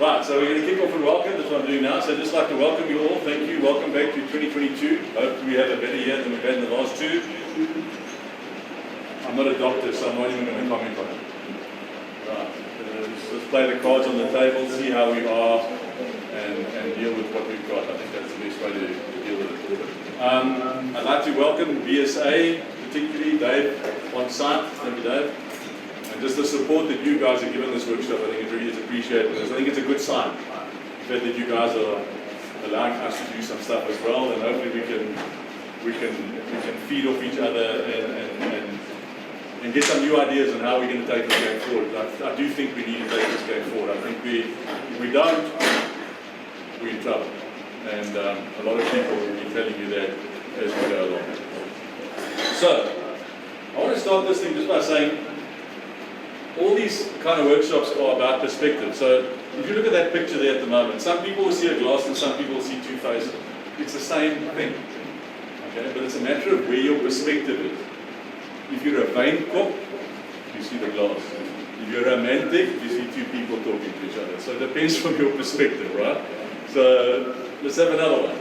Right, so we're going to kick off and welcome. That's what I'm doing now. So I'd just like to welcome you all. Thank you. Welcome back to 2022. Hopefully we have a better year than we've had in the last two. I'm not a doctor, so I'm not even going to comment on it. Right, let's play the cards on the table, see how we are, and deal with what we've got. I think that's the best way to deal with it. I'd like to welcome BSA, particularly Dave on site. Thank you, Dave. And just the support that you guys have given this workshop, I think it really is appreciated. I think it's a good sign. The fact that you guys are allowing us to do some stuff as well, and hopefully we can feed off each other and get some new ideas on how we're going to take this going forward. I do think we need to take this going forward. I think if we don't, we're in trouble. And a lot of people will be telling you that as we go along. So, I want to start this thing just by saying, all these kind of workshops are about perspective. So, if you look at that picture there at the moment, some people will see a glass and some people will see two faces. It's the same thing. Okay? But it's a matter of where your perspective is. If you're a vain cop, you see the glass. If you're romantic, you see two people talking to each other. So it depends from your perspective, right? So let's have another one.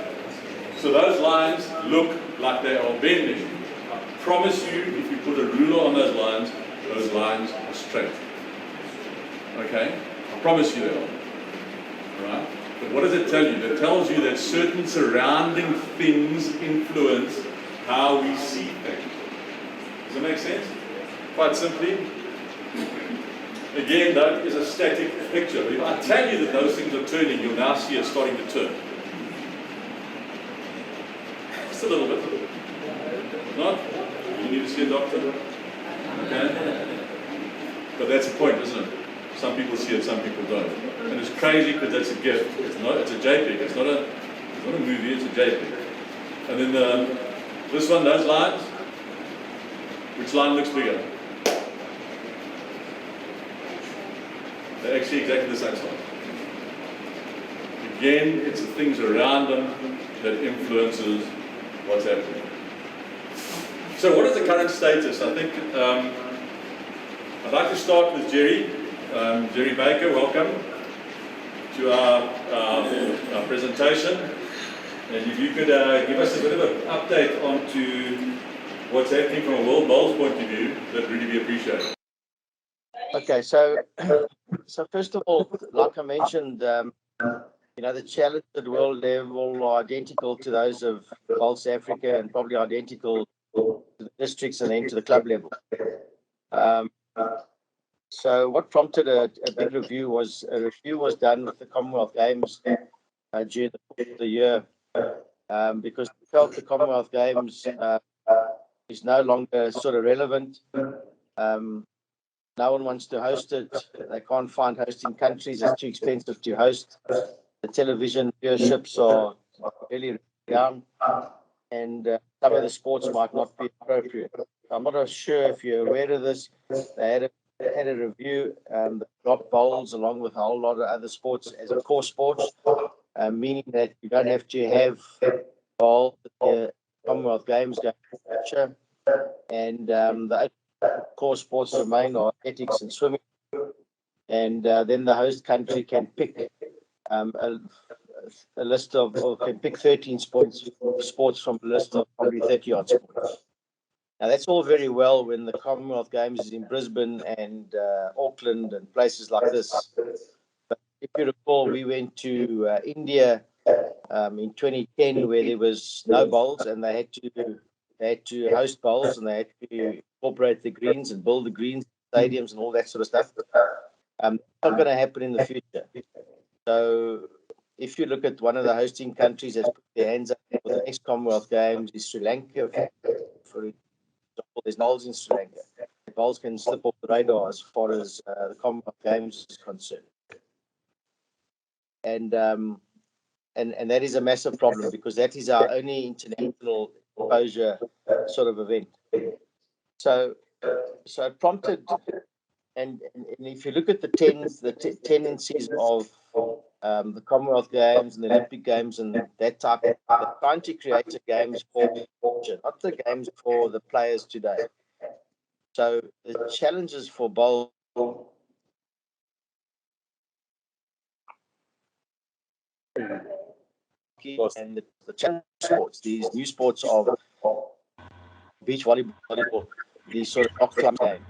So those lines look like they are bending. I promise you, if you put a ruler on those lines are straight. Okay? I promise you they are. Right? But what does it tell you? It tells you that certain surrounding things influence how we see things. Does that make sense? Quite simply, again, that is a static picture. But if I tell you that those things are turning, you'll now see it starting to turn. Just a little bit. Not? You need to see a doctor. Okay? But that's the point, isn't it? Some people see it, some people don't. And it's crazy because that's a gift. It's a JPEG. It's not a movie, it's a JPEG. And then this one, those lines. Which line looks bigger? They're actually exactly the same size. Again, it's the things around them that influences what's happening. So what is the current status? I think I'd like to start with Jerry. Jerry Baker, welcome to our presentation. And if you could give us a bit of an update onto what's happening from a World Bowls point of view, that'd really be appreciated. Okay, so first of all, like I mentioned, the challenges at world level are identical to those of Bowls Africa and probably identical to the districts and then to the club level. So what prompted a big review was done with the Commonwealth Games during the year because we felt the Commonwealth Games is no longer sort of relevant. No one wants to host it. They can't find hosting countries. It's too expensive to host. The television viewerships are really down, and some of the sports might not be appropriate. I'm not sure if you're aware of this. They had a review that dropped bowls along with a whole lot of other sports as a core sport, meaning that you don't have to have bowl the Commonwealth Games going to future. And the core sports remain are athletics and swimming. And then the host country can pick a list can pick 13 sports from a list of probably 30 odd sports. Now that's all very well when the Commonwealth Games is in Brisbane and Auckland and places like this. But if you recall, we went to India in 2010 where there was no bowls and they had to host bowls and they had to incorporate the greens and build the greens, stadiums and all that sort of stuff. It's not going to happen in the future. So if you look at one of the hosting countries that's put their hands up for the next Commonwealth Games is Sri Lanka. For example, there's bowls in Sri Lanka. The bowls can slip off the radar as far as the Commonwealth Games is concerned. And that is a massive problem because that is our only international exposure sort of event. So it prompted, and if you look at the tendencies of the Commonwealth Games and the Olympic Games and that type of, they're trying to create the games for culture, not the games for the players today. So the challenges for bowl and the challenge sports, these new sports of beach volleyball, these sort of rock club game.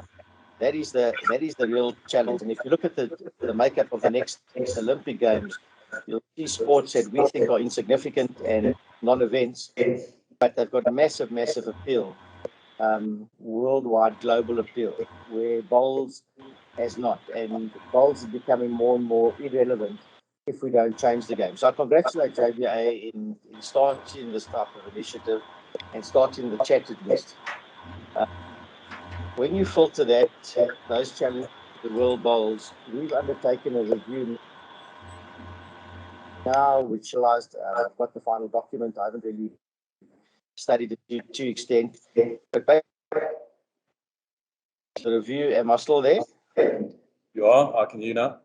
That is the real challenge. And if you look at the makeup of the next Olympic Games, you'll see sports that we think are insignificant and non-events, but they've got massive, massive appeal, worldwide, global appeal, where bowls has not. And bowls is becoming more and more irrelevant if we don't change the game. So I congratulate JBA in starting this type of initiative and starting the chat at least. When you filter those challenges to the world bowls, we've undertaken a review now, which realized I've got the final document. I haven't really studied it to extent, but the review. Am I still there? You are. I can hear now.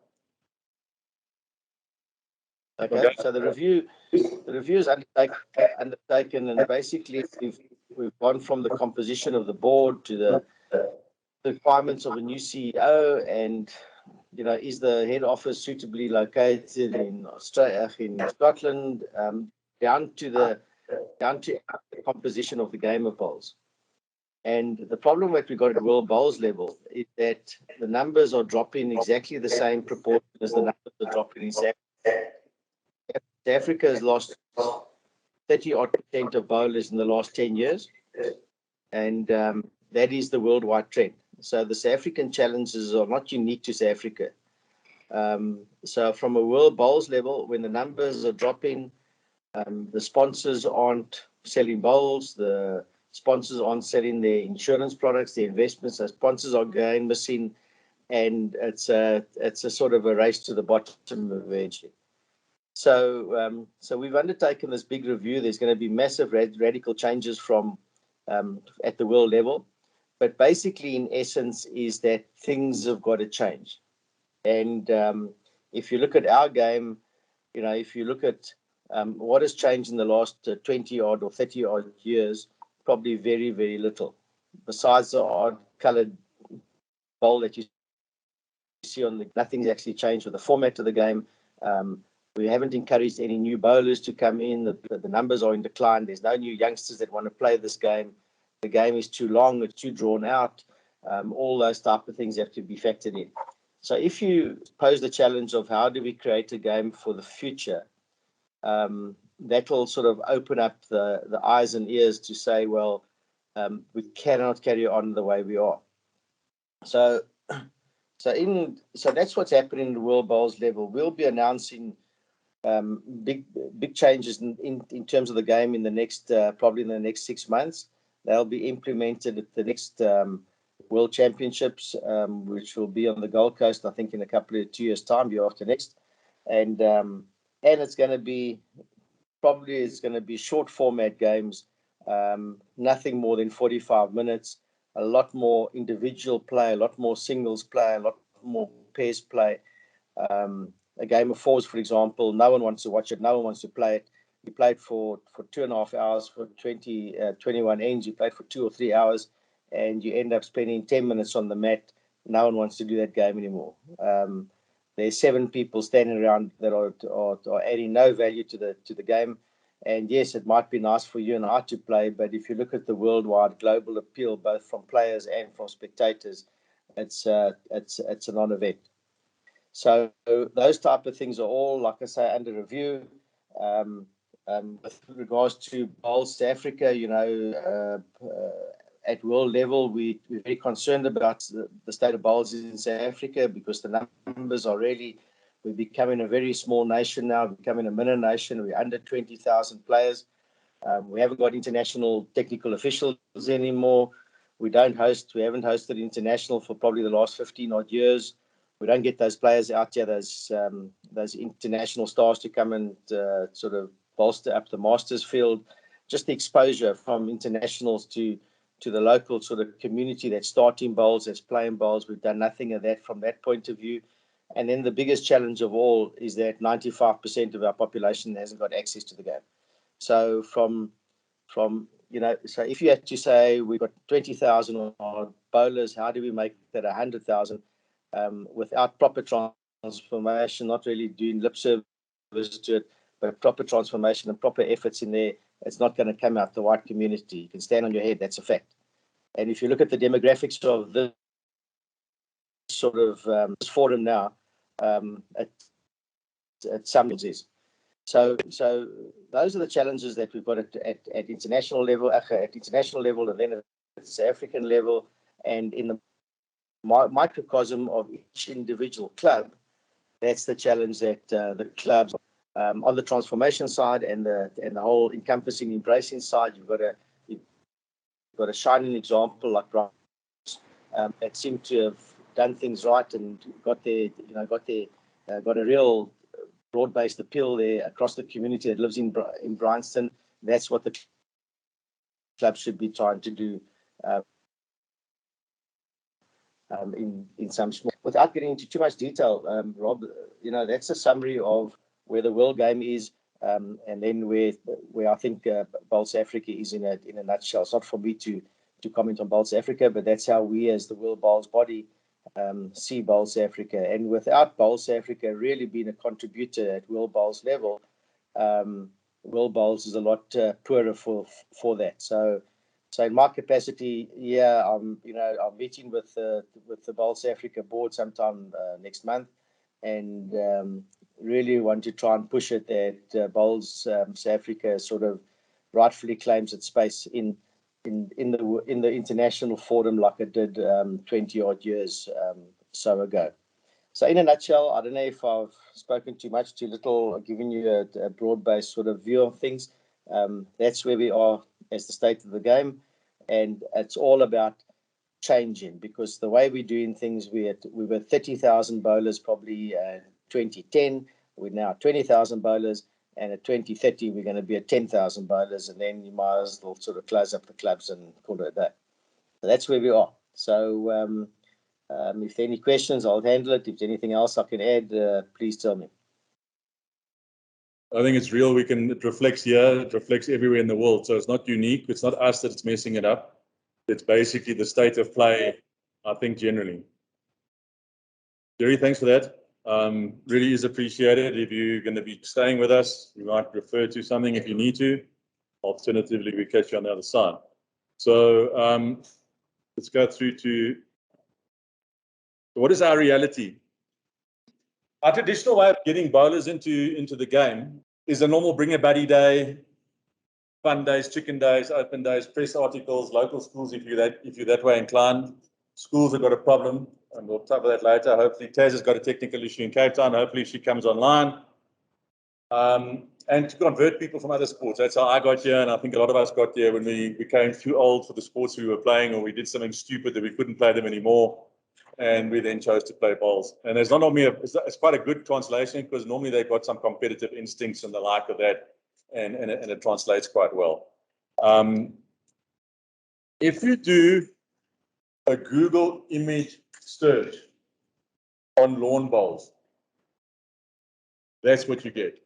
Okay. So the review is undertaken, and basically we've gone from the composition of the board to the requirements of a new CEO, and is the head office suitably located in Australia, in Scotland, down to the composition of the game of bowls. And the problem that we got at world bowls level is that the numbers are dropping exactly the same proportion as the numbers are dropping in South Africa. South Africa has lost 30% of bowlers in the last 10 years, and that is the worldwide trend. So the South African challenges are not unique to South Africa. So from a world bowls level, when the numbers are dropping, the sponsors aren't selling bowls, the sponsors aren't selling their insurance products, their investments, the sponsors are going missing, and it's a sort of a race to the bottom eventually. So we've undertaken this big review. There's going to be massive radical changes from at the world level, but basically, in essence, is that things have got to change. And if you look at our game, if you look at what has changed in the last 20 odd or 30 odd years, probably very, very little. Besides the odd colored bowl that you see nothing's actually changed with the format of the game. We haven't encouraged any new bowlers to come in. The numbers are in decline. There's no new youngsters that want to play this game. The game is too long. It's too drawn out. All those type of things have to be factored in. So if you pose the challenge of how do we create a game for the future, that will sort of open up the eyes and ears to say, well, we cannot carry on the way we are. So that's what's happening in the world bowls level. We'll be announcing big changes in terms of the game in the next probably in the next 6 months. They'll be implemented at the next World Championships, which will be on the Gold Coast, I think, in a couple of 2 years' time, year after next, and it's going to be short format games, nothing more than 45 minutes, a lot more individual play, a lot more singles play, a lot more pairs play. A game of fours, for example, no one wants to watch it, no one wants to play it. You played for 2.5 hours for 21 ends, you played for 2 or 3 hours, and you end up spending 10 minutes on the mat. No one wants to do that game anymore. There's 7 people standing around that are adding no value to the game. And yes, it might be nice for you and I to play, but if you look at the worldwide global appeal, both from players and from spectators, it's a non-event. So those type of things are all, like I say, under review. With regards to bowls, South Africa, at world level, we're very concerned about the state of bowls in South Africa, because the numbers are really, we're becoming a very small nation now, becoming a minor nation. We're under 20,000 players. We haven't got international technical officials anymore. We haven't hosted international for probably the last 15 odd years. We don't get those players out here, those international stars to come and sort of bolster up the Masters field. Just the exposure from internationals to the local sort of community that's starting bowls, that's playing bowls. We've done nothing of that from that point of view. And then the biggest challenge of all is that 95% of our population hasn't got access to the game. So so if you had to say we've got 20,000 bowlers, how do we make that 100,000? Without proper transformation, not really doing lip service to it, but proper transformation and proper efforts in there, it's not going to come out the white community. You can stand on your head, that's a fact. And if you look at the demographics of this sort of this forum now, at some levels. So those are the challenges that we've got at international level, and then at South African level, and in the microcosm of each individual club. That's the challenge that the clubs on the transformation side and the whole encompassing, embracing side. You've got a shining example like Brian that seem to have done things right and got a real broad-based appeal there across the community that lives in Bryanston. That's what the club should be trying to do in some small. Without getting into too much detail, Rob, that's a summary of where the world game is, and then where I think Bowls Africa is in a nutshell. It's not for me to comment on Bowls Africa, but that's how we as the World Bowls body see Bowls Africa. And without Bowls Africa really being a contributor at World Bowls level, World Bowls is a lot poorer for that. So in my capacity, I'm meeting with the Bowls Africa board sometime next month, and really want to try and push it that Bowls South Africa sort of rightfully claims its space in the international forum like it did 20 odd years so ago. So in a nutshell, I don't know if I've spoken too much, too little, giving you a broad-based sort of view of things. That's where we are as the state of the game, and it's all about changing, because the way we're doing things, we were 30,000 bowlers probably 2010, we're now 20,000 bowlers, and at 2030 we're going to be at 10,000 bowlers, and then you might as well sort of close up the clubs and call it a day. So that's where we are. So if there are any questions, I'll handle it. If there's anything else I can add, please tell me. I think it's real. It reflects here, it reflects everywhere in the world. So it's not unique. It's not us that's messing it up. It's basically the state of play, I think, generally. Jerry, thanks for that. Really is appreciated. If you're going to be staying with us, you might refer to something if you need to. Alternatively, we catch you on the other side. So let's go through to what is our reality? Our traditional way of getting bowlers into the game is a normal bring a buddy day, fun days, chicken days, open days, press articles, local schools if you're that way inclined. Schools have got a problem, and we'll cover that later. Hopefully Taz has got a technical issue in Cape Town. Hopefully she comes online. And to convert people from other sports. That's how I got here, and I think a lot of us got here when we became too old for the sports we were playing, or we did something stupid that we couldn't play them anymore. And we then chose to play bowls. And there's not normally it's quite a good translation, because normally they've got some competitive instincts and the like of that, and it translates quite well. If you do a Google image search on lawn bowls, that's what you get.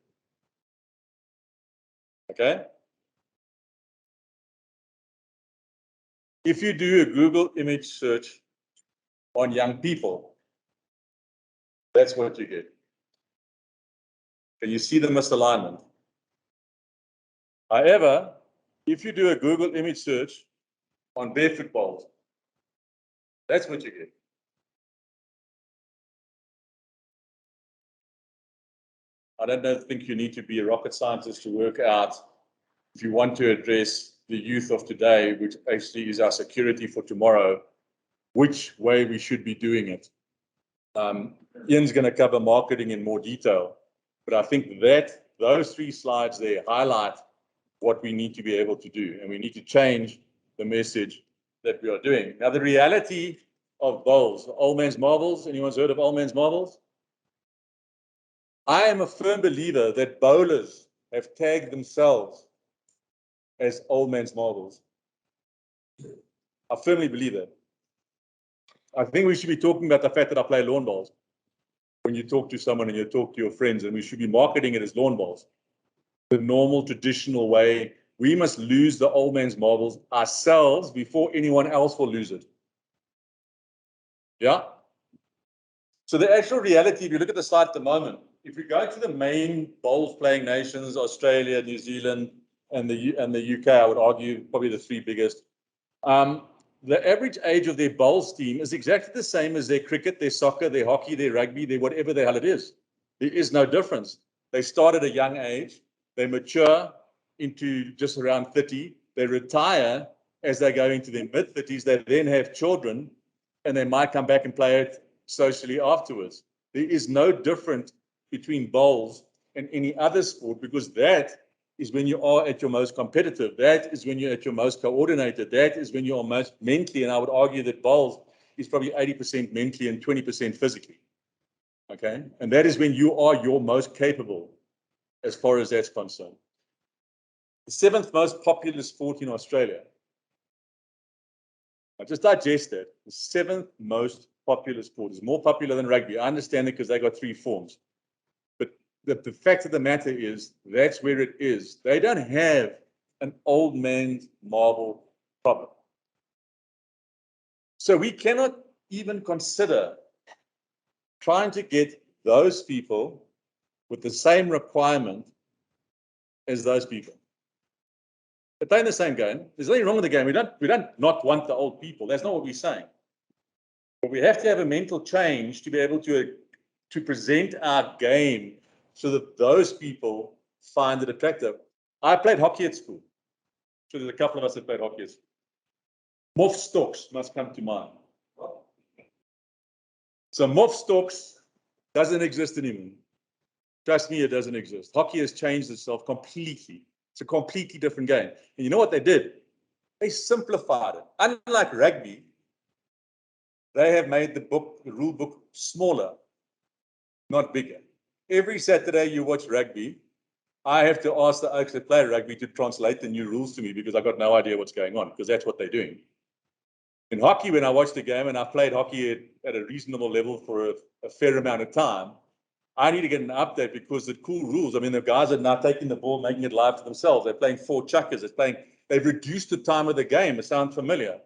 Okay? If you do a Google image search on young people, that's what you get. Can you see the misalignment? However, if you do a Google image search on barefoot bowls, that's what you get. I don't think you need to be a rocket scientist to work out, if you want to address the youth of today, which actually is our security for tomorrow, which way we should be doing it. Ian's going to cover marketing in more detail, but I think that those 3 slides there highlight what we need to be able to do, and we need to change the message that we are doing. Now, the reality of bowls, old man's marbles, anyone's heard of old man's marbles? I am a firm believer that bowlers have tagged themselves as old man's marbles. I firmly believe that. I think we should be talking about the fact that I play lawn bowls when you talk to someone and you talk to your friends, and we should be marketing it as lawn bowls. The normal, traditional way. We must lose the old man's marbles ourselves before anyone else will lose it. Yeah? So the actual reality, if you look at the slide at the moment, if we go to the main bowls playing nations, Australia, New Zealand, and the UK, I would argue probably the three biggest. The average age of their bowls team is exactly the same as their cricket, their soccer, their hockey, their rugby, their whatever the hell it is. There is no difference. They start at a young age, they mature into just around 30, they retire as they go into their mid-30s, they then have children, and they might come back and play it socially afterwards. There is no difference between bowls and any other sport, because that is when you are at your most competitive. That is when you're at your most coordinated. That is when you are most mentally, and I would argue that bowls is probably 80% mentally and 20% physically. Okay? And that is when you are your most capable as far as that's concerned. The seventh most popular sport in Australia. Now just digest that. The seventh most popular sport is more popular than rugby. I understand it because they got three forms. But the fact of the matter is, that's where it is. They don't have an old man's marble problem. So we cannot even consider trying to get those people with the same requirement as those people. They're playing the same game. There's nothing wrong with the game. We don't not want the old people. That's not what we're saying. But we have to have a mental change to be able to present our game so that those people find it attractive. I played hockey at school. So there's a couple of us that played hockey at school. Moff Stokes must come to mind. So Moff Stokes doesn't exist anymore. Trust me, it doesn't exist. Hockey has changed itself completely. It's a completely different game. And you know what they did? They simplified it. Unlike rugby, they have made the rule book smaller, not bigger. Every Saturday you watch rugby, I have to ask the oaks that play rugby to translate the new rules to me because I got no idea what's going on, because that's what they're doing. In hockey, when I watch the game, and I played hockey at a reasonable level for a fair amount of time, I need to get an update because the cool rules, I mean, the guys are now taking the ball, making it live to themselves. They're playing four chuckers. They've reduced the time of the game. It sounds familiar.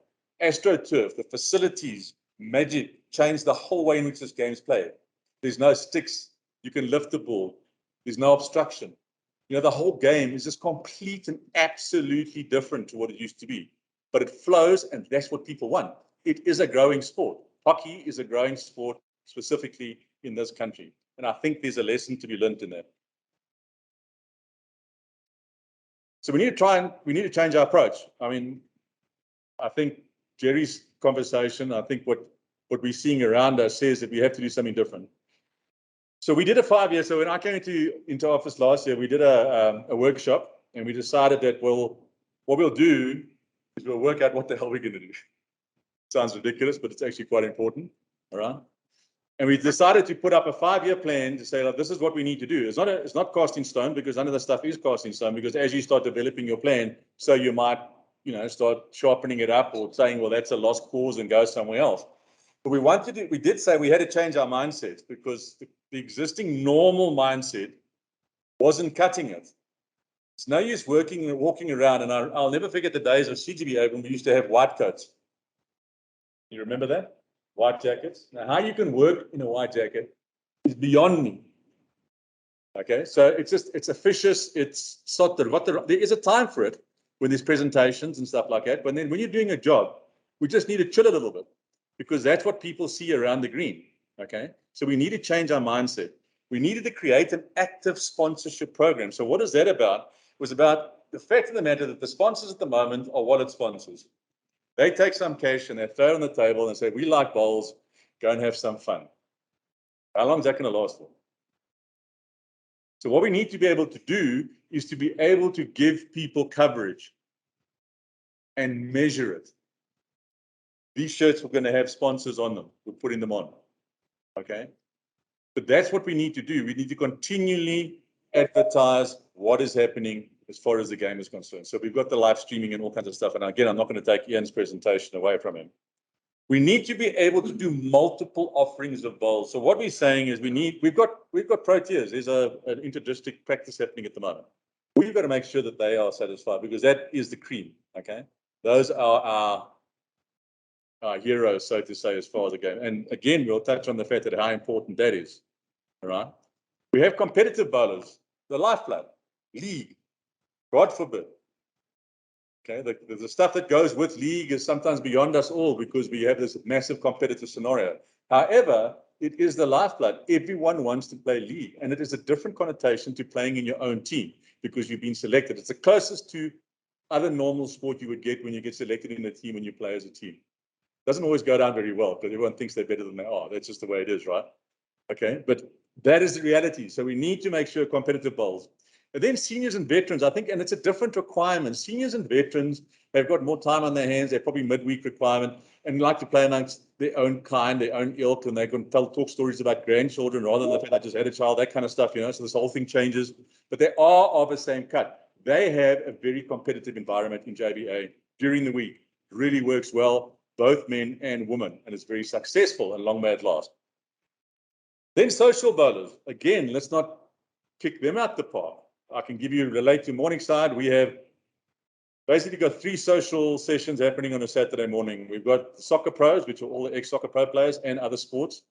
AstroTurf, the facilities, magic, changed the whole way in which this game's played. There's no sticks. You can lift the ball. There's no obstruction. You know, the whole game is just complete and absolutely different to what it used to be. But it flows, and that's what people want. It is a growing sport. Hockey is a growing sport, specifically in this country. And I think there's a lesson to be learned in that. So we need to change our approach. I mean, I think Jerry's conversation, I think what we're seeing around us says that we have to do something different. So we did a 5-year. So when I came into office last year, we did a workshop, and we decided that, well, what we'll do is we'll work out what the hell we're going to do. Sounds ridiculous, but it's actually quite important. All right. And we decided to put up a 5-year plan to say, like, this is what we need to do. It's not cast in stone, because none of the stuff is cast in stone, because as you start developing your plan, so you might, start sharpening it up or saying, well, that's a lost cause and go somewhere else. But we did say we had to change our mindset, because the existing normal mindset wasn't cutting it. It's no use walking around, and I'll never forget the days of CGB when we used to have white coats. You remember that? White jackets. Now, how you can work in a white jacket is beyond me. Okay, so it's officious. It's sort of there is a time for it when there's presentations and stuff like that. But then when you're doing a job, we just need to chill a little bit, because that's what people see around the green. Okay, so we need to change our mindset. We needed to create an active sponsorship program. So what is that about? It was about the fact of the matter that the sponsors at the moment are wallet sponsors. They take some cash and they throw it on the table and say, we like bowls, go and have some fun. How long is that going to last for? So what we need to be able to do is to be able to give people coverage and measure it. These shirts are going to have sponsors on them. We're putting them on. Okay? But that's what we need to do. We need to continually advertise what is happening as far as the game is concerned. So we've got the live streaming and all kinds of stuff. And again, I'm not going to take Ian's presentation away from him. We need to be able to do multiple offerings of bowls. So what we're saying is we've got Proteas. There's an inter-district practice happening at the moment. We've got to make sure that they are satisfied, because that is the cream. Okay, those are our heroes, so to say, as far as the game. And again, we'll touch on the fact that how important that is. All right. We have competitive bowlers, the lifeblood, league, God forbid. Okay, the stuff that goes with league is sometimes beyond us all because we have this massive competitive scenario. However, it is the lifeblood. Everyone wants to play league, and it is a different connotation to playing in your own team because you've been selected. It's the closest to other normal sport you would get when you get selected in a team and you play as a team. Doesn't always go down very well because everyone thinks they're better than they are. That's just the way it is, right? Okay, but that is the reality. So we need to make sure competitive bowls. And then seniors and veterans, I think, and it's a different requirement. Seniors and veterans, they've got more time on their hands. They're probably midweek requirement and like to play amongst their own kind, their own ilk, and they can talk stories about grandchildren rather than the fact I just had a child, that kind of stuff, you know, so this whole thing changes. But they are of the same cut. They have a very competitive environment in JBA during the week. It really works well, both men and women, and it's very successful and long may it last. Then social bowlers, again, let's not kick them out the park. I can relate to Morningside. We have basically got 3 social sessions happening on a Saturday morning. We've got the soccer pros, which are all the ex-soccer pro players and other sports.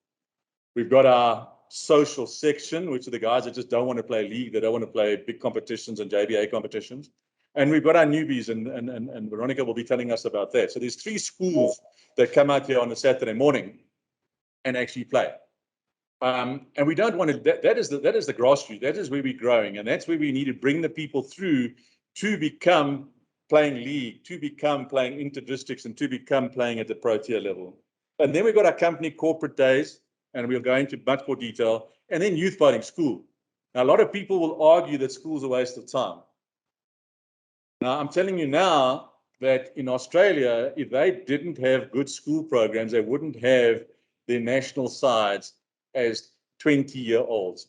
We've got our social section, which are the guys that just don't want to play league. They don't want to play big competitions and JBA competitions. And we've got our newbies, and Veronica will be telling us about that. So there's 3 schools that come out here on a Saturday morning and actually play. And we don't want to, that is the grassroots, that is where we're growing, and that's where we need to bring the people through to become playing league, to become playing inter-districts, and to become playing at the pro tier level. And then we've got our company corporate days, and we'll go into much more detail, and then youth bowling school. Now, a lot of people will argue that school's a waste of time. Now, I'm telling you now that in Australia, if they didn't have good school programs, they wouldn't have their national sides as 20-year-olds,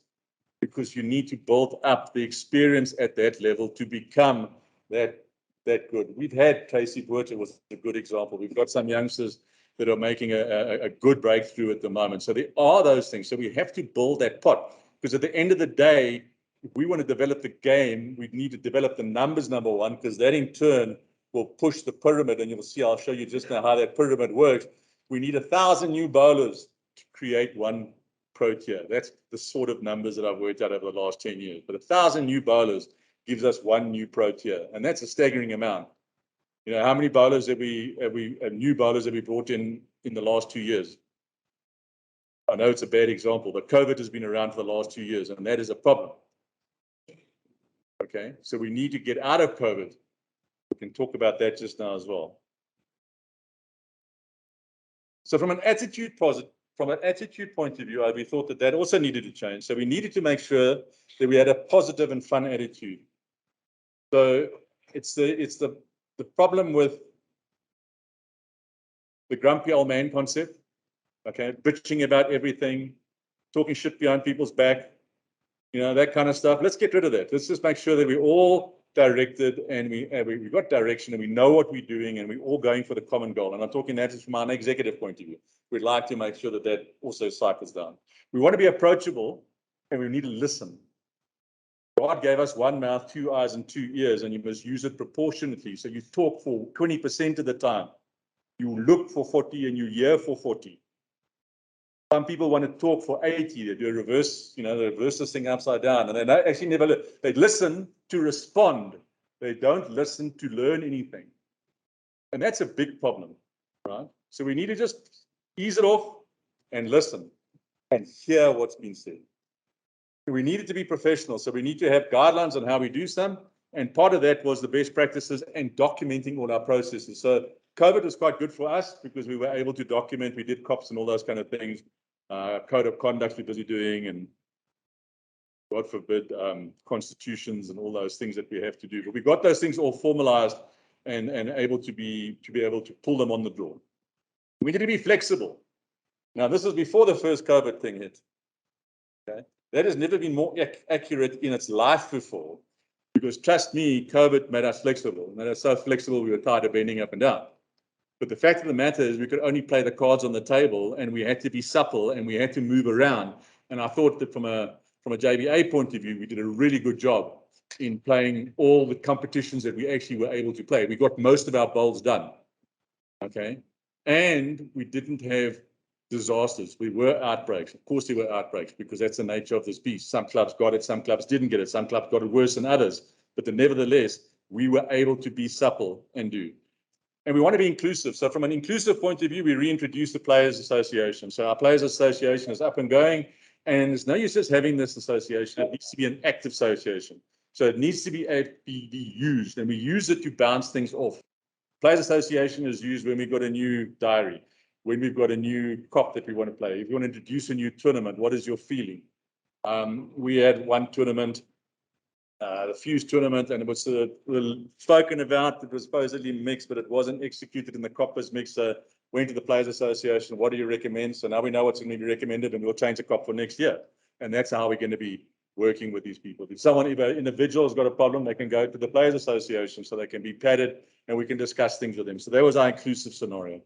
because you need to build up the experience at that level to become that good. We've had Casey Butcher was a good example. We've got some youngsters that are making a good breakthrough at the moment. So there are those things. So we have to build that pot, because at the end of the day, if we want to develop the game, we need to develop the numbers, number one, because that in turn will push the pyramid. And you'll see, I'll show you just now how that pyramid works. We need 1,000 new bowlers to create one pro tier. That's the sort of numbers that I've worked out over the last 10 years. But 1,000 new bowlers gives us one new pro tier, and that's a staggering amount. You know, how many bowlers new bowlers have we brought in the last 2 years? I know it's a bad example, but COVID has been around for the last 2 years, and that is a problem. Okay, so we need to get out of COVID. We can talk about that just now as well. So from an attitude point of view, we thought that also needed to change. So we needed to make sure that we had a positive and fun attitude. So it's the problem with the grumpy old man concept. Okay, bitching about everything, talking shit behind people's back, you know, that kind of stuff. Let's get rid of that. Let's just make sure that we're all directed and we've got direction and we know what we're doing and we're all going for the common goal. And I'm talking that from an executive point of view. We'd like to make sure that also cycles down. We want to be approachable and we need to listen. God gave us one mouth, 2 eyes, and 2 ears, and you must use it proportionately. So you talk for 20% of the time. You look for 40 and you hear for 40. Some people want to talk for 80. They do a reverse, they reverse this thing upside down. And they actually never, they listen to respond. They don't listen to learn anything. And that's a big problem, right? So we need to just ease it off and listen and hear what's been said. We need it to be professional. So we need to have guidelines on how we do some. And part of that was the best practices and documenting all our processes. So COVID was quite good for us because we were able to document. We did COPs and all those kind of things. Code of conduct we're busy doing, and God forbid, constitutions and all those things that we have to do. But we got those things all formalized and able to be able to pull them on the draw. We need to be flexible. Now, this is before the first COVID thing hit. Okay, that has never been more accurate in its life before. Because trust me, COVID made us flexible. Made us so flexible we were tired of bending up and down. But the fact of the matter is we could only play the cards on the table and we had to be supple and we had to move around. And I thought that from a JBA point of view, we did a really good job in playing all the competitions that we actually were able to play. We got most of our bowls done. Okay. And we didn't have disasters. We were outbreaks. Of course, there were outbreaks because that's the nature of this beast. Some clubs got it, some clubs didn't get it, some clubs got it worse than others. But nevertheless, we were able to be supple and do. And we want to be inclusive. So from an inclusive point of view, we reintroduced the Players Association. So our Players Association is up and going. And there's no use just having this association. It needs to be an active association. So it needs to be used. And we use it to bounce things off. Players Association is used when we've got a new diary, when we've got a new COP that we want to play. If you want to introduce a new tournament, what is your feeling? We had one tournament, the Fuse tournament, and it was spoken about. It was supposedly mixed, but it wasn't executed in the COP as mixed. So went to the Players Association. What do you recommend? So now we know what's going to be recommended, and we'll change the COP for next year. And that's how we're going to be working with these people. If an individual has got a problem, they can go to the Players Association so they can be padded and we can discuss things with them. So that was our inclusive scenario.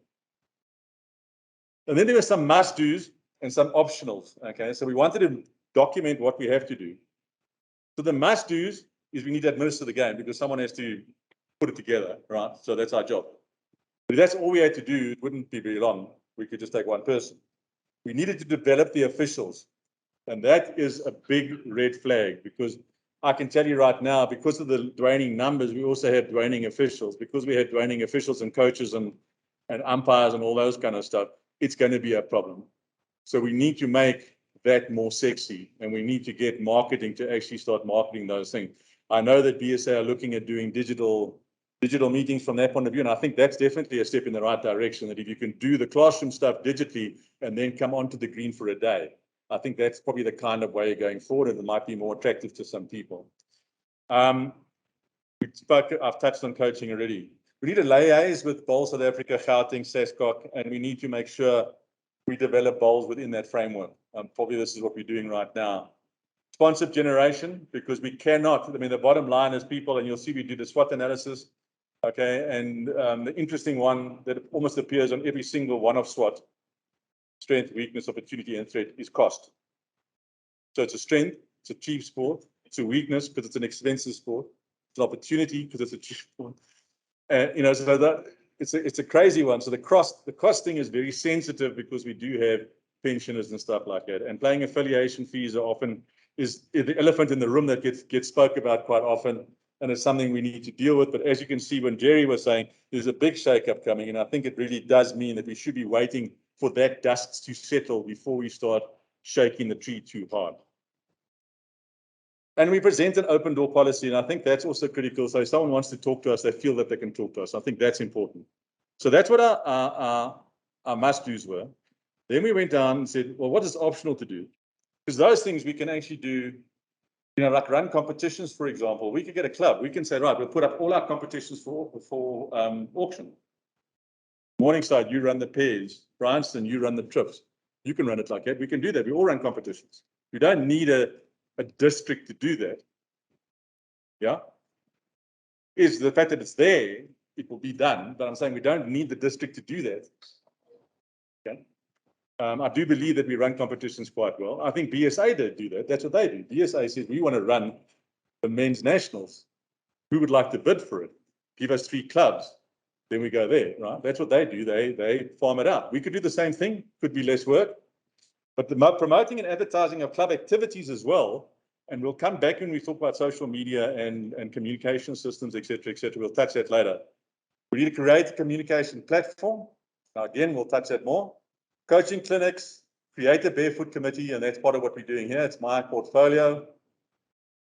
And then there were some must-dos and some optionals. Okay, so we wanted to document what we have to do. So the must-dos is we need to administer the game because someone has to put it together, right? So that's our job. But if that's all we had to do, it wouldn't be very long. We could just take one person. We needed to develop the officials. And that is a big red flag because I can tell you right now, because of the draining numbers, we also have draining officials. Because we had draining officials and coaches and umpires and all those kind of stuff, it's going to be a problem. So we need to make that more sexy, and we need to get marketing to actually start marketing those things. I know that BSA are looking at doing digital meetings from that point of view, and I think that's definitely a step in the right direction, that if you can do the classroom stuff digitally and then come onto the green for a day, I think that's probably the kind of way going forward, and it might be more attractive to some people. I've touched on coaching already. We need to liaise with Bowl South Africa, Gauteng, SASCOC, and we need to make sure we develop bowls within that framework. Probably this is what we're doing right now. Sponsored generation, because we cannot, I mean, the bottom line is people, and you'll see we do the SWOT analysis, okay, and the interesting one that almost appears on every single one of SWOT, strength, weakness, opportunity, and threat, is cost. So it's a strength, it's a cheap sport, it's a weakness because it's an expensive sport, it's an opportunity because it's a cheap sport. So that it's a crazy one. So the cost thing is very sensitive because we do have pensioners and stuff like that. And playing affiliation fees are often is the elephant in the room that gets spoke about quite often, and it's something we need to deal with. But as you can see, when Jerry was saying there's a big shake-up coming, and I think it really does mean that we should be waiting for that dust to settle before we start shaking the tree too hard. And we present an open door policy, and I think that's also critical. So if someone wants to talk to us, they feel that they can talk to us. I think that's important. So that's what our must-dos were. Then we went down and said, well, what is optional to do? Because those things we can actually do, like run competitions, for example. We could get a club. We can say, right, we'll put up all our competitions for auction. Morningside, you run the pairs. Bryanston, you run the trips. You can run it like that. We can do that. We all run competitions. We don't need a district to do that. Yeah. Is the fact that it's there, it will be done. But I'm saying we don't need the district to do that. Okay. I do believe that we run competitions quite well. I think BSA did do that. That's what they do. BSA says we want to run the men's nationals. Who would like to bid for it? Give us 3 clubs. Then we go there, right? That's what they do. They farm it out. We could do the same thing. Could be less work. But the promoting and advertising of club activities as well, and we'll come back when we talk about social media and communication systems, et cetera, et cetera. We'll touch that later. We need to create a communication platform. Now, again, we'll touch that more. Coaching clinics, create a Barefoot committee, and that's part of what we're doing here. It's my portfolio.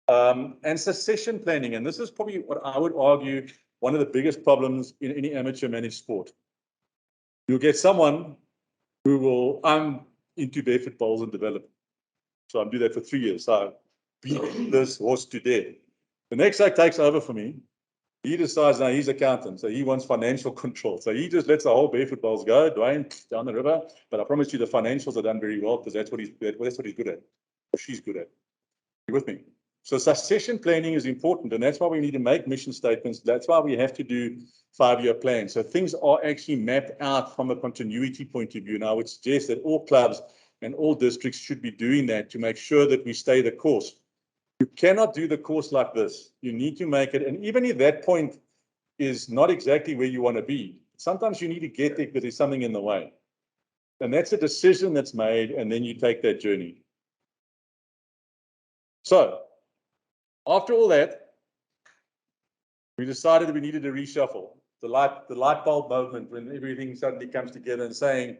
And succession planning, and this is probably what I would argue one of the biggest problems in any amateur managed sport. You'll get someone who will, I'm into barefoot bowls and development. So I'll do that for 3 years. So I beat this horse to death. The next guy takes over for me. He decides now he's accountant, so he wants financial control. So he just lets the whole barefoot bowls go, Dwayne, down the river. But I promise you the financials are done very well because that's what he's good at. Or she's good at. You with me? So succession planning is important, and that's why we need to make mission statements. That's why we have to do 5-year plans. So things are actually mapped out from a continuity point of view. And I would suggest that all clubs and all districts should be doing that to make sure that we stay the course. You cannot do the course like this. You need to make it, and even if that point is not exactly where you want to be, sometimes you need to get there because there's something in the way. And that's a decision that's made, and then you take that journey. So, after all that, we decided we needed to reshuffle. The light bulb moment when everything suddenly comes together and saying,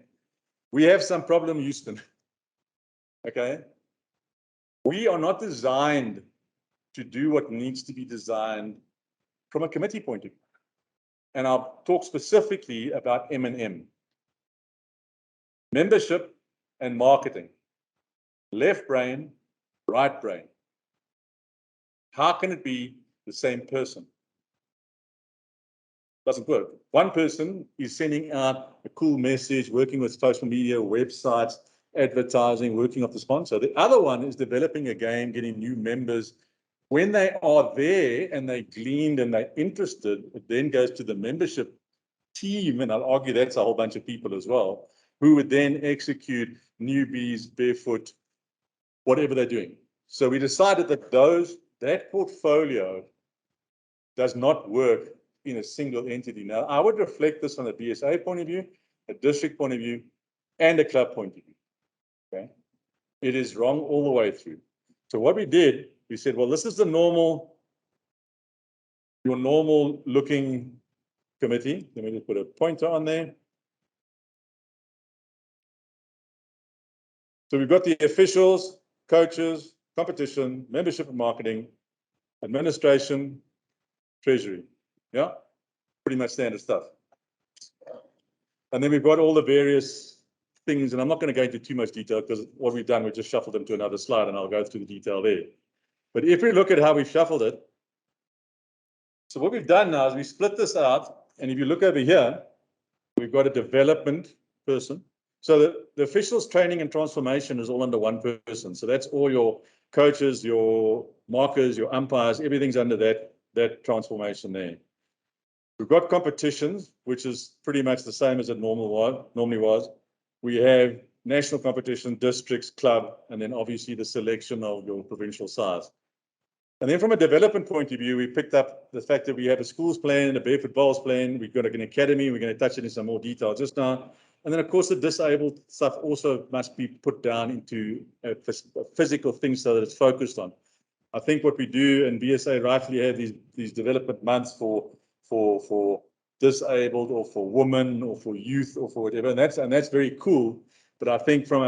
we have some problem, Houston. Okay? We are not designed to do what needs to be designed from a committee point of view. And I'll talk specifically about M&M. Membership and marketing. Left brain, right brain. How can it be the same person? Doesn't work. One person is sending out a cool message, working with social media, websites, advertising, working off the sponsor. The other one is developing a game, getting new members. When they are there and they gleaned and they're interested, it then goes to the membership team, and I'll argue that's a whole bunch of people as well, who would then execute Newbies, Barefoot, whatever they're doing. So we decided that that portfolio does not work in a single entity. Now, I would reflect this from a BSA point of view, a district point of view, and a club point of view. Okay? It is wrong all the way through. So what we did, we said, well, this is your normal looking committee. Let me just put a pointer on there. So we've got the officials, coaches, competition, membership and marketing, administration, treasury. Yeah, pretty much standard stuff. And then we've got all the various things, and I'm not going to go into too much detail because what we've done, we just shuffled them to another slide, and I'll go through the detail there. But if we look at how we shuffled it, so what we've done now is we split this out, and if you look over here, we've got a development person. So the officials training and transformation is all under one person. So that's all your coaches, your markers, your umpires, everything's under that transformation there. We've got competitions, which is pretty much the same as it normally was. We have national competition, districts, club, and then obviously the selection of your provincial size. And then from a development point of view, we picked up the fact that we have a schools plan, a barefoot bowls plan, we've got an academy, we're going to touch it in some more detail just now. And then, of course, the disabled stuff also must be put down into a physical thing so that it's focused on. I think what we do, and BSA rightfully have these development months for disabled or for women or for youth or for whatever, and that's very cool. But I think from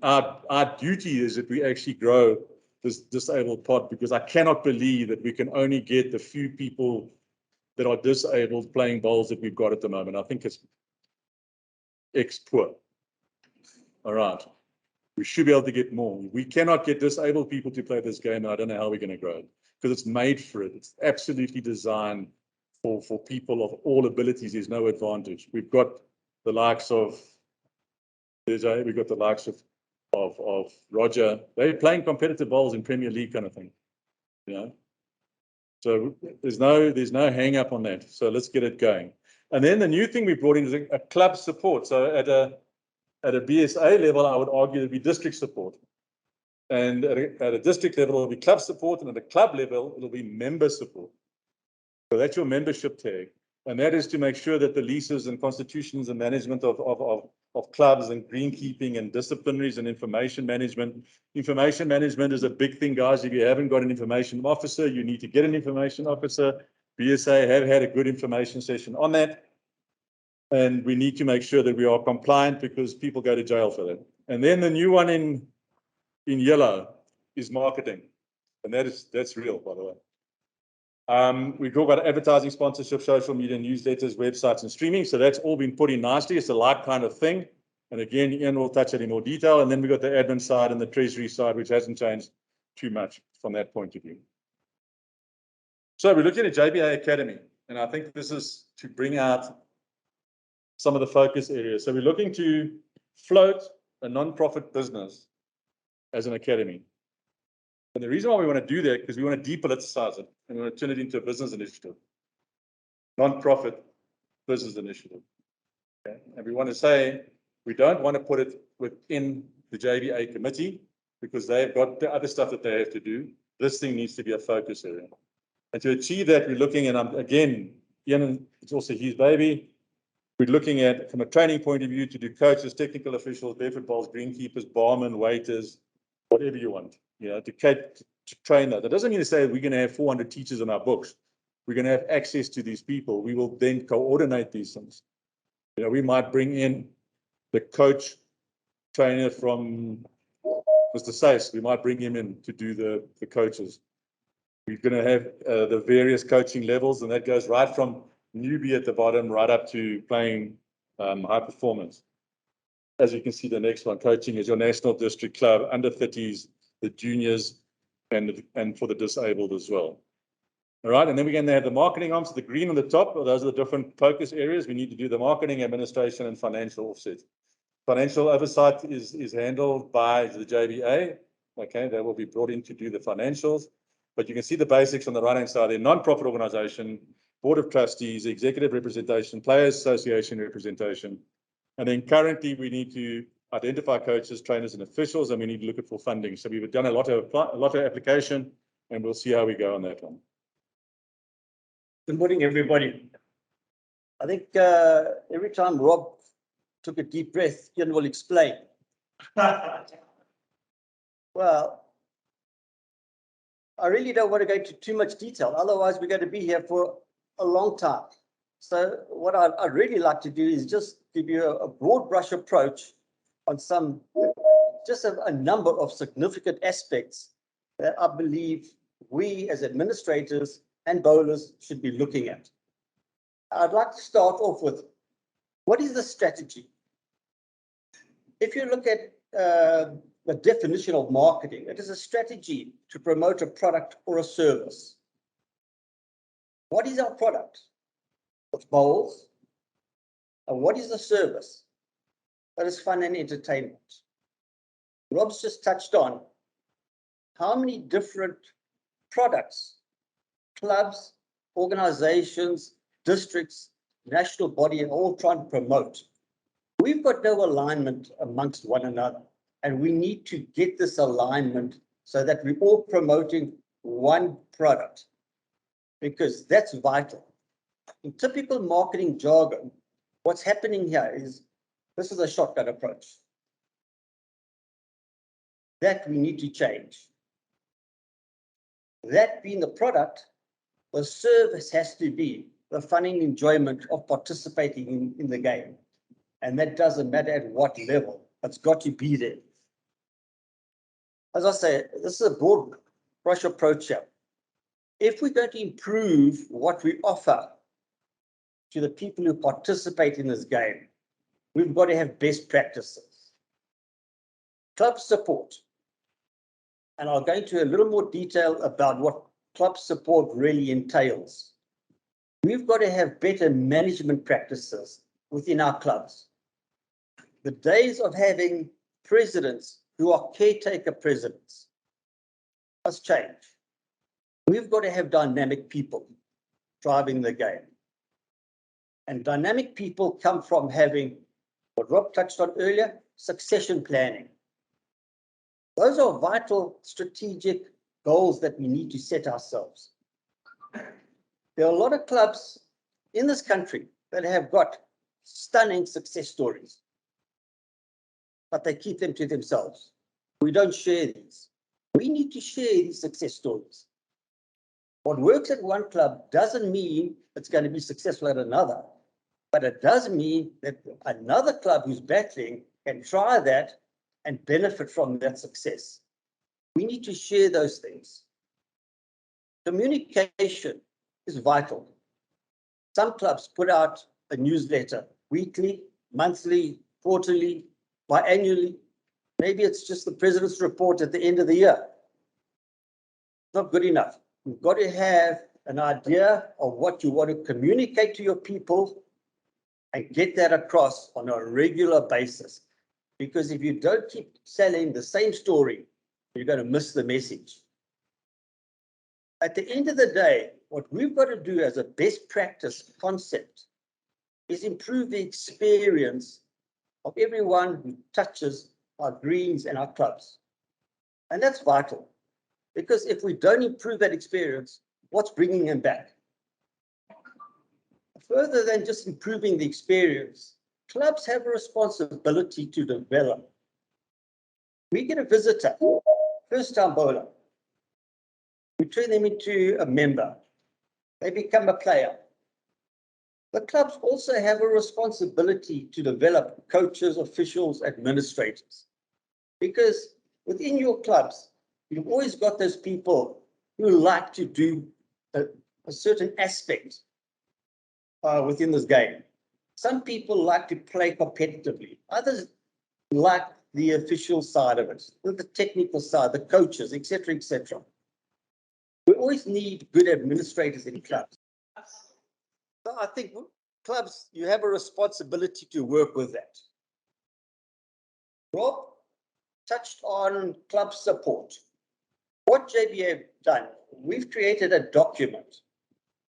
our duty is that we actually grow this disabled pod, because I cannot believe that we can only get the few people that are disabled playing bowls that we've got at the moment. I think it's poor. All right. We should be able to get more. We cannot get disabled people to play this game, and I don't know how we're going to grow it, because it's made for it. It's absolutely designed for people of all abilities. There's no advantage. We've got the likes of we've got the likes of Roger. They're playing competitive bowls in Premier League kind of thing. You know? So there's no hang up on that. So let's get it going. And then the new thing we brought in is a club support. So at a BSA level, I would argue it'd be district support. And at a district level, it'll be club support, and at a club level, it'll be member support. So that's your membership tag. And that is to make sure that the leases and constitutions and management of clubs and greenkeeping and disciplinaries and information management. Information management is a big thing, guys. If you haven't got an information officer, you need to get an information officer. BSA have had a good information session on that. And we need to make sure that we are compliant, because people go to jail for that. And then the new one in yellow is marketing. And that's real, by the way. We talk about advertising, sponsorship, social media, newsletters, websites, and streaming. So that's all been put in nicely. It's a like kind of thing. And again, Ian will touch it in more detail. And then we've got the admin side and the treasury side, which hasn't changed too much from that point of view. So we're looking at JBA Academy. And I think this is to bring out some of the focus areas. So we're looking to float a non-profit business as an academy. And the reason why we want to do that, because we want to depoliticize it, and we want to turn it into a business initiative, non-profit business initiative. Okay? And we want to say we don't want to put it within the JBA committee, because they've got the other stuff that they have to do. This thing needs to be a focus area. And to achieve that, we're looking, and again, Ian, it's also his baby. We're looking at, from a training point of view, to do coaches, technical officials, barefoot bowls, greenkeepers, barmen, waiters, whatever you want, to train that. That doesn't mean to say we're going to have 400 teachers on our books. We're going to have access to these people. We will then coordinate these things. We might bring in the coach trainer from Mr. Sace. We might bring him in to do the coaches. We're going to have the various coaching levels, and that goes right from newbie at the bottom right up to playing high performance. As you can see, the next one, coaching is your national district club, under 30s, the juniors, and for the disabled as well. All right, and then we're going to have the marketing arms, the green on the top. Those are the different focus areas. We need to do the marketing, administration, and financial offset. Financial oversight is handled by the JBA. Okay, they will be brought in to do the financials. But you can see the basics on the right-hand side. They're non-profit organization, board of trustees, executive representation, players association representation. And then currently we need to identify coaches, trainers, and officials, and we need to look at for funding. So we've done a lot of application, and we'll see how we go on that one. Good morning, everybody. I think every time Rob took a deep breath, Ian will explain. Well, I really don't want to go into too much detail. Otherwise, we're going to be here for a long time. So what I'd really like to do is just give you a broad brush approach on just a number of significant aspects that I believe we as administrators and bowlers should be looking at. I'd like to start off with, what is the strategy? If you look at the definition of marketing, it is a strategy to promote a product or a service. What is our product? It's bowls. And what is the service? That is fun and entertainment. Rob's just touched on how many different products, clubs, organizations, districts, national body are all trying to promote. We've got no alignment amongst one another, and we need to get this alignment so that we're all promoting one product, because that's vital. In typical marketing jargon, what's happening here is this is a shotgun approach. That we need to change. That being the product, the service has to be the fun and enjoyment of participating in the game. And that doesn't matter at what level, it's got to be there. As I say, this is a broad brush approach here. If we're going to improve what we offer to the people who participate in this game, we've got to have best practices. Club support. And I'll go into a little more detail about what club support really entails. We've got to have better management practices within our clubs. The days of having presidents who are caretaker presidents must change. We've got to have dynamic people driving the game. And dynamic people come from having, what Rob touched on earlier, succession planning. Those are vital strategic goals that we need to set ourselves. There are a lot of clubs in this country that have got stunning success stories, but they keep them to themselves. We don't share these. We need to share these success stories. What works at one club doesn't mean it's going to be successful at another, but it does mean that another club who's battling can try that and benefit from that success. We need to share those things. Communication is vital. Some clubs put out a newsletter weekly, monthly, quarterly, biannually. Maybe it's just the president's report at the end of the year. Not good enough. You've got to have an idea of what you want to communicate to your people and get that across on a regular basis. Because if you don't keep selling the same story, you're going to miss the message. At the end of the day, what we've got to do as a best practice concept is improve the experience of everyone who touches our greens and our clubs. And that's vital, because if we don't improve that experience, what's bringing them back? further than just improving the experience, clubs have a responsibility to develop. We get a visitor, first-time bowler. We turn them into a member. They become a player. The clubs also have a responsibility to develop coaches, officials, administrators. Because within your clubs, you've always got those people who like to do a certain aspect within this game. Some people like to play competitively. Others like the official side of it, the technical side, the coaches, etc., etc. We always need good administrators in clubs. So I think clubs, you have a responsibility to work with that. Rob touched on club support. What JBA have done, we've created a document,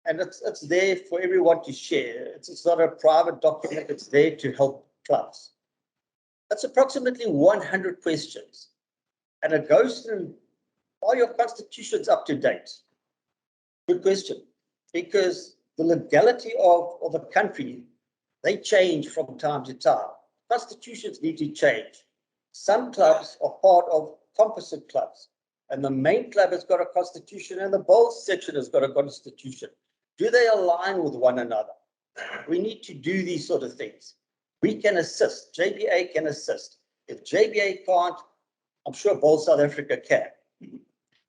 and it's there for everyone to share. It's not a private document, it's there to help clubs. That's approximately 100 questions, and it goes through, are your constitutions up to date? Good question, because the legality of the country, they change from time to time. Constitutions need to change. Some clubs are part of composite clubs, and the main club has got a constitution and the bowls section has got a constitution. Do they align with one another? We need to do these sort of things. We can assist. JBA can assist. If JBA can't, I'm sure Bowl South Africa can.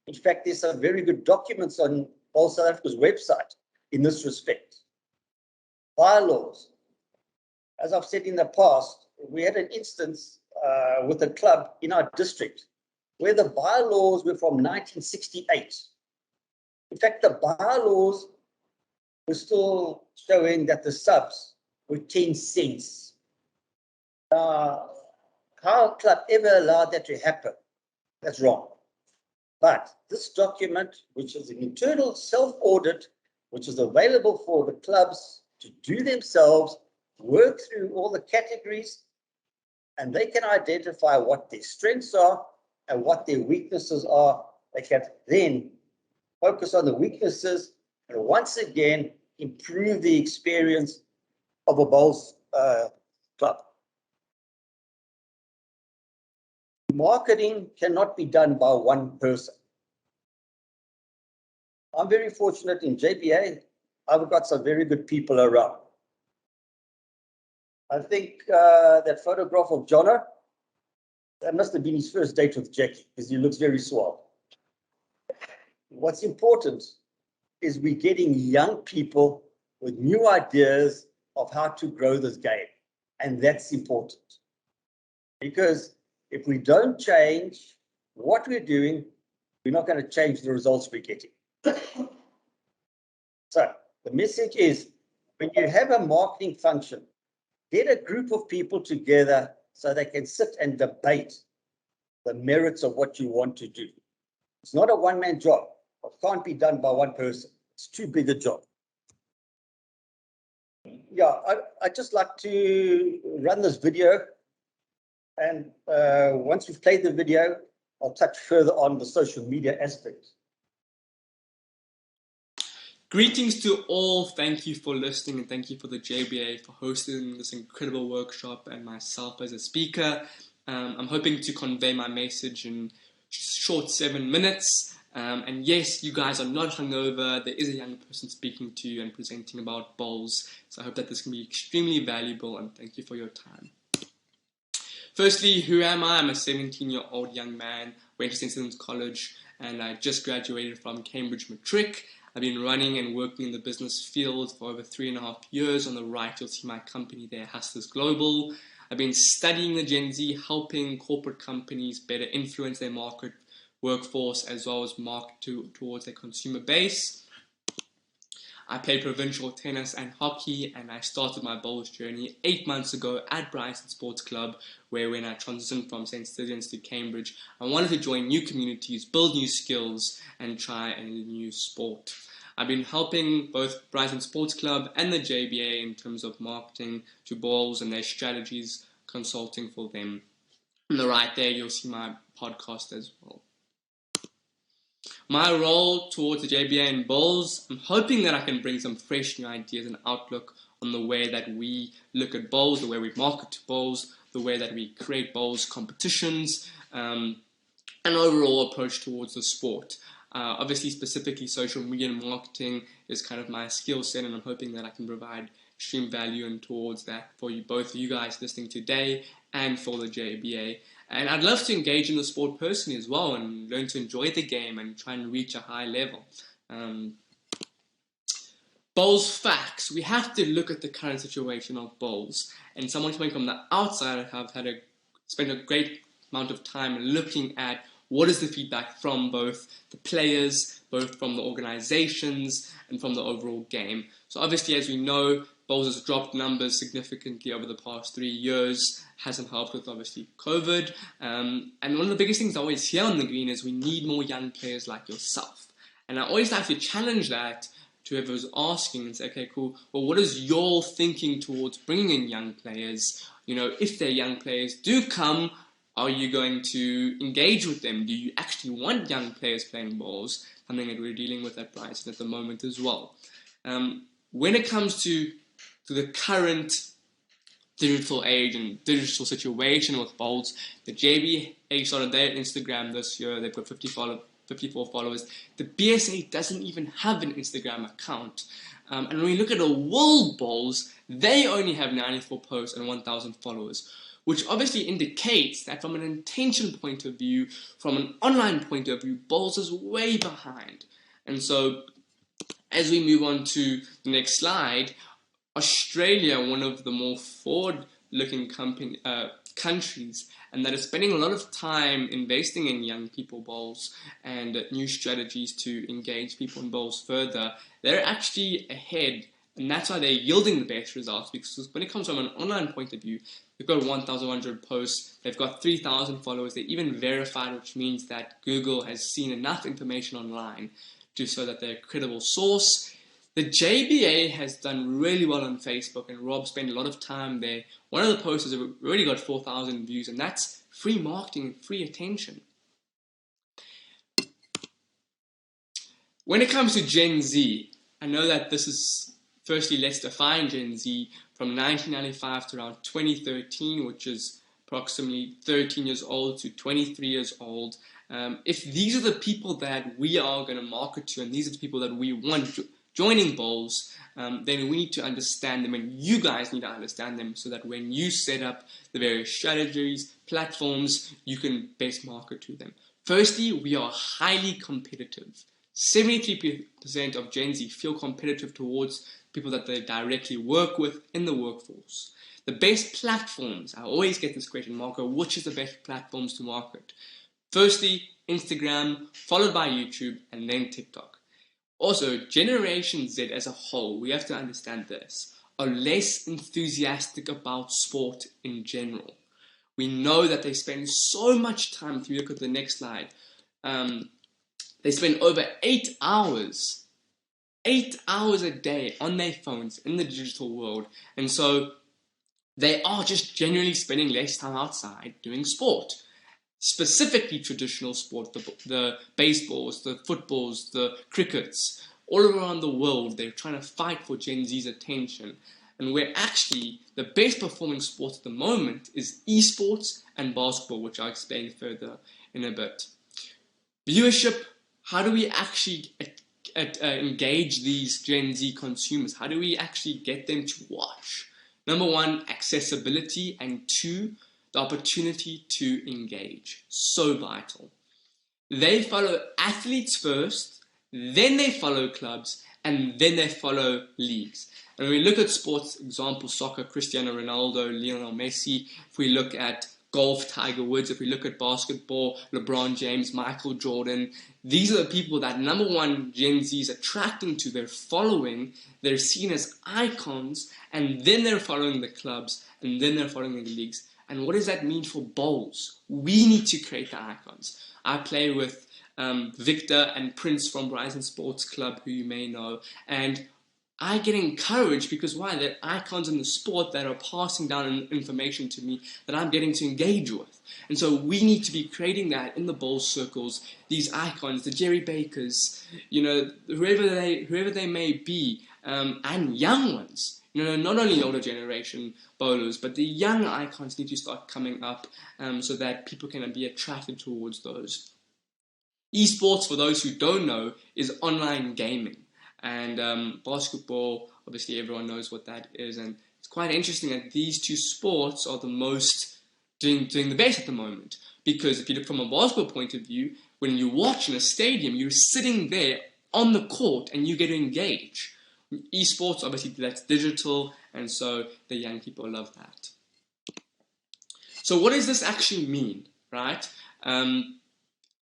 In fact, there's some very good documents on Bowl South Africa's website in this respect. Bylaws. As I've said in the past, we had an instance with a club in our district where the bylaws were from 1968. In fact, the bylaws were still showing that the subs were 10 cents. How a club ever allowed that to happen? That's wrong. But this document, which is an internal self-audit, which is available for the clubs to do themselves, work through all the categories, and they can identify what their strengths are and what their weaknesses are. They can then focus on the weaknesses and once again improve the experience of a bowls club. Marketing cannot be done by one person. I'm very fortunate in JBA. I've got some very good people around. I think that photograph of Jono, that must have been his first date with Jackie, because he looks very suave. What's important is we're getting young people with new ideas of how to grow this game. And that's important. Because if we don't change what we're doing, we're not going to change the results we're getting. So the message is, when you have a marketing function, get a group of people together so they can sit and debate the merits of what you want to do. It's not a one-man job. It can't be done by one person. It's too big a job. Yeah, I'd just like to run this video. And once we've played the video, I'll touch further on the social media aspect. Greetings to all. Thank you for listening, and thank you for the JBA for hosting this incredible workshop and myself as a speaker. I'm hoping to convey my message in short 7 minutes. And yes, you guys are not hungover. There is a young person speaking to you and presenting about bowls. So I hope that this can be extremely valuable, and thank you for your time. Firstly, who am I? I'm a 17-year-old young man, went to St. Stephen's College, and I just graduated from Cambridge Matric. I've been running and working in the business field for over 3.5 years. On the right, you'll see my company there, Hustlers Global. I've been studying the Gen Z, helping corporate companies better influence their market workforce as well as market towards their consumer base. I played provincial tennis and hockey, and I started my bowls journey 8 months ago at Brighton Sports Club, where when I transitioned from St. Stephen's to Cambridge, I wanted to join new communities, build new skills, and try a new sport. I've been helping both Brighton Sports Club and the JBA in terms of marketing to bowls and their strategies, consulting for them. On the right there, you'll see my podcast as well. My role towards the JBA and bowls, I'm hoping that I can bring some fresh new ideas and outlook on the way that we look at bowls, the way we market to bowls, the way that we create bowls competitions, an overall approach towards the sport. Obviously, specifically social media and marketing is kind of my skill set, and I'm hoping that I can provide extreme value and towards that for you, both you guys listening today and for the JBA. And I'd love to engage in the sport personally as well and learn to enjoy the game and try and reach a high level. Bowls facts. We have to look at the current situation of bowls. And someone coming from the outside, have spent a great amount of time looking at what is the feedback from both the players, both from the organizations, and from the overall game. So obviously, as we know, bowls has dropped numbers significantly over the past 3 years, hasn't helped with obviously COVID. And one of the biggest things I always hear on the green is we need more young players like yourself. And I always like to challenge that to whoever's asking and say, okay, cool, well, what is your thinking towards bringing in young players? You know, if their young players do come, are you going to engage with them? Do you actually want young players playing bowls? Something that we're dealing with at Bryson at the moment as well. When it comes to the current digital age and digital situation with bowls, the JBA started their Instagram this year. They've got 54 followers. The BSA doesn't even have an Instagram account. And when we look at the World Bowls, they only have 94 posts and 1,000 followers, which obviously indicates that from an intention point of view, from an online point of view, bowls is way behind. And so as we move on to the next slide, Australia, one of the more forward-looking countries, and that is spending a lot of time investing in young people bowls and new strategies to engage people in bowls further, they're actually ahead, and that's why they're yielding the best results, because when it comes from an online point of view, they've got 1,100 posts, they've got 3,000 followers, they're even verified, which means that Google has seen enough information online to show that they're a credible source. The JBA has done really well on Facebook, and Rob spent a lot of time there. One of the posts has already got 4,000 views, and that's free marketing and free attention. When it comes to Gen Z, I know that this is, firstly, let's define Gen Z from 1995 to around 2013, which is approximately 13 years old to 23 years old. If these are the people that we are going to market to, and these are the people that we want joining bowls, then we need to understand them, and you guys need to understand them so that when you set up the various strategies, platforms, you can best market to them. Firstly, we are highly competitive. 73% of Gen Z feel competitive towards people that they directly work with in the workforce. The best platforms, I always get this question, Marco, which is the best platforms to market? Firstly, Instagram, followed by YouTube, and then TikTok. Also, Generation Z as a whole, we have to understand this, are less enthusiastic about sport in general. We know that they spend so much time, if you look at the next slide, they spend over 8 hours a day on their phones in the digital world. And so they are just generally spending less time outside doing sport. Specifically traditional sport, the baseballs, the footballs, the crickets, all around the world, they're trying to fight for Gen Z's attention. And where actually the best performing sport at the moment is esports and basketball, which I'll explain further in a bit. Viewership, how do we actually engage these Gen Z consumers? How do we actually get them to watch? Number one, accessibility, and two, the opportunity to engage. So vital. They follow athletes first, then they follow clubs, and then they follow leagues. And when we look at sports, example, soccer, Cristiano Ronaldo, Lionel Messi. If we look at golf, Tiger Woods. If we look at basketball, LeBron James, Michael Jordan. These are the people that, number one, Gen Z is attracting to. They're following. They're seen as icons, and then they're following the clubs, and then they're following the leagues. And what does that mean for bowls? We need to create the icons. I play with Victor and Prince from Bryson Sports Club, who you may know, and I get encouraged because why? They're icons in the sport that are passing down information to me that I'm getting to engage with. And so we need to be creating that in the bowls circles, these icons, the Jerry Bakers, whoever they may be, and young ones. Not only older generation bowlers, but the young icons need to start coming up so that people can be attracted towards those. Esports, for those who don't know, is online gaming. And basketball, obviously everyone knows what that is. And it's quite interesting that these two sports are the most doing the best at the moment. Because if you look from a basketball point of view, when you watch in a stadium, you're sitting there on the court and you get to engage. Esports, obviously that's digital, and so the young people love that. So what does this actually mean, right? Number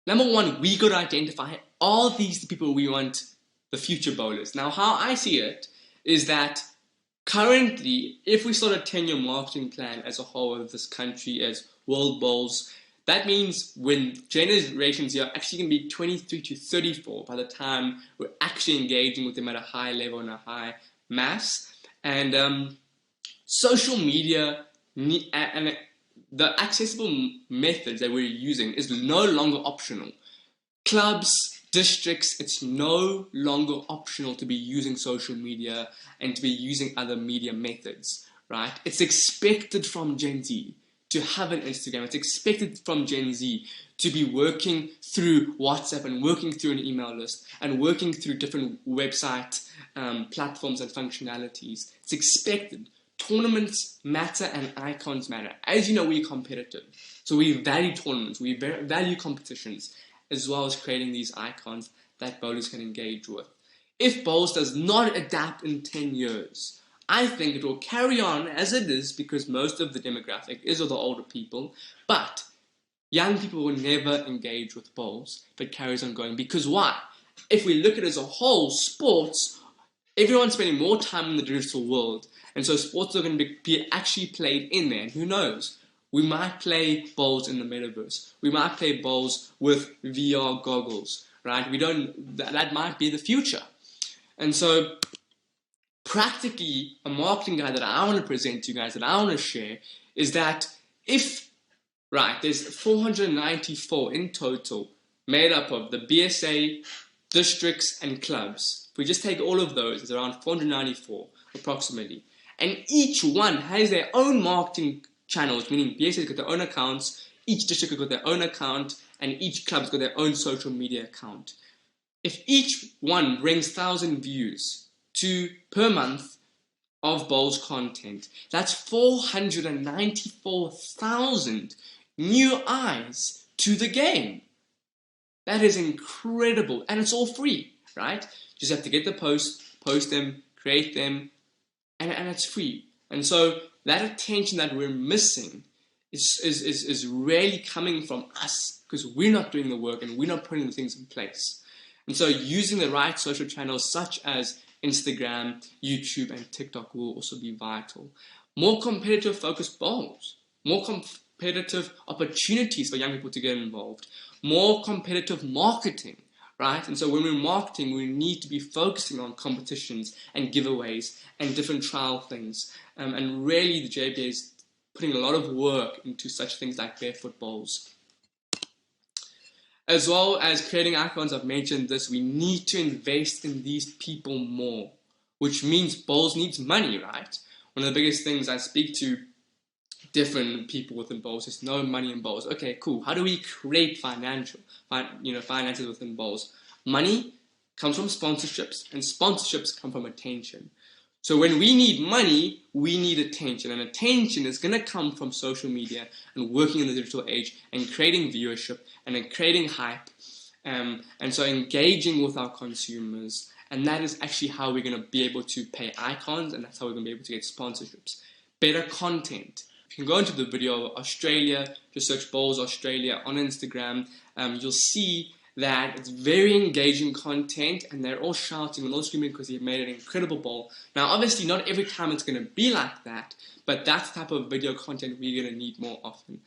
one, we got to identify all these people we want the future bowlers. Now, how I see it is that currently, if we start a 10-year marketing plan as a whole of this country as world bowls, that means when generations are actually going to be 23 to 34 by the time we're actually engaging with them at a high level and a high mass. And social media and the accessible methods that we're using is no longer optional. Clubs, districts, it's no longer optional to be using social media and to be using other media methods, right? It's expected from Gen Z to have an Instagram. It's expected from Gen Z to be working through WhatsApp and working through an email list and working through different website platforms and functionalities. It's expected. Tournaments matter and icons matter. As you know, we're competitive. So we value tournaments, we value competitions, as well as creating these icons that bowlers can engage with. If bowls does not adapt in 10 years, I think it will carry on as it is because most of the demographic is of the older people, but young people will never engage with bowls if it carries on going. Because why? If we look at it as a whole, sports, everyone's spending more time in the digital world, and so sports are going to be actually played in there, and who knows? We might play bowls in the metaverse. We might play bowls with VR goggles, right? That might be the future. And so practically a marketing guide that I want to present to you guys, that I want to share, is that there's 494 in total made up of the BSA, districts and clubs. If we just take all of those, it's around 494 approximately. And each one has their own marketing channels, meaning BSA's got their own accounts, each district has got their own account, and each club's got their own social media account. If each one brings 1,000 views per month of bowls content, that's 494,000 new eyes to the game. That is incredible, and it's all free, right? You just have to get the post them, create them, and it's free. And so that attention that we're missing is really coming from us because we're not doing the work and we're not putting the things in place. And so using the right social channels such as Instagram, YouTube, and TikTok will also be vital. More competitive focused bowls, more competitive opportunities for young people to get involved, more competitive marketing, right? And so when we're marketing, we need to be focusing on competitions and giveaways and different trial things. And really the JBA is putting a lot of work into such things like Barefoot bowls. As well as creating icons, I've mentioned this, we need to invest in these people more, which means bowls needs money, right? One of the biggest things I speak to different people within bowls is no money in bowls. Okay, cool. How do we create finances within bowls? Money comes from sponsorships, and sponsorships come from attention. So when we need money, we need attention, and attention is going to come from social media and working in the digital age and creating viewership and then creating hype, and so engaging with our consumers, and that is actually how we're going to be able to pay icons, and that's how we're going to be able to get sponsorships. Better content. If you can go into the video of Australia, just search Bowls Australia on Instagram, you'll see that it's very engaging content and they're all shouting and all screaming because you've made an incredible bowl. Now, obviously, not every time it's going to be like that, but that's the type of video content we're going to need more often.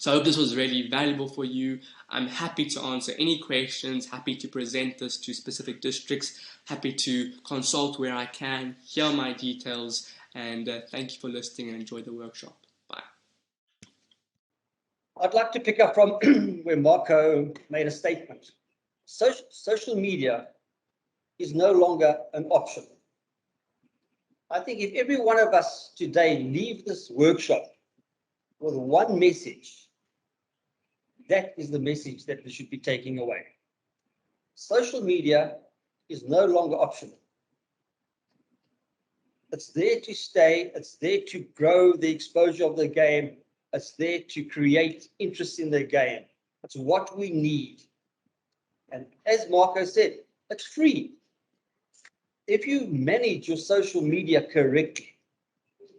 So I hope this was really valuable for you. I'm happy to answer any questions, happy to present this to specific districts, happy to consult where I can, hear my details, and thank you for listening and enjoy the workshop. Bye. I'd like to pick up from where Marco made a statement. Social media is no longer an option. I think if every one of us today leave this workshop with one message, that is the message that we should be taking away. Social media is no longer optional. It's there to stay. It's there to grow the exposure of the game. It's there to create interest in the game. It's what we need. And as Marco said, it's free. If you manage your social media correctly,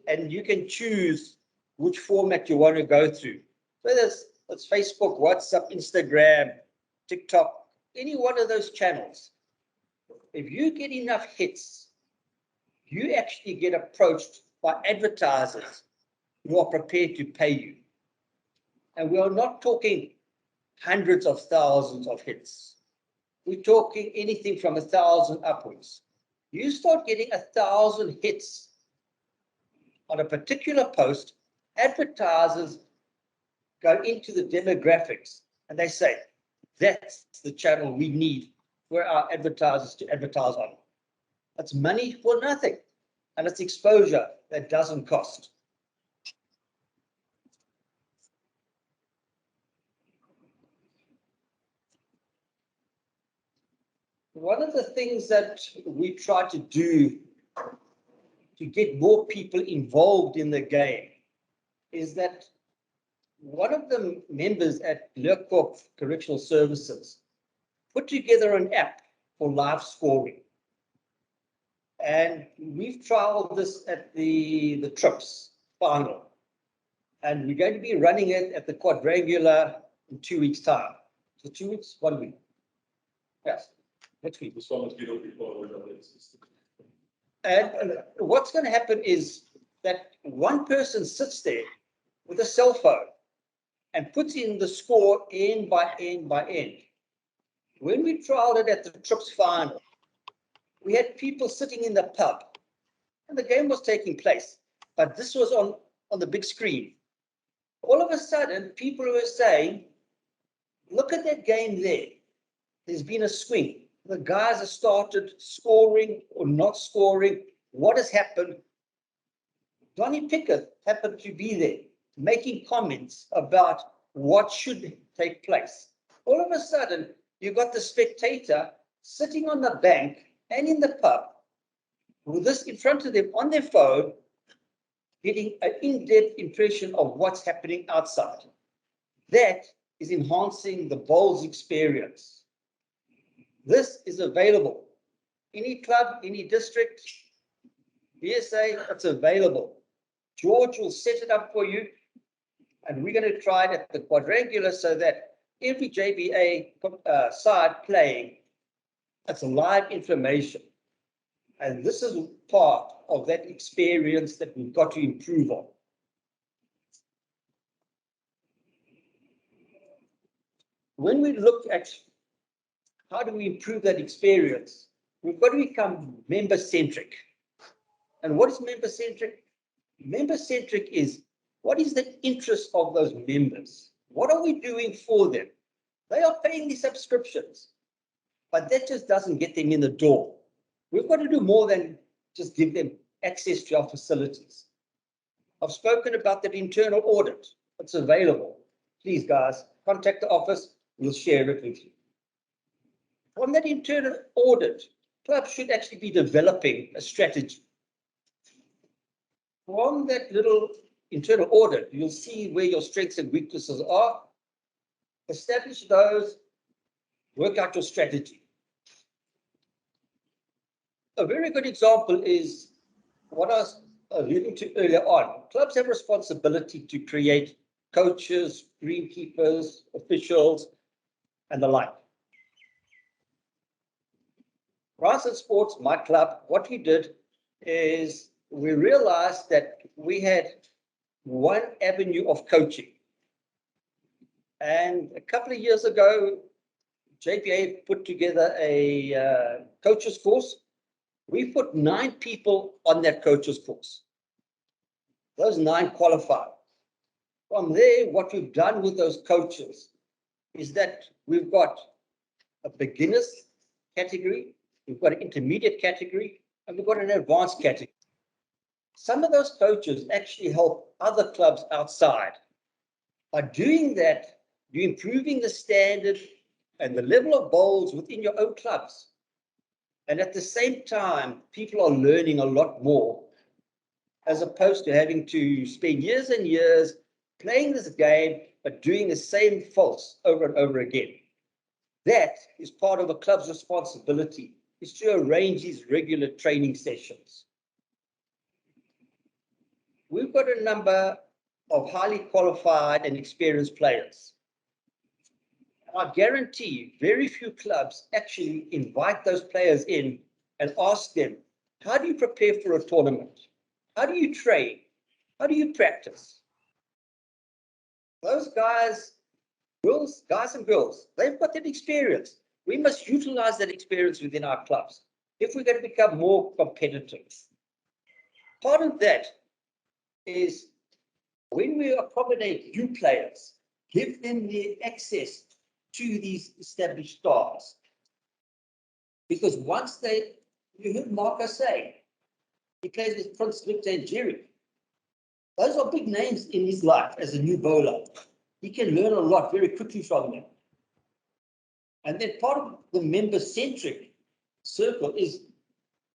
and you can choose which format you want to go through, whether it's Facebook, WhatsApp, Instagram, TikTok, any one of those channels, if you get enough hits, you actually get approached by advertisers who are prepared to pay you. And we are not talking hundreds of thousands of hits. We're talking anything from 1,000 upwards. You start getting 1,000 hits on a particular post, advertisers go into the demographics and they say, that's the channel we need for our advertisers to advertise on. That's money for nothing, and it's exposure that doesn't cost. One of the things that we try to do to get more people involved in the game is that one of the members at Leerkorp Correctional Services put together an app for live scoring. And we've trialed this at the trips final. And we're going to be running it at the quadrangular in 2 weeks' time. So 2 weeks, 1 week. Yes, next week. This one must be before. And what's going to happen is that one person sits there with a cell phone and puts in the score end by end by end. When we trialed it at the trips final, we had people sitting in the pub and the game was taking place, but this was on the big screen. All of a sudden, people were saying, look at that game there. There's been a swing. The guys have started scoring or not scoring. What has happened? Donnie Pickett happened to be there making comments about what should take place. All of a sudden, you got the spectator sitting on the bank and in the pub with this in front of them on their phone, getting an in-depth impression of what's happening outside. That is enhancing the bowls experience. This is available. Any club, any district, BSA, it's available. George will set it up for you, and we're going to try it at the quadrangular so that every JBA side playing, it's live information. And this is part of that experience that we've got to improve on. When we look at how do we improve that experience, we've got to become member-centric. And what is member-centric? Member-centric is, what is the interest of those members? What are we doing for them? They are paying these subscriptions, but that just doesn't get them in the door. We've got to do more than just give them access to our facilities. I've spoken about that internal audit. It's available. Please, guys, contact the office. We'll share it with you. From that internal audit, clubs should actually be developing a strategy. From that little internal audit, you'll see where your strengths and weaknesses are. Establish those, work out your strategy. A very good example is what I was alluding to earlier on. Clubs have responsibility to create coaches, greenkeepers, officials, and the like. Rise in Sports, my club, what we did is we realized that we had one avenue of coaching. And a couple of years ago, JPA put together a coaches course. We put 9 people on that coaches course. Those 9 qualified. From there, what we've done with those coaches is that we've got a beginners category, we've got an intermediate category, and we've got an advanced category. Some of those coaches actually help other clubs outside. By doing that, you're improving the standard and the level of bowls within your own clubs. And at the same time, people are learning a lot more, as opposed to having to spend years and years playing this game, but doing the same faults over and over again. That is part of a club's responsibility, is to arrange these regular training sessions. We've got a number of highly qualified and experienced players. I guarantee very few clubs actually invite those players in and ask them, how do you prepare for a tournament? How do you train? How do you practice? Those guys and girls, they've got that experience. We must utilize that experience within our clubs if we're going to become more competitive. Part of that is when we accommodate new players, give them the access to these established stars. Because once you heard Marco say, he plays with Prince Victor and Jerry. Those are big names in his life as a new bowler. He can learn a lot very quickly from them. And then part of the member-centric circle is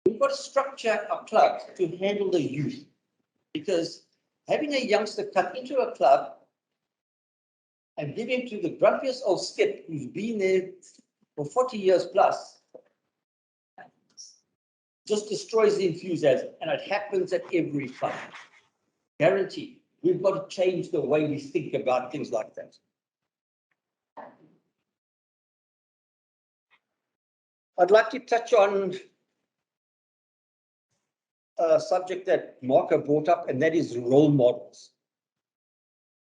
we've got to structure our clubs to handle the youth. Because having a youngster come into a club and give him to the grumpiest old skip who's been there for 40 years plus, just destroys the enthusiasm. And it happens at every club. Guaranteed. We've got to change the way we think about things like that. I'd like to touch on a subject that Marco brought up, and that is role models.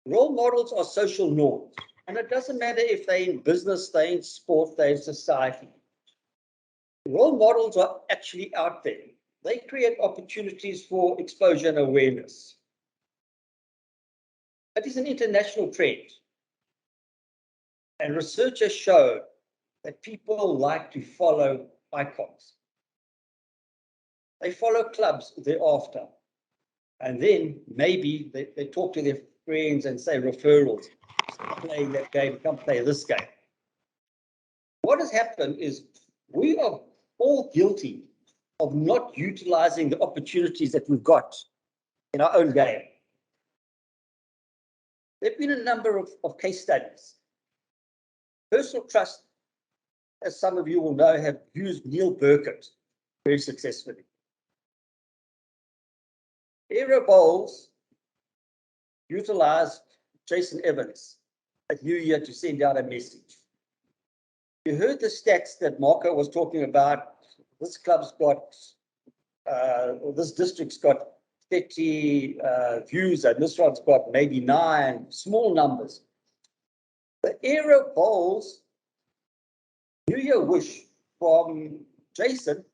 Role models are social norms, and it doesn't matter if they're in business, they're in sport, they're in society. Role models are actually out there. They create opportunities for exposure and awareness. It is an international trend. And researchers show that people like to follow icons. They follow clubs thereafter. And then maybe they talk to their friends and say referrals. Stop playing that game, come play this game. What has happened is we are all guilty of not utilizing the opportunities that we've got in our own game. There have been a number of case studies. Personal Trust, as some of you will know, have used Neil Burkett very successfully. Aero Bowls utilized Jason Evans at New Year to send out a message. You heard the stats that Marco was talking about. This club's got, this district's got 30 views, and this one's got maybe 9, small numbers. The Aero Bowls New Year wish from Jason,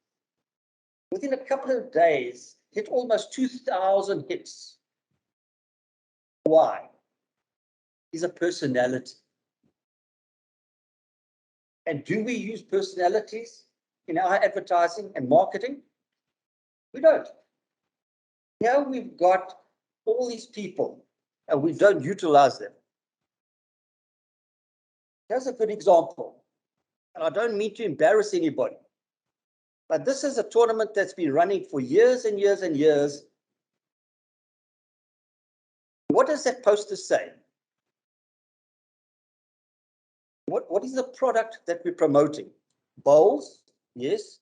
within a couple of days, hit almost 2,000 hits. Why? He's a personality. And do we use personalities in our advertising and marketing? We don't. Now we've got all these people and we don't utilize them. Here's a good example. And I don't mean to embarrass anybody, but this is a tournament that's been running for years and years and years. What does that poster say? What is the product that we're promoting? Bowls? Yes.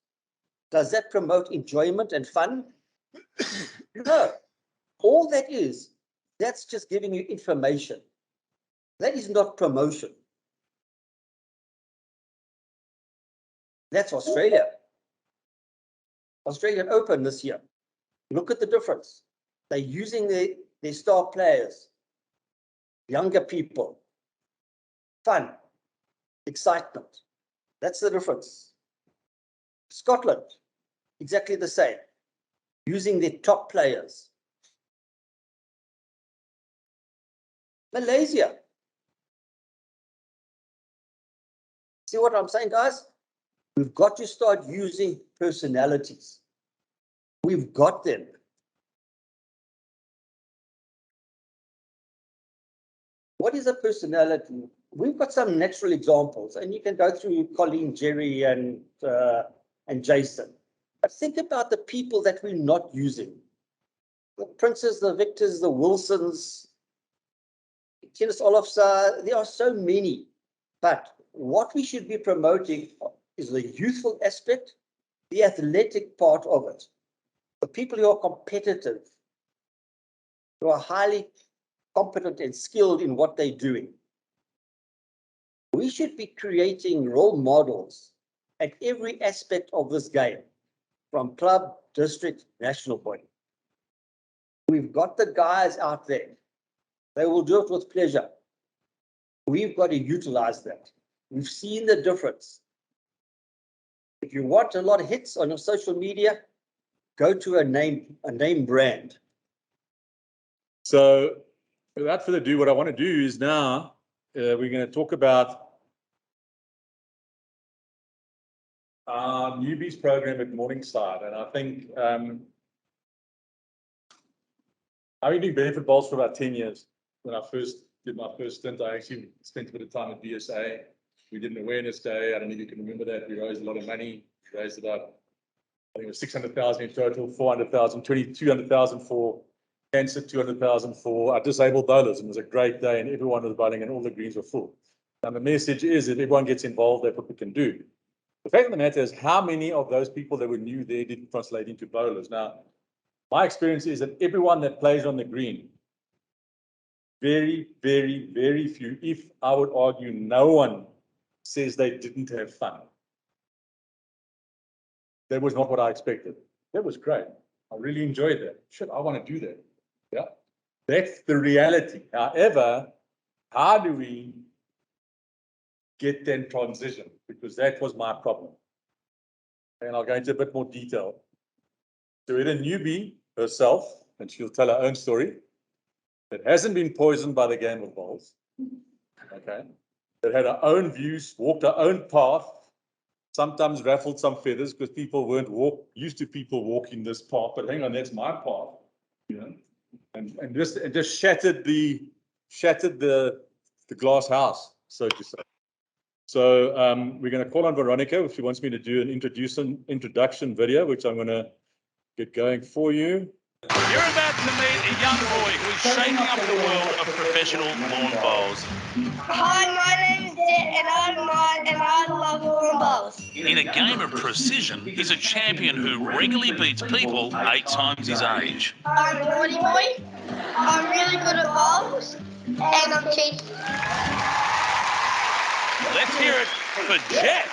Does that promote enjoyment and fun? No. All that is, that's just giving you information. That is not promotion. That's Australia. Australian Open this year. Look at the difference. They're using their star players, younger people. fun, excitement. That's the difference. Scotland, exactly the same, using their top players. Malaysia. See what I'm saying, guys? We've got to start using personalities. We've got them. What is a personality? We've got some natural examples, and you can go through Colleen, Jerry, and Jason. But think about the people that we're not using. The Princes, the Victors, the Wilsons, Kenneth Olofsson, there are so many. But what we should be promoting is the youthful aspect, the athletic part of it. The people who are competitive, who are highly competent and skilled in what they're doing. We should be creating role models at every aspect of this game, from club, district, national body. We've got the guys out there. They will do it with pleasure. We've got to utilize that. We've seen the difference. If you want a lot of hits on your social media, go to a name brand. So without further ado, what I want to do is now we're going to talk about our newbies program at Morningside. And I think I've been doing Barefoot bowls for about 10 years. When I first did my first stint, I actually spent a bit of time at BSA. We did an awareness day. I don't know if you can remember that. We raised a lot of money. We raised about, I think it was 600,000 in total, 400,000, 200,000 for cancer, 200,000 for our disabled bowlers. And it was a great day, and everyone was bowling and all the greens were full. And the message is, if everyone gets involved, that's what we can do. The fact of the matter is, how many of those people that were new there didn't translate into bowlers? Now, my experience is that everyone that plays on the green, very, very, very few, if I would argue no one, says they didn't have fun. That was not what I expected. That was great. I really enjoyed that. Shit, I want to do that. Yeah, that's the reality. However, how do we get them transition? Because that was my problem. And I'll go into a bit more detail. So we had a newbie herself, and she'll tell her own story, that hasn't been poisoned by the game of bowls. Okay. That had her own views, walked her own path, sometimes ruffled some feathers because people weren't used to people walking this path, but hang on, that's my path, you know, and just shattered the glass house, so to say. So we're going to call on Veronica if she wants me to do an introduction video, which I'm going to get going for you. You're about to meet a young boy who's shaking up the world of professional lawn bowls. Hi, my name's Jet, and I love lawn bowls. In a game of precision, he's a champion who regularly beats people 8 times his age. I'm a naughty boy. I'm really good at bowls, and I'm cheeky. Let's hear it for Jet.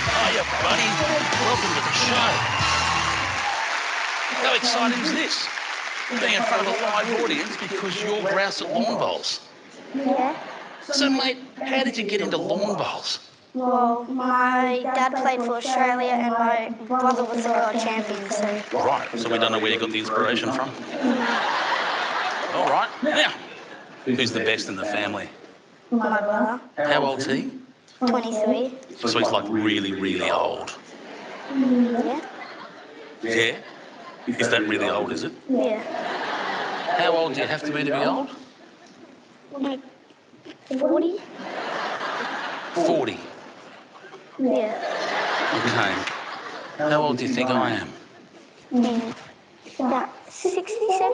Hiya, buddy. Welcome to the show. How exciting is this? Being in front of a live audience because you're grouse at lawn bowls. Yeah. So, mate, how did you get into lawn bowls? Well, my dad played for Australia, and my brother was the world champion, so... Right, so we don't know where you got the inspiration from. All right, now, who's the best in the family? My brother. How old's he? 23. So he's like really, really old. Yeah. Yeah? Is that really old, is it? Yeah. How old do you have to be old? Like 40? 40. Yeah. Okay. How old do you think I am? Yeah. About 67?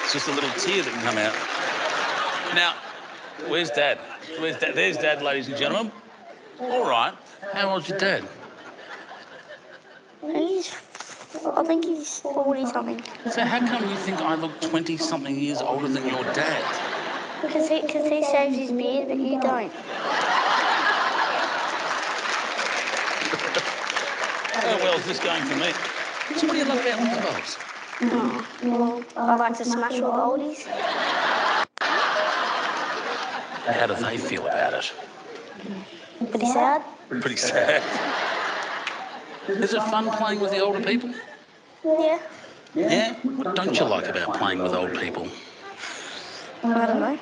It's just a little tear that can come out. Now, where's Dad? Where's Dad? There's Dad, ladies and gentlemen. All right. How old's your dad? I think he's 40 something. So how come you think I look 20-something years older than your dad? Because he shaves his beard, but you don't. How well is this going for me? So what do you love about Liquor Bowls? Well, I like to smash all the oldies. How do they feel about it? Pretty sad. Pretty sad. Is it fun playing with the older people? Yeah. Yeah? What don't you like about playing with old people? I don't know.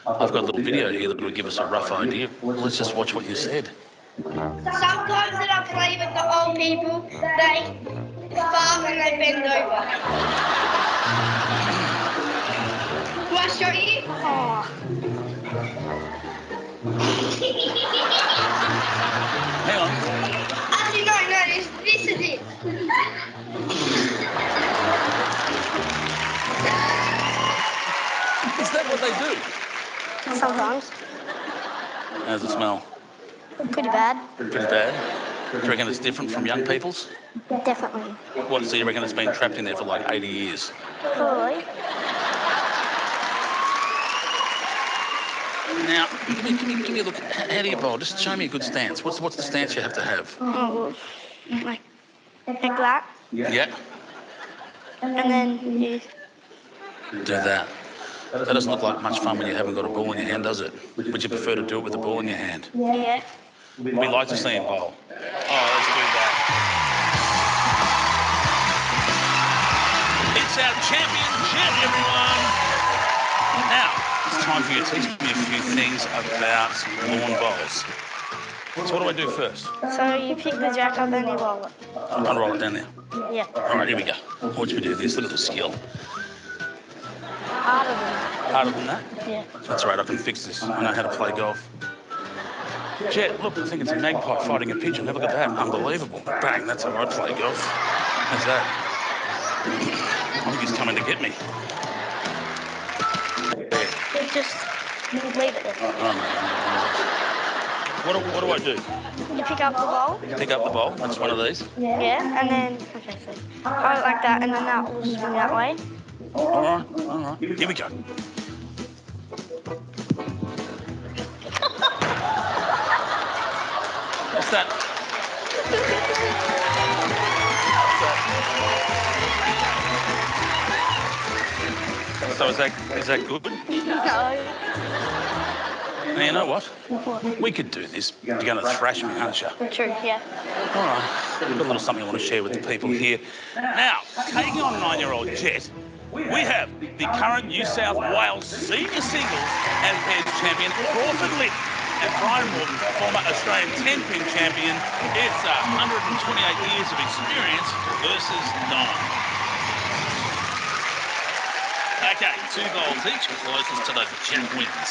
I've got a little video here that will give us a rough idea. Let's just watch what you said. Sometimes when I play with the old people, they fart and they bend over. Do I show you? Oh, Hang on. Actually, no, this is it. Is that what they do? sometimes. How's it smell? Pretty bad. Pretty bad. Do you reckon it's different from young people's? Definitely. What, so you reckon it's been trapped in there for like 80 years? Probably. Now, give me a look. How do you bowl? Just show me a good stance. What's the stance you have to have? Oh, well, like that. Yeah, And then you... do that. That doesn't look like much fun when you haven't got a ball in your hand, does it? Would you prefer to do it with the ball in your hand? Yeah. We like to see him bowl. Oh, let's do that. It's our champion jet, everyone. Now, it's time for you to teach me a few things about lawn bowls. So what do I do first? So you pick the jack up and you roll it. I'll roll it down there. Yeah. All right, here we go. Watch me do this. Look at the skill. Harder than that. Harder than that? Yeah. That's all right, I can fix this. I know how to play golf. Jet, look, I think it's a magpie fighting a pigeon. Have a look at that. Unbelievable. Bang, that's how I play golf. How's that? I think he's coming to get me. You just leave it there. Oh, no. What do I do? You pick up the ball. Pick up the ball. That's one of these. Yeah. And then, okay, so hold it like that, and then that will swing that way. All right. Here we go. What's that? So is that good? No. Now, you know what? We could do this. You're going to thrash me, aren't you? True, yeah. All right. Got a little something I want to share with the people here. Now, taking on 9-year-old Jet, we have the current New South Wales senior singles and pairs champion, Crawford Litt, and Brian Morton, former Australian 10-pin champion. It's 128 years of experience versus 9. Okay, 2 goals each. Closest to the Jet wins.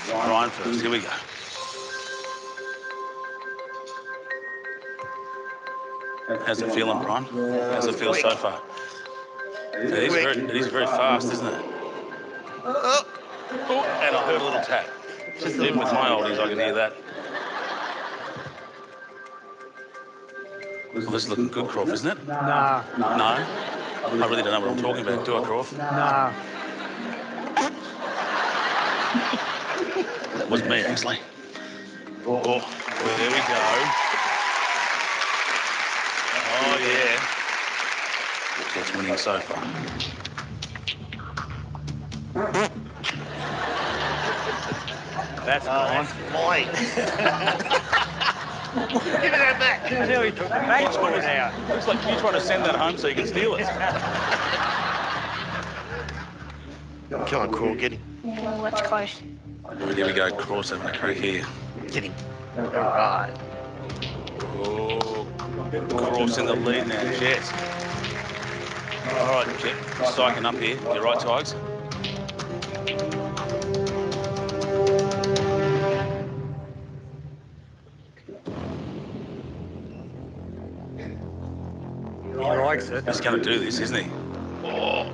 Brian first. Here we go. How's it feeling, Brian? How's it feel so far? It is very fast, isn't it? Oh, and I heard a little tap. Even with my oldies, I can hear that. Well, this is looking good, Croft, isn't it? Nah. No? I really don't know what I'm talking about, do I, Croft? Nah. That was me, actually. Oh, there we go. Oh, yeah. Jet's winning so far. That's gone. Mine. Give me that back. There we took the back for it now. Looks like you're trying to send that home so you can steal it. Come on, Crawl, get him. Well, that's close. Here we go, Cross having a crack here. Get him. All right. Oh, Cross in the lead now, Jet. All right, Jet, psyching up here. You right, Tigers? He likes it. He's going to do this, isn't he? Oh.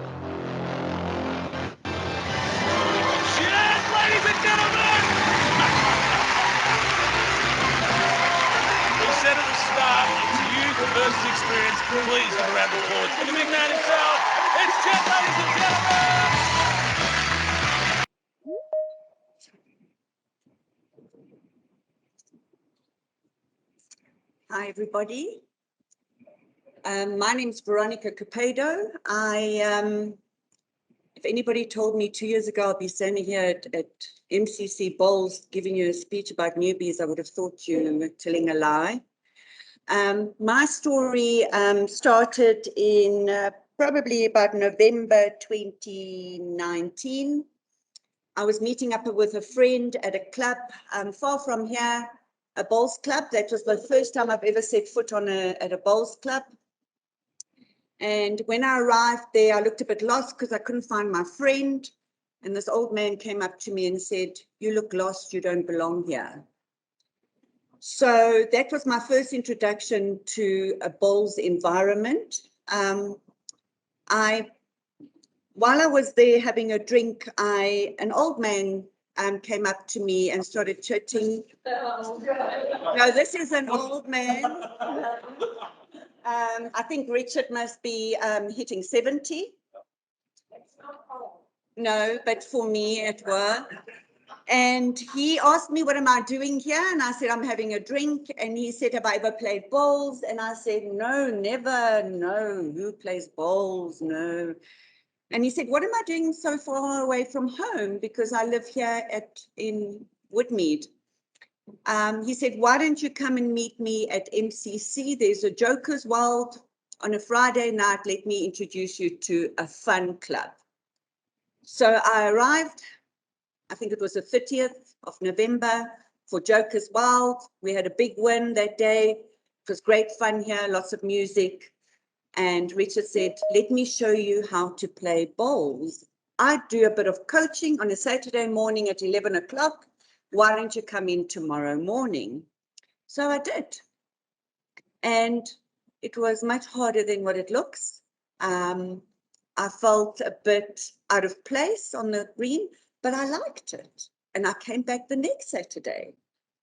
Jet, ladies and gentlemen! We said at the start, it's youth versus experience. Please give a round of applause for the big man himself. It's Jet, ladies and gentlemen! Hi, everybody. My name is Veronica Capedo. If anybody told me 2 years ago I'd be standing here at MCC Bowls giving you a speech about newbies, I would have thought you were telling a lie. My story started in probably about November 2019. I was meeting up with a friend at a club far from here, a bowls club. That was the first time I've ever set foot on at a bowls club. And when I arrived there, I looked a bit lost because I couldn't find my friend. And this old man came up to me and said, "You look lost, you don't belong here." So that was my first introduction to a bowls environment. While I was there having a drink, an old man came up to me and started chatting. No, this is an old man. I think Richard must be hitting 70. No, but for me it were. And he asked me, "What am I doing here?" And I said, "I'm having a drink." And he said, "Have I ever played bowls?" And I said, "No, never. No, who plays bowls? No." And he said, "What am I doing so far away from home? Because I live here in Woodmead." He said, "Why don't you come and meet me at MCC? There's a Joker's World on a Friday night. Let me introduce you to a fun club." So I arrived, I think it was the 30th of November for Joker's Wild. We had a big win that day. It was great fun here, lots of music. And Richard said, "Let me show you how to play bowls. I do a bit of coaching on a Saturday morning at 11 o'clock. Why don't you come in tomorrow morning?" So I did. And it was much harder than what it looks. I felt a bit out of place on the green, but I liked it. And I came back the next Saturday.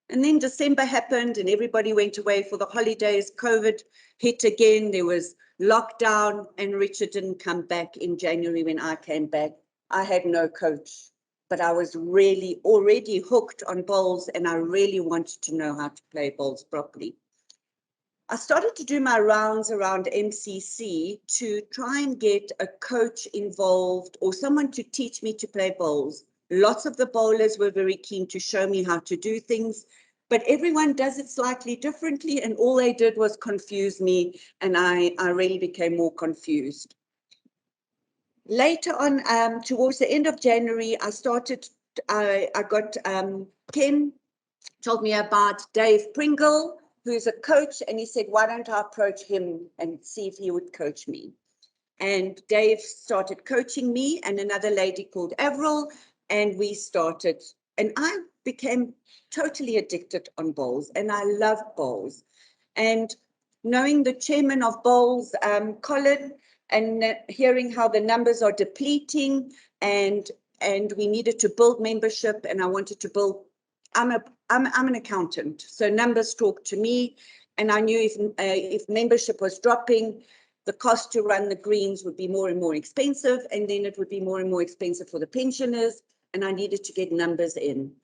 And then December happened and everybody went away for the holidays. COVID hit again. There was lockdown and Richard didn't come back in January when I came back. I had no coach, but I was really already hooked on bowls and I really wanted to know how to play bowls properly. I started to do my rounds around MCC to try and get a coach involved or someone to teach me to play bowls. Lots of the bowlers were very keen to show me how to do things, but everyone does it slightly differently, and all they did was confuse me, and I really became more confused. Later on, towards the end of January, I got Ken told me about Dave Pringle, who's a coach, and he said, "Why don't I approach him and see if he would coach me?" And Dave started coaching me and another lady called Avril, and we started, and I became totally addicted on bowls, and I love bowls. And knowing the chairman of bowls, Colin, and hearing how the numbers are depleting, and we needed to build membership, and I wanted to build. I'm an accountant, so numbers talk to me, and I knew if membership was dropping, the cost to run the greens would be more and more expensive, and then it would be more and more expensive for the pensioners, and I needed to get numbers in.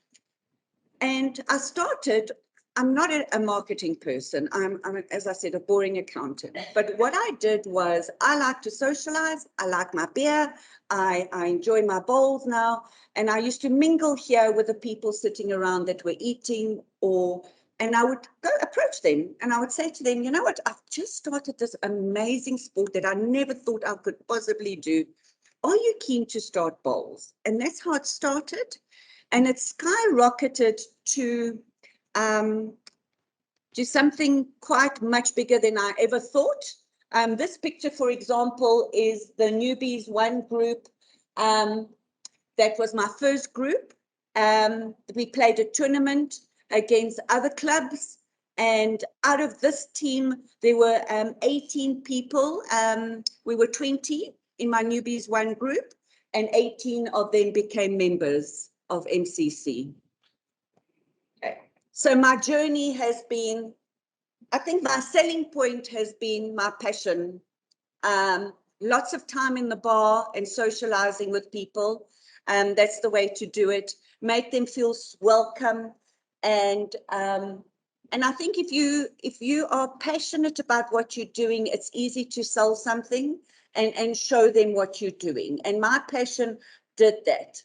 And I started, I'm not a marketing person. I'm, as I said, a boring accountant. But what I did was I like to socialize. I like my beer. I enjoy my bowls now. And I used to mingle here with the people sitting around that were eating, and I would go approach them and I would say to them, "You know what, I've just started this amazing sport that I never thought I could possibly do. Are you keen to start bowls?" And that's how it started. And it skyrocketed to something quite much bigger than I ever thought. This picture, for example, is the Newbies One group. That was my first group. We played a tournament against other clubs. And out of this team, there were 18 people. We were 20 in my Newbies One group, and 18 of them became members of MCC. Okay. So my journey has been, I think my selling point has been my passion. Lots of time in the bar and socializing with people. That's the way to do it. Make them feel welcome And I think if you are passionate about what you're doing, it's easy to sell something and show them what you're doing. And my passion did that.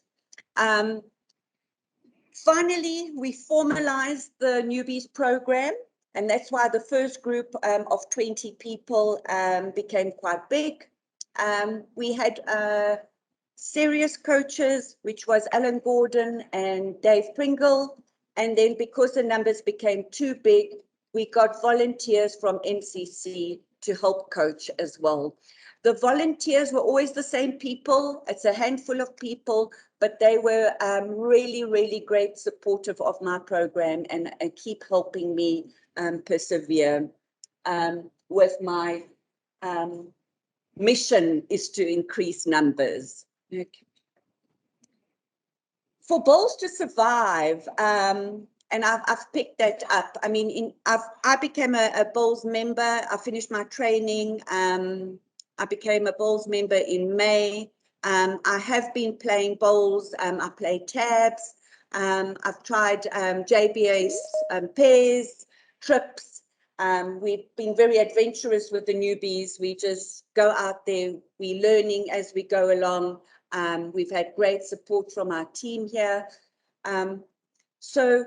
Finally, we formalized the Newbies program, and that's why the first group of 20 people became quite big. We had serious coaches, which was Alan Gordon and Dave Pringle. And then because the numbers became too big, we got volunteers from MCC to help coach as well. The volunteers were always the same people. It's a handful of people, but they were really, really great supportive of my program and keep helping me persevere with my mission is to increase numbers. Okay. For Bowls to Survive, and I've picked that up. I mean, I became a Bowls member. I finished my training. I became a Bowls member in May. I have been playing bowls. I play tabs. I've tried JBA's pairs, trips. We've been very adventurous with the newbies. We just go out there. We're learning as we go along. We've had great support from our team here. So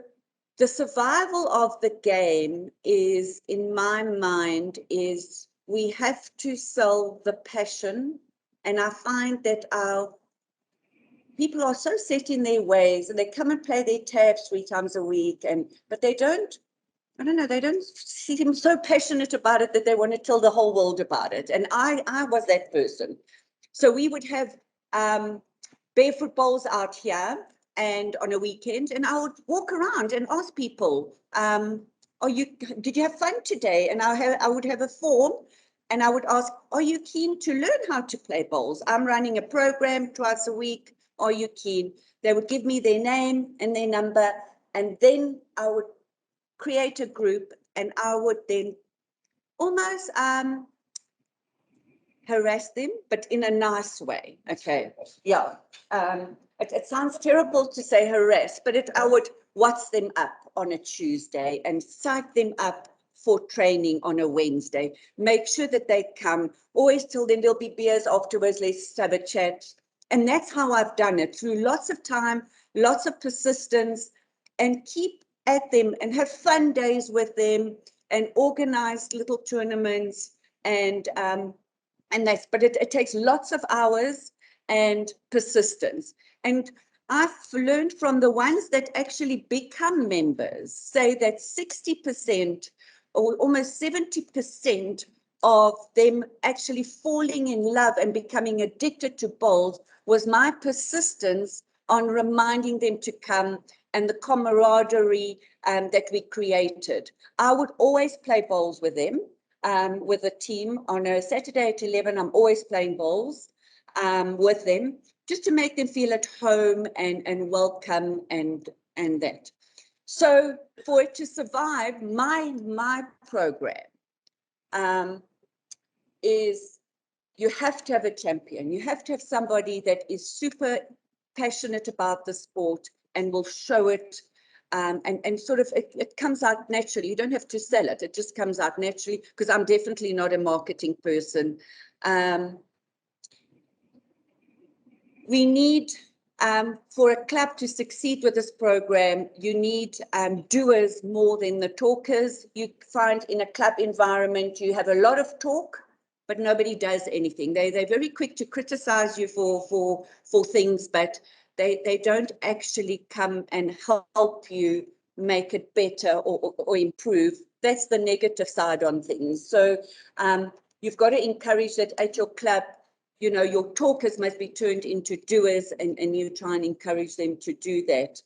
the survival of the game is, in my mind, is we have to sell the passion. And I find that our people are so set in their ways and they come and play their tabs 3 times a week, but they don't, I don't know, they don't seem so passionate about it that they want to tell the whole world about it. And I was that person. So we would have barefoot bowls out here and on a weekend, and I would walk around and ask people, did you have fun today? And I would have a form and I would ask, are you keen to learn how to play bowls? I'm running a program twice a week. Are you keen? They would give me their name and their number, and then I would create a group and I would then almost harass them, but in a nice way. Okay. Yeah. It sounds terrible to say harass, but I would what's them up on a Tuesday and psych them up for training on a Wednesday. Make sure that they come. Always tell them there'll be beers afterwards. Let's have a chat. And that's how I've done it, through lots of time, lots of persistence, and keep at them and have fun days with them and organize little tournaments but it takes lots of hours and persistence. And I've learned from the ones that actually become members, say that 60% or almost 70% of them actually falling in love and becoming addicted to bowls was my persistence on reminding them to come and the camaraderie that we created. I would always play bowls with them. With a team on a Saturday at 11, I'm always playing bowls with them, just to make them feel at home and welcome and that. So for it to survive, my program is you have to have a champion. You have to have somebody that is super passionate about the sport and will show it. And sort of it comes out naturally. You don't have to sell it. It just comes out naturally, because I'm definitely not a marketing person. We need, for a club to succeed with this program, you need doers more than the talkers. You find in a club environment, you have a lot of talk, but nobody does anything. They're very quick to criticize you for things, but they don't actually come and help you make it better or improve. That's the negative side on things. So you've got to encourage that at your club. You know, your talkers must be turned into doers, and you try and encourage them to do that.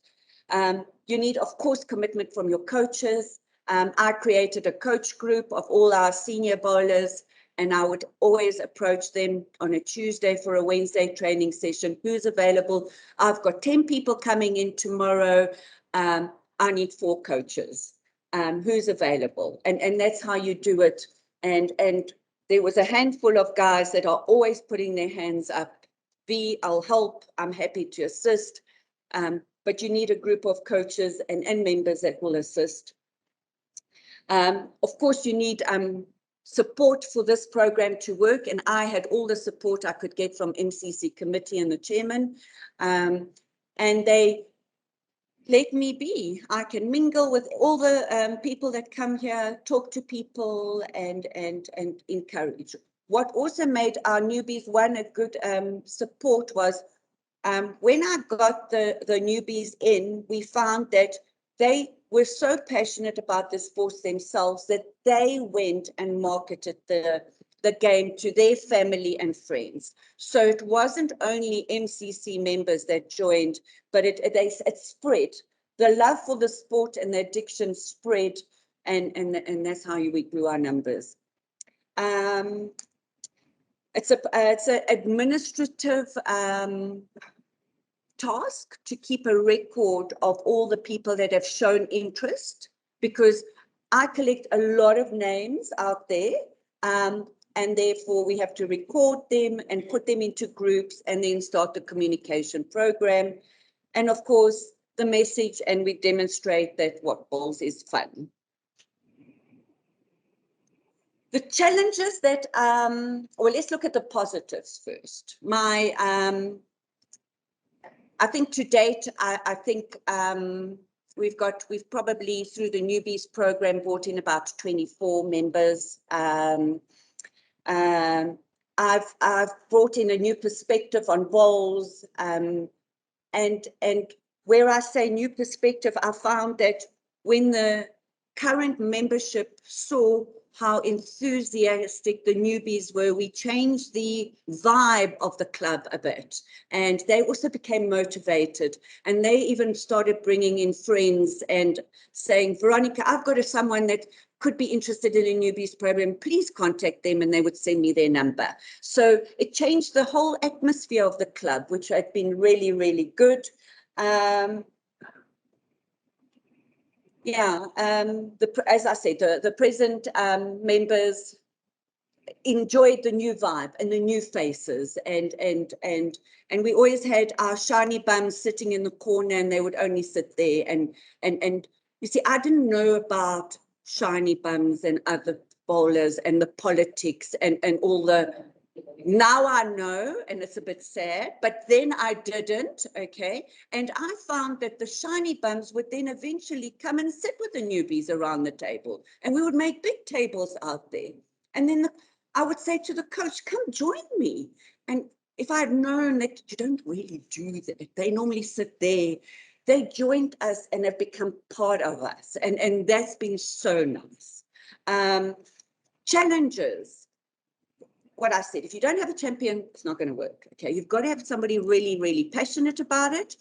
You need, of course, commitment from your coaches. I created a coach group of all our senior bowlers, and I would always approach them on a Tuesday for a Wednesday training session. Who's available? I've got 10 people coming in tomorrow. I need 4 coaches. Who's available? And that's how you do it. And there was a handful of guys that are always putting their hands up. I'll help. I'm happy to assist. But but you need a group of coaches and members that will assist. Of course, you need support for this program to work, and I had all the support I could get from MCC committee and the chairman, and they let me be. I can mingle with all the people that come here, talk to people, and encourage. What also made our newbies one a good support was when I got the newbies in, we found that they were so passionate about the sports themselves that they went and marketed the game to their family and friends. So it wasn't only MCC members that joined, but it spread. The love for the sport and the addiction spread, and that's how we grew our numbers. It's an administrative task to keep a record of all the people that have shown interest, because I collect a lot of names out there, and therefore we have to record them and put them into groups and then start the communication program. And of course, the message, and we demonstrate that what bowls is fun. The challenges that, well, let's look at the positives first. I think to date, I think we've probably through the newbies program brought in about 24 members. I've brought in a new perspective on bowls, and where I say new perspective, I found that when the current membership saw how enthusiastic the newbies were, we changed the vibe of the club a bit, and they also became motivated, and they even started bringing in friends and saying, Veronica, I've got someone that could be interested in a newbies program, please contact them, and they would send me their number. So it changed the whole atmosphere of the club, which had been really, really good. As I said, the present members enjoyed the new vibe and the new faces, and we always had our shiny bums sitting in the corner, and they would only sit there. And you see, I didn't know about shiny bums and other bowlers and the politics and all the. Now I know, and it's a bit sad, but then I didn't, okay? And I found that the shiny bums would then eventually come and sit with the newbies around the table, and we would make big tables out there. And then I would say to the coach, come join me. And if I had known that you don't really do that, they normally sit there, they joined us and have become part of us. And that's been so nice. Challenges. What I said, if you don't have a champion, it's not going to work. Okay, you've got to have somebody really, really passionate about it.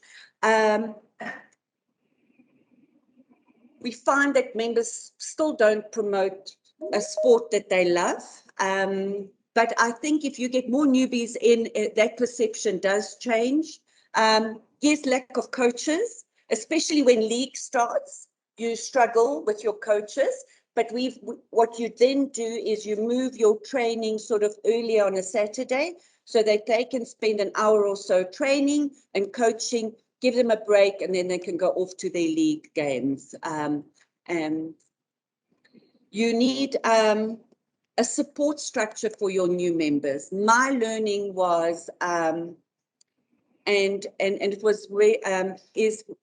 We find that members still don't promote a sport that they love. But I think if you get more newbies in, that perception does change. Yes, lack of coaches, especially when league starts, you struggle with your coaches. But what you then do is you move your training sort of early on a Saturday so that they can spend an hour or so training and coaching, give them a break, and then they can go off to their league games. You need a support structure for your new members. My learning was, and it was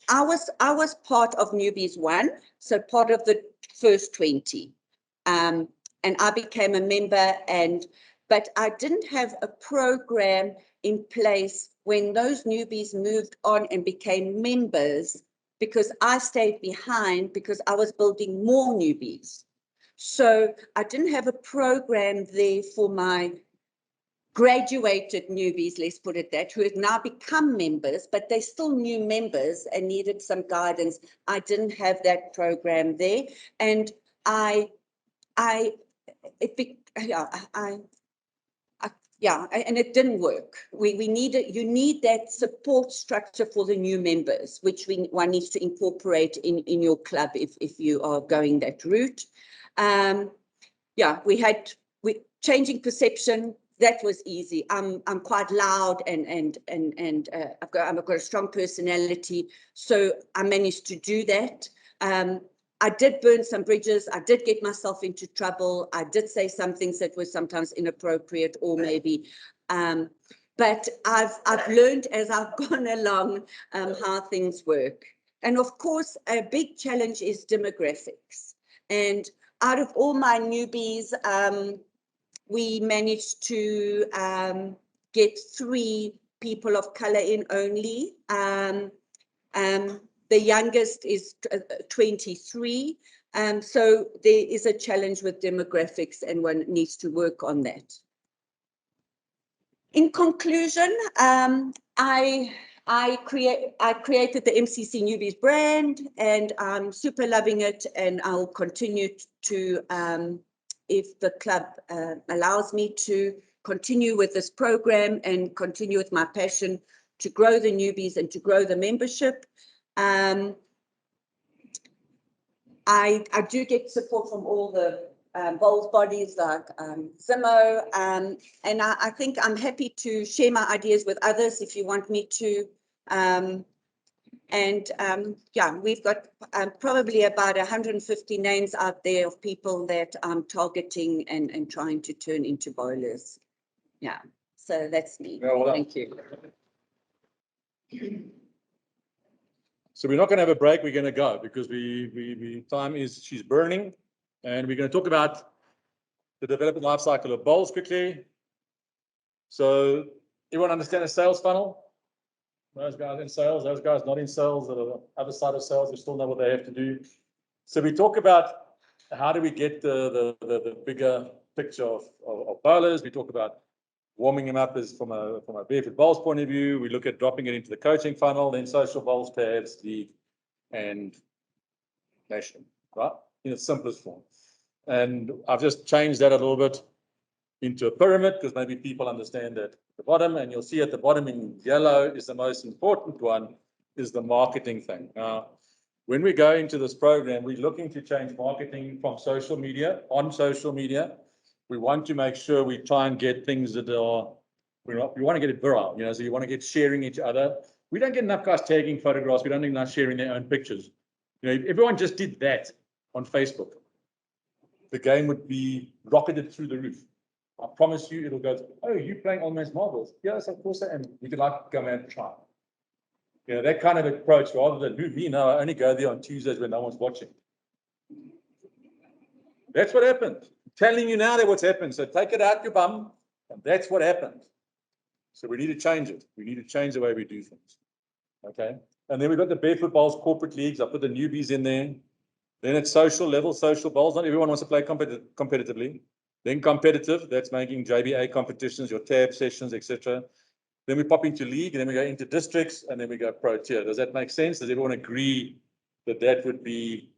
I was part of Newbies 1, so part of the first 20, and I became a member, but I didn't have a program in place when those newbies moved on and became members, because I stayed behind because I was building more newbies. So I didn't have a program there for my graduated newbies, let's put it that, who had now become members, but they're still new members and needed some guidance. I didn't have that program there, and and it didn't work. You need that support structure for the new members, which one needs to incorporate in your club if you are going that route. We changing perception that was easy. I'm quite loud and I've got a strong personality, so I managed to do that. I did burn some bridges. I did get myself into trouble. I did say some things that were sometimes inappropriate or maybe, but I've learned as I've gone along how things work. And of course, a big challenge is demographics. And out of all my newbies, we managed to get 3 people of color in only. The youngest is 23. So there is a challenge with demographics and one needs to work on that. In conclusion, I created the MCC Newbies brand and I'm super loving it, and I'll continue to, if the club allows me to, continue with this program and continue with my passion to grow the newbies and to grow the membership. I do get support from all the bowls bodies like Zimo, and I think I'm happy to share my ideas with others if you want me to. Yeah, we've got probably about 150 names out there of people that I'm targeting and trying to turn into bowlers. Yeah, so that's me. Yeah, well done. Thank you. So we're not going to have a break. We're going to go because time is, she's burning, and we're going to talk about the development life cycle of bowls quickly. So everyone understand a sales funnel? Those guys in sales, those guys not in sales, that are the other side of sales, they still know what they have to do. So we talk about how do we get the bigger picture of bowlers. We talk about warming them up as from a Barefoot Bowls point of view. We look at dropping it into the coaching funnel, then social bowls, pads, league, and national, right? In its simplest form. And I've just changed that a little bit into a pyramid because maybe people understand that at the bottom, and you'll see at the bottom in yellow is the most important one, is the marketing thing. Now, when we go into this program, we're looking to change marketing from social media, on social media. We want to make sure we try and get things that are, we want to get it viral, so you want to get sharing each other. We don't get enough guys tagging photographs. We don't get enough sharing their own pictures. If everyone just did that on Facebook, the game would be rocketed through the roof. I promise you, it'll go, oh, you playing Old Man's Marbles? Yes, of course I am. You could go and try. That kind of approach, rather than me, no, I only go there on Tuesdays when no one's watching. That's what happened. I'm telling you now that what's happened. So take it out your bum, and that's what happened. So we need to change it. We need to change the way we do things. Okay. And then we've got the Barefoot Bowls corporate leagues. I put the newbies in there. Then it's social level, social bowls. Not everyone wants to play competitively. Then competitive, that's making JBA competitions, your tab sessions, etc. Then we pop into league, and then we go into districts, and then we go pro tier. Does that make sense? Does everyone agree that that would be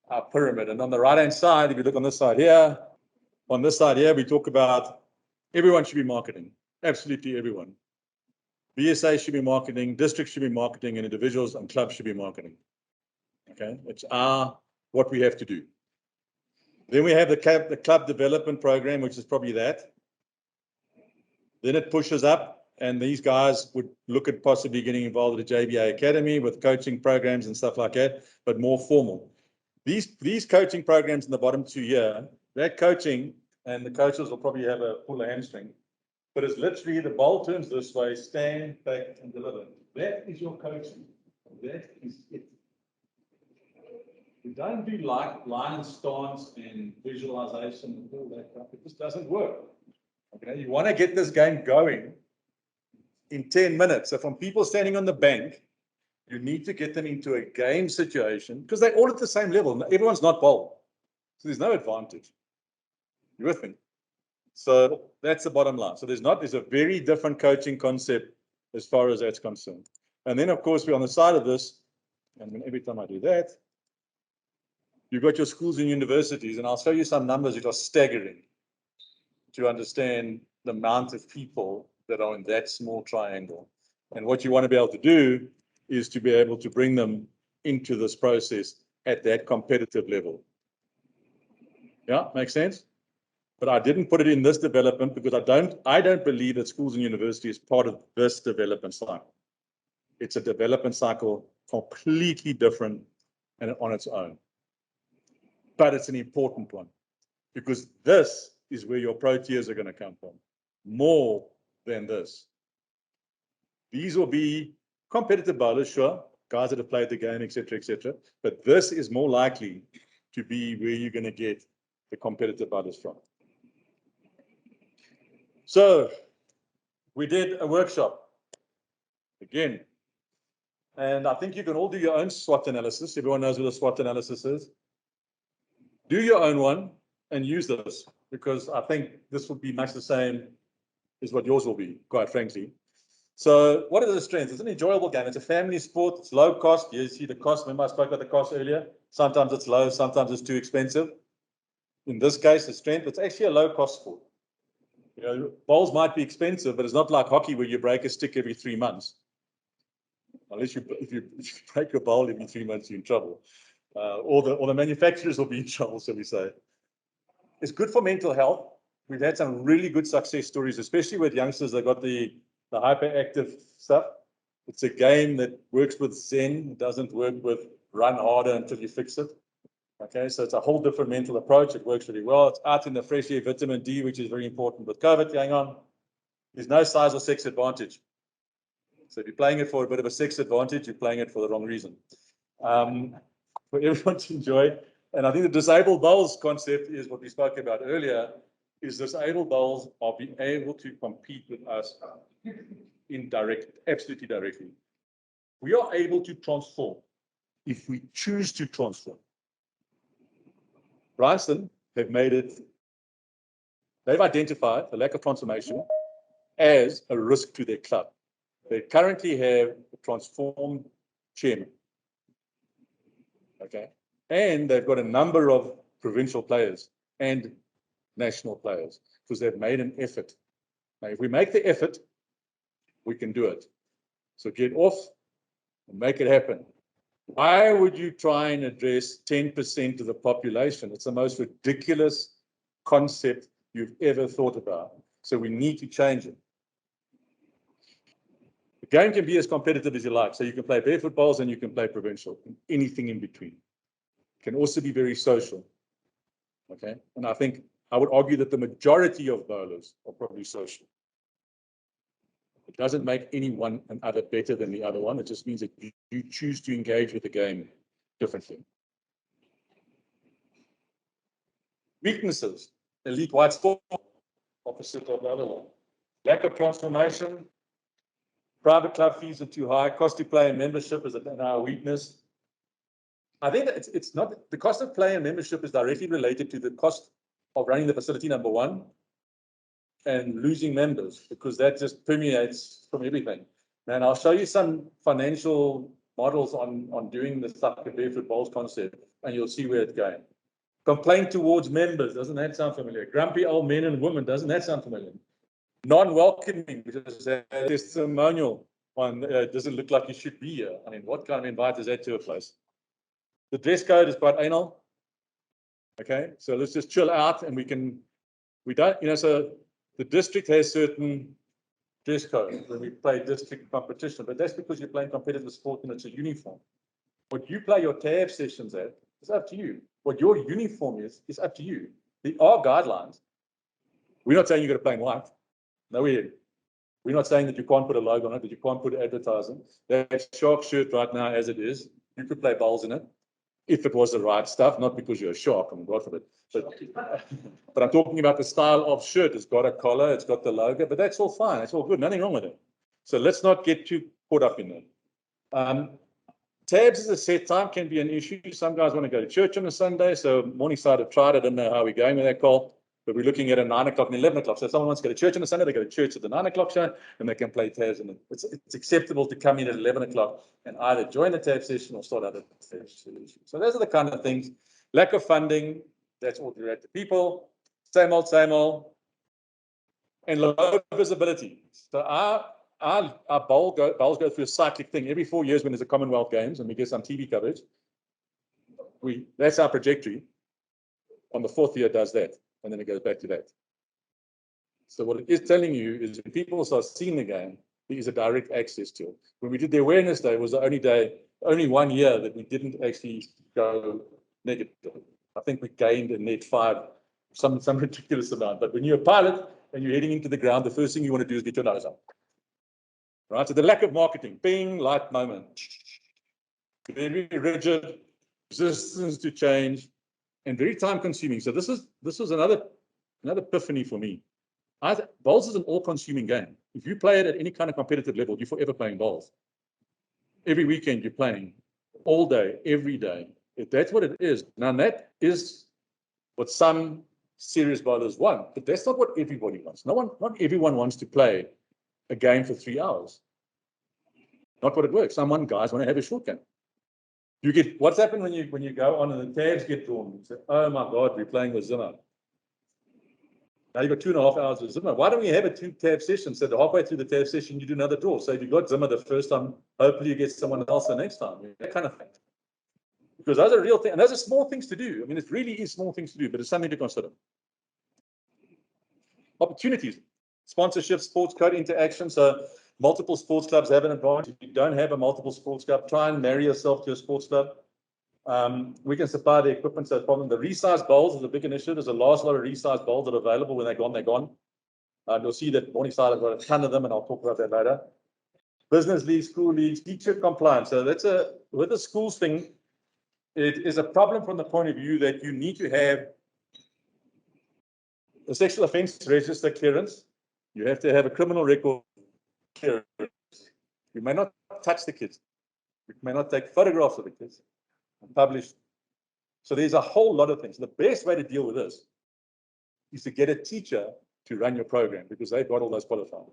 our pyramid? And on the right-hand side, if you look on this side here, we talk about everyone should be marketing. Absolutely everyone. BSA should be marketing, districts should be marketing, and individuals and clubs should be marketing. Okay, it's what we have to do. Then we have the club development program, which is probably that. Then it pushes up, and these guys would look at possibly getting involved with the JBA Academy with coaching programs and stuff like that, but more formal. These coaching programs in the bottom 2 here, that coaching, and the coaches will probably have a pull a hamstring, but it's literally the ball turns this way, stand, back, and deliver. That is your coaching. That is it. We don't do like line stance and visualization and all that stuff. It just doesn't work. Okay, you want to get this game going in 10 minutes. So from people standing on the bank, you need to get them into a game situation because they're all at the same level. Everyone's not bowl. So there's no advantage. You with me? So that's the bottom line. So there's a very different coaching concept as far as that's concerned. And then of course we're on the side of this, and every time I do that, you've got your schools and universities, and I'll show you some numbers that are staggering to understand the amount of people that are in that small triangle. And what you want to be able to do is to be able to bring them into this process at that competitive level. Yeah, makes sense? But I didn't put it in this development because I don't believe that schools and universities is part of this development cycle. It's a development cycle completely different and on its own. But it's an important one because this is where your proteas are going to come from, more than this. These will be competitive bowlers, sure, guys that have played the game, etc., etc. But this is more likely to be where you're going to get the competitive bowlers from. So we did a workshop again, and I think you can all do your own SWOT analysis. Everyone knows what a SWOT analysis is. Do your own one and use this, because I think this will be much the same as what yours will be, quite frankly. So what are the strengths? It's an enjoyable game. It's a family sport. It's low cost. You see the cost. Remember I spoke about the cost earlier. Sometimes it's low, sometimes it's too expensive. In this case, the strength, it's actually a low cost sport. You know, bowls might be expensive, but it's not like hockey where you break a stick every 3 months. Unless if you break a bowl every 3 months, you're in trouble. Or the manufacturers will be in trouble, so we say. It's good for mental health. We've had some really good success stories, especially with youngsters that got the hyperactive stuff. It's a game that works with Zen. It doesn't work with run harder until you fix it. Okay, so it's a whole different mental approach. It works really well. It's out in the fresh air, vitamin D, which is very important with COVID going on. There's no size or sex advantage. So if you're playing it for a bit of a sex advantage, you're playing it for the wrong reason. For everyone to enjoy. And I think the disabled bowls concept is what we spoke about earlier, is disabled bowls are being able to compete with us absolutely directly. We are able to transform if we choose to transform. Bryson have made it, they've identified the lack of transformation as a risk to their club. They currently have a transformed chairman. Okay. And they've got a number of provincial players and national players because they've made an effort. Now, if we make the effort, we can do it. So get off and make it happen. Why would you try and address 10% of the population? It's the most ridiculous concept you've ever thought about. So we need to change it. The game can be as competitive as you like. So you can play barefoot bowls and you can play provincial, anything in between. It can also be very social. Okay. And I think I would argue that the majority of bowlers are probably social. It doesn't make any one and other better than the other one. It just means that you choose to engage with the game differently. Weaknesses. Elite white sport, opposite of the other one. Lack of transformation. Private club fees are too high. Cost to play and membership is our weakness. I think that it's not, the cost of play and membership is directly related to the cost of running the facility, number one, and losing members, because that just permeates from everything. And I'll show you some financial models on doing the stuff with Barefoot Bowls concept, and you'll see where it's going. Complaint towards members, doesn't that sound familiar? Grumpy old men and women, doesn't that sound familiar? Non-welcoming, because a testimonial one doesn't look like you should be here. I mean, what kind of invite is that to a place? The dress code is quite anal. Okay, so let's just chill out, and we don't, you know, so the district has certain dress code when we play district competition, but that's because you're playing competitive sport and it's a uniform. What you play your tab sessions at is up to you. What your uniform is up to you. There are guidelines. We're not saying you've got to play in white. No, we're not saying that you can't put a logo on it, that you can't put advertising. That shark shirt right now, as it is, you could play bowls in it if it was the right stuff, not because you're a shark, I mean, God forbid. But I'm talking about the style of shirt. It's got a collar, it's got the logo, but that's all fine. That's all good. Nothing wrong with it. So let's not get too caught up in that. Tabs as a set time can be an issue. Some guys want to go to church on a Sunday. So Morningside have tried. I don't know how we're going with that call. But we're looking at a 9 o'clock and 11 o'clock. So if someone wants to go to church on a Sunday, they go to church at the 9 o'clock show, and they can play tabs. And it's acceptable to come in at 11 o'clock and either join the tab session or start out at the tab session. So those are the kind of things. Lack of funding, that's all related to people. Same old, and low visibility. So our bowls go through a cyclic thing. Every 4 years when there's a Commonwealth Games and we get some TV coverage, that's our trajectory. On the 4th year it does that. and then it goes back to that. So what it is telling you is when people start seeing the game, there is a direct access to it. When we did the awareness day, it was the only 1 year that we didn't actually go negative. I think we gained a net 5, some ridiculous amount. But when you're a pilot and you're heading into the ground, the first thing you want to do is get your nose up. Right? So the lack of marketing, bing, light moment. Very rigid, resistance to change, and very time consuming. So this was another epiphany for me. Bowls is an all-consuming game. If you play it at any kind of competitive level, you're forever playing bowls. Every weekend you're playing, all day, every day. If that's what it is. Now that is what some serious bowlers want, but that's not what everybody wants. Not everyone wants to play a game for 3 hours. Not what it works. Some guys want to have a short game. You get what's happened when you go on and the tabs get drawn. You say, oh my God, we're playing with Zimmer. Now you've got 2.5 hours with Zimmer. Why don't we have a 2-tab session? So halfway through the tab session, you do another draw. So if you got Zimmer the first time, hopefully you get someone else the next time. That kind of thing. Because those are real things, and those are small things to do. I mean, it really is small things to do, but it's something to consider. Opportunities, sponsorship, sports code interaction. So multiple sports clubs have an advantage. If you don't have a multiple sports club, try and marry yourself to a sports club. We can supply the equipment, so it's problem. The resized bowls is a big initiative. There's a large lot of resized bowls that are available. When they're gone, they're gone. You'll see that Morningside has got a ton of them, and I'll talk about that later. Business leagues, school leagues, teacher compliance. So that's with the schools thing, it is a problem from the point of view that you need to have a sexual offense register clearance. You have to have a criminal record clearance. You may not touch the kids. You may not take photographs of the kids and publish. So there's a whole lot of things. The best way to deal with this is to get a teacher to run your program because they've got all those qualified.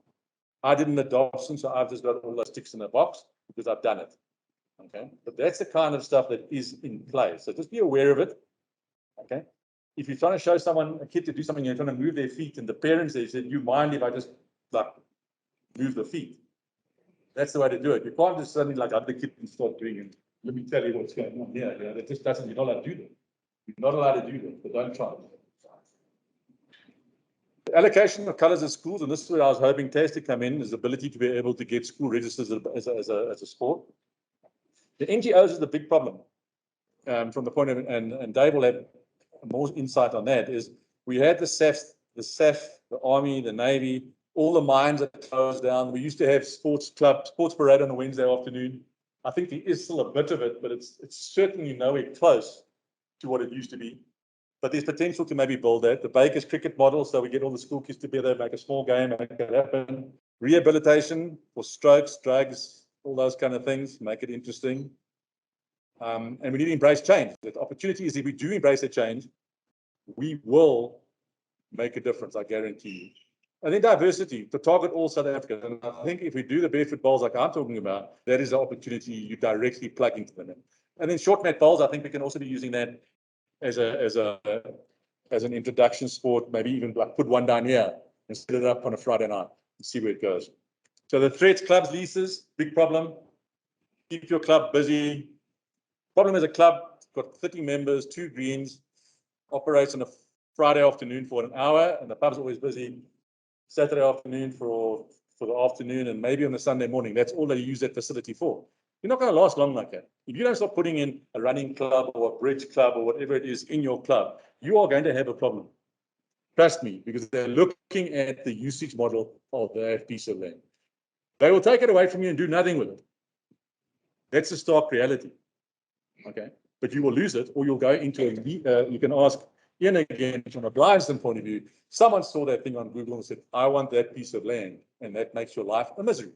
I did an adoption, so I've just got all those sticks in the box because I've done it. Okay, but that's the kind of stuff that is in play. So just be aware of it. Okay, if you're trying to show a kid to do something, you're trying to move their feet, and the parents they said, "You mind if I just like move the feet?" That's the way to do it. You can't just suddenly like have the kid and start doing it. Let me tell you what's going on here. Yeah, that just doesn't. You're not allowed to do that. You're not allowed to do that. But don't try. The allocation of colours at schools, and this is where I was hoping Taz to come in, is the ability to be able to get school registers as a sport. The NGOs is the big problem from the point of, and Dave will have more insight on that, is we had the SAF, the Army, the Navy, all the mines are closed down. We used to have sports parade on a Wednesday afternoon. I think there is still a bit of it, but it's certainly nowhere close to what it used to be. But there's potential to maybe build that. The Bakers cricket model, so we get all the school kids together, make a small game, make it happen. Rehabilitation for strokes, drugs, all those kind of things, make it interesting. And we need to embrace change. The opportunity is if we do embrace the change, we will make a difference, I guarantee you. And then diversity, to target all South Africans. And I think if we do the barefoot bowls like I'm talking about, that is the opportunity you directly plug into them. And then short mat bowls, I think we can also be using that as an introduction sport, maybe even like put one down here and set it up on a Friday night and see where it goes. So the threats, clubs, leases, big problem. Keep your club busy. Problem is a club, got 30 members, 2 greens, operates on a Friday afternoon for an hour, and the pub's always busy. Saturday afternoon for the afternoon, and maybe on a Sunday morning. That's all they use that facility for. You're not going to last long like that. If you don't start putting in a running club or a bridge club or whatever it is in your club, you are going to have a problem. Trust me, because they're looking at the usage model of that piece of land. They will take it away from you and do nothing with it. That's the stark reality. Okay, but you will lose it, or you'll go into you can ask Ian again from a Blyson point of view. Someone saw that thing on Google and said, I want that piece of land, and that makes your life a misery.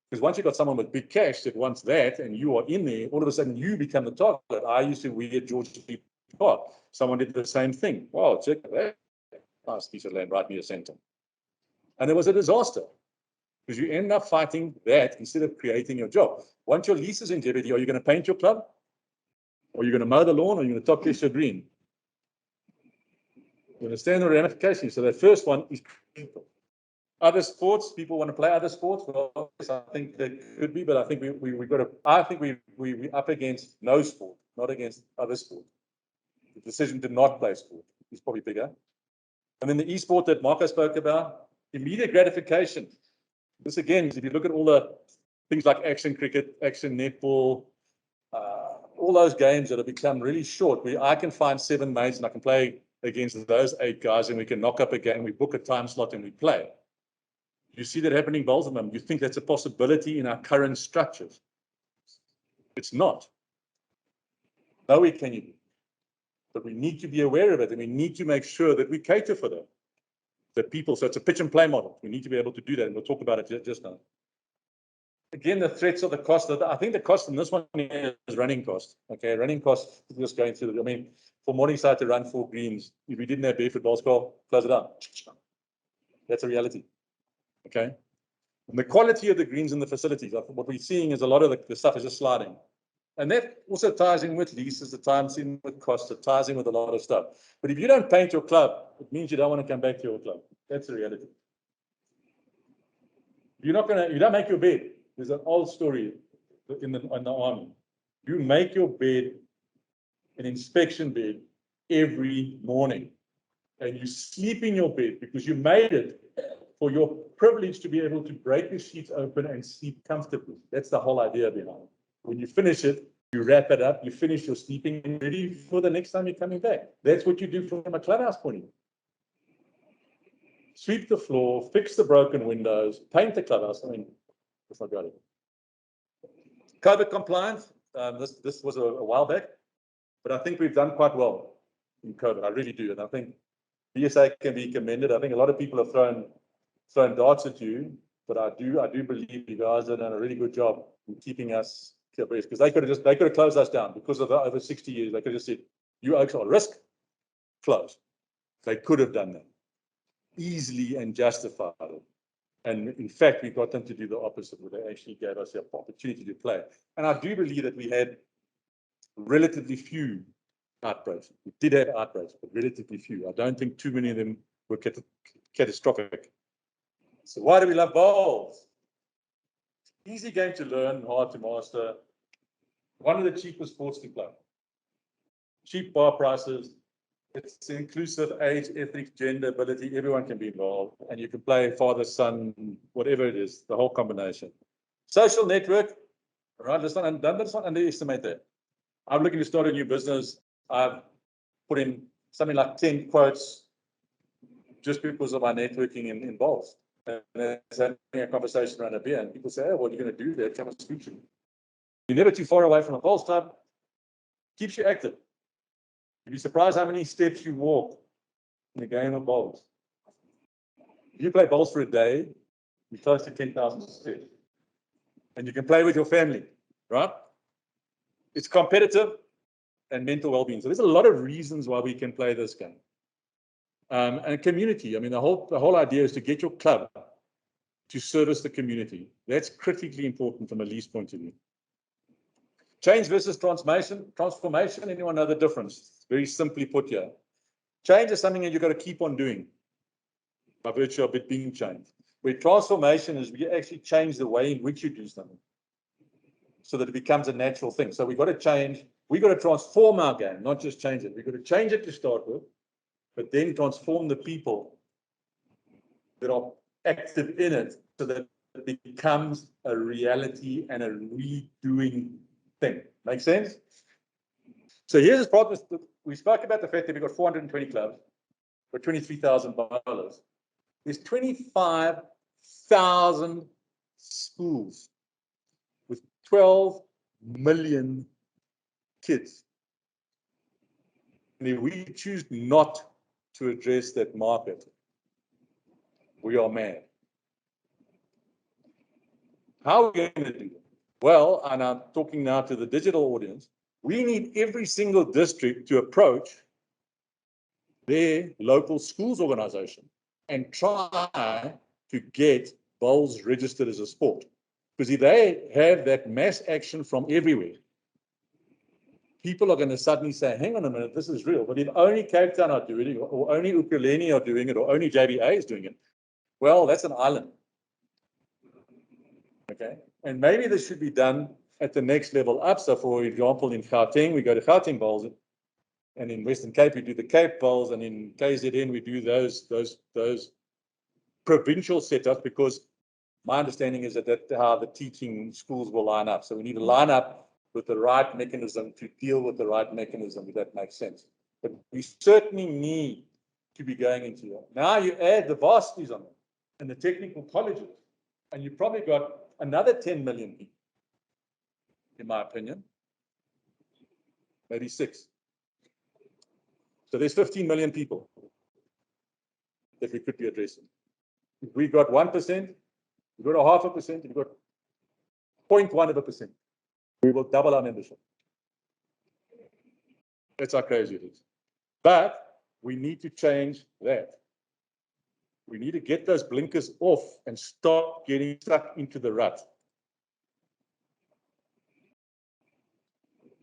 Because once you've got someone with big cash that wants that, and you are in there, all of a sudden you become the target. I used to be at George Street Park. Someone did the same thing. Wow, check that. Nice piece of land right near the center. And it was a disaster. Because you end up fighting that instead of creating your job. Once your lease is in jeopardy, are you going to paint your club? Or are you going to mow the lawn? Or are you going to top dress your green? You understand the ramifications. So the first one is people. Other sports, people want to play other sports. Well, I think that could be, but I think we got to. I think we up against no sport, not against other sport. The decision to not play sport is probably bigger. And then the esport that Marco spoke about, immediate gratification. This again, if you look at all the things like action cricket, action netball, all those games that have become really short, where I can find 7 mates and I can play against those 8 guys and we can knock up a game, we book a time slot and we play. You see that happening in bowls at the moment. You think that's a possibility in our current structures. It's not. Nowhere can you be. But we need to be aware of it and we need to make sure that we cater for them. The people, so it's a pitch and play model. We need to be able to do that and we'll talk about it just now. Again, the threats of the cost. I think the cost in this one is running cost. Okay, running cost, just going through, I mean, for Morningside to run 4 greens, if we didn't have Barefoot ball score, close it down. That's a reality. Okay. And the quality of the greens in the facilities, what we're seeing is a lot of the stuff is just sliding. And that also ties in with leases, it ties in with costs, it ties in with a lot of stuff. But if you don't paint your club, it means you don't want to come back to your club. That's the reality. You don't make your bed. There's an old story in the army. You make your bed, an inspection bed, every morning. And you sleep in your bed because you made it for your privilege to be able to break the sheets open and sleep comfortably. That's the whole idea behind it. When you finish it, you wrap it up, you finish your sleeping and ready for the next time you're coming back. That's what you do from a clubhouse point of view. Sweep the floor, fix the broken windows, paint the clubhouse. I mean, that's not got it. COVID compliance, this was a while back, but I think we've done quite well in COVID. I really do. And I think BSA can be commended. I think a lot of people have thrown darts at you, but I do believe you guys have done a really good job in keeping us abreast, because they could have closed us down because of the over 60 years. They could have said, you oaks are risk, close. They could have done that easily and justified it. And in fact, we got them to do the opposite, where they actually gave us the opportunity to play. And I do believe that we had relatively few outbreaks. We did have outbreaks, but relatively few. I don't think too many of them were catastrophic. So why do we love bowls? Easy game to learn, hard to master. One of the cheapest sports to play. Cheap bar prices. It's inclusive, age, ethnic, gender, ability. Everyone can be involved. And you can play father, son, whatever it is, the whole combination. Social network. Right, let's not underestimate that. I'm looking to start a new business. I've put in something like 10 quotes just because of my networking in bowls. And there's having a conversation around a beer, and people say, oh, what are you going to do there? Come and speak to me. You're never too far away from a bowls club. Keeps you active. You'd be surprised how many steps you walk in a game of bowls. If you play bowls for a day, you're close to 10,000 steps. And you can play with your family, right? It's competitive and mental well-being. So there's a lot of reasons why we can play this game. And community. I mean, the whole idea is to get your club to service the community. That's critically important from a lease point of view. Change versus transformation. Anyone know the difference? Very simply put here. Change is something that you've got to keep on doing by virtue of it being changed. Where transformation is we actually change the way in which you do something so that it becomes a natural thing. So we've got to change. We've got to transform our game, not just change it. We've got to change it to start with, but then transform the people that are active in it so that it becomes a reality and a redoing thing. Make sense? So here's this problem. We spoke about the fact that we've got 420 clubs for 23,000 bowlers. There's 25,000 schools with 12 million kids. And if we choose not to address that market, we are mad. How are we going to do it? Well, and I'm talking now to the digital audience, we need every single district to approach their local schools organization and try to get bowls registered as a sport. Because if they have that mass action from everywhere, people are going to suddenly say, hang on a minute, this is real. But if only Cape Town are doing it, or only Ukulele are doing it, or only JBA is doing it, well, that's an island. Okay, and maybe this should be done at the next level up. So for example, in Gauteng, we go to Gauteng Bowls. And in Western Cape, we do the Cape Bowls, and in KZN, we do those provincial setups, because my understanding is that that's how the teaching schools will line up. So we need to line up with the right mechanism to deal with the right mechanism, if that makes sense. But we certainly need to be going into that. Now you add the varsities on it and the technical colleges, and you've probably got another 10 million people, in my opinion, maybe 6. So there's 15 million people that we could be addressing. If we got 1%, we've got a 0.5%, we've got 0.1%. We will double our membership. That's how crazy it is. But we need to change that. We need to get those blinkers off and stop getting stuck into the rut.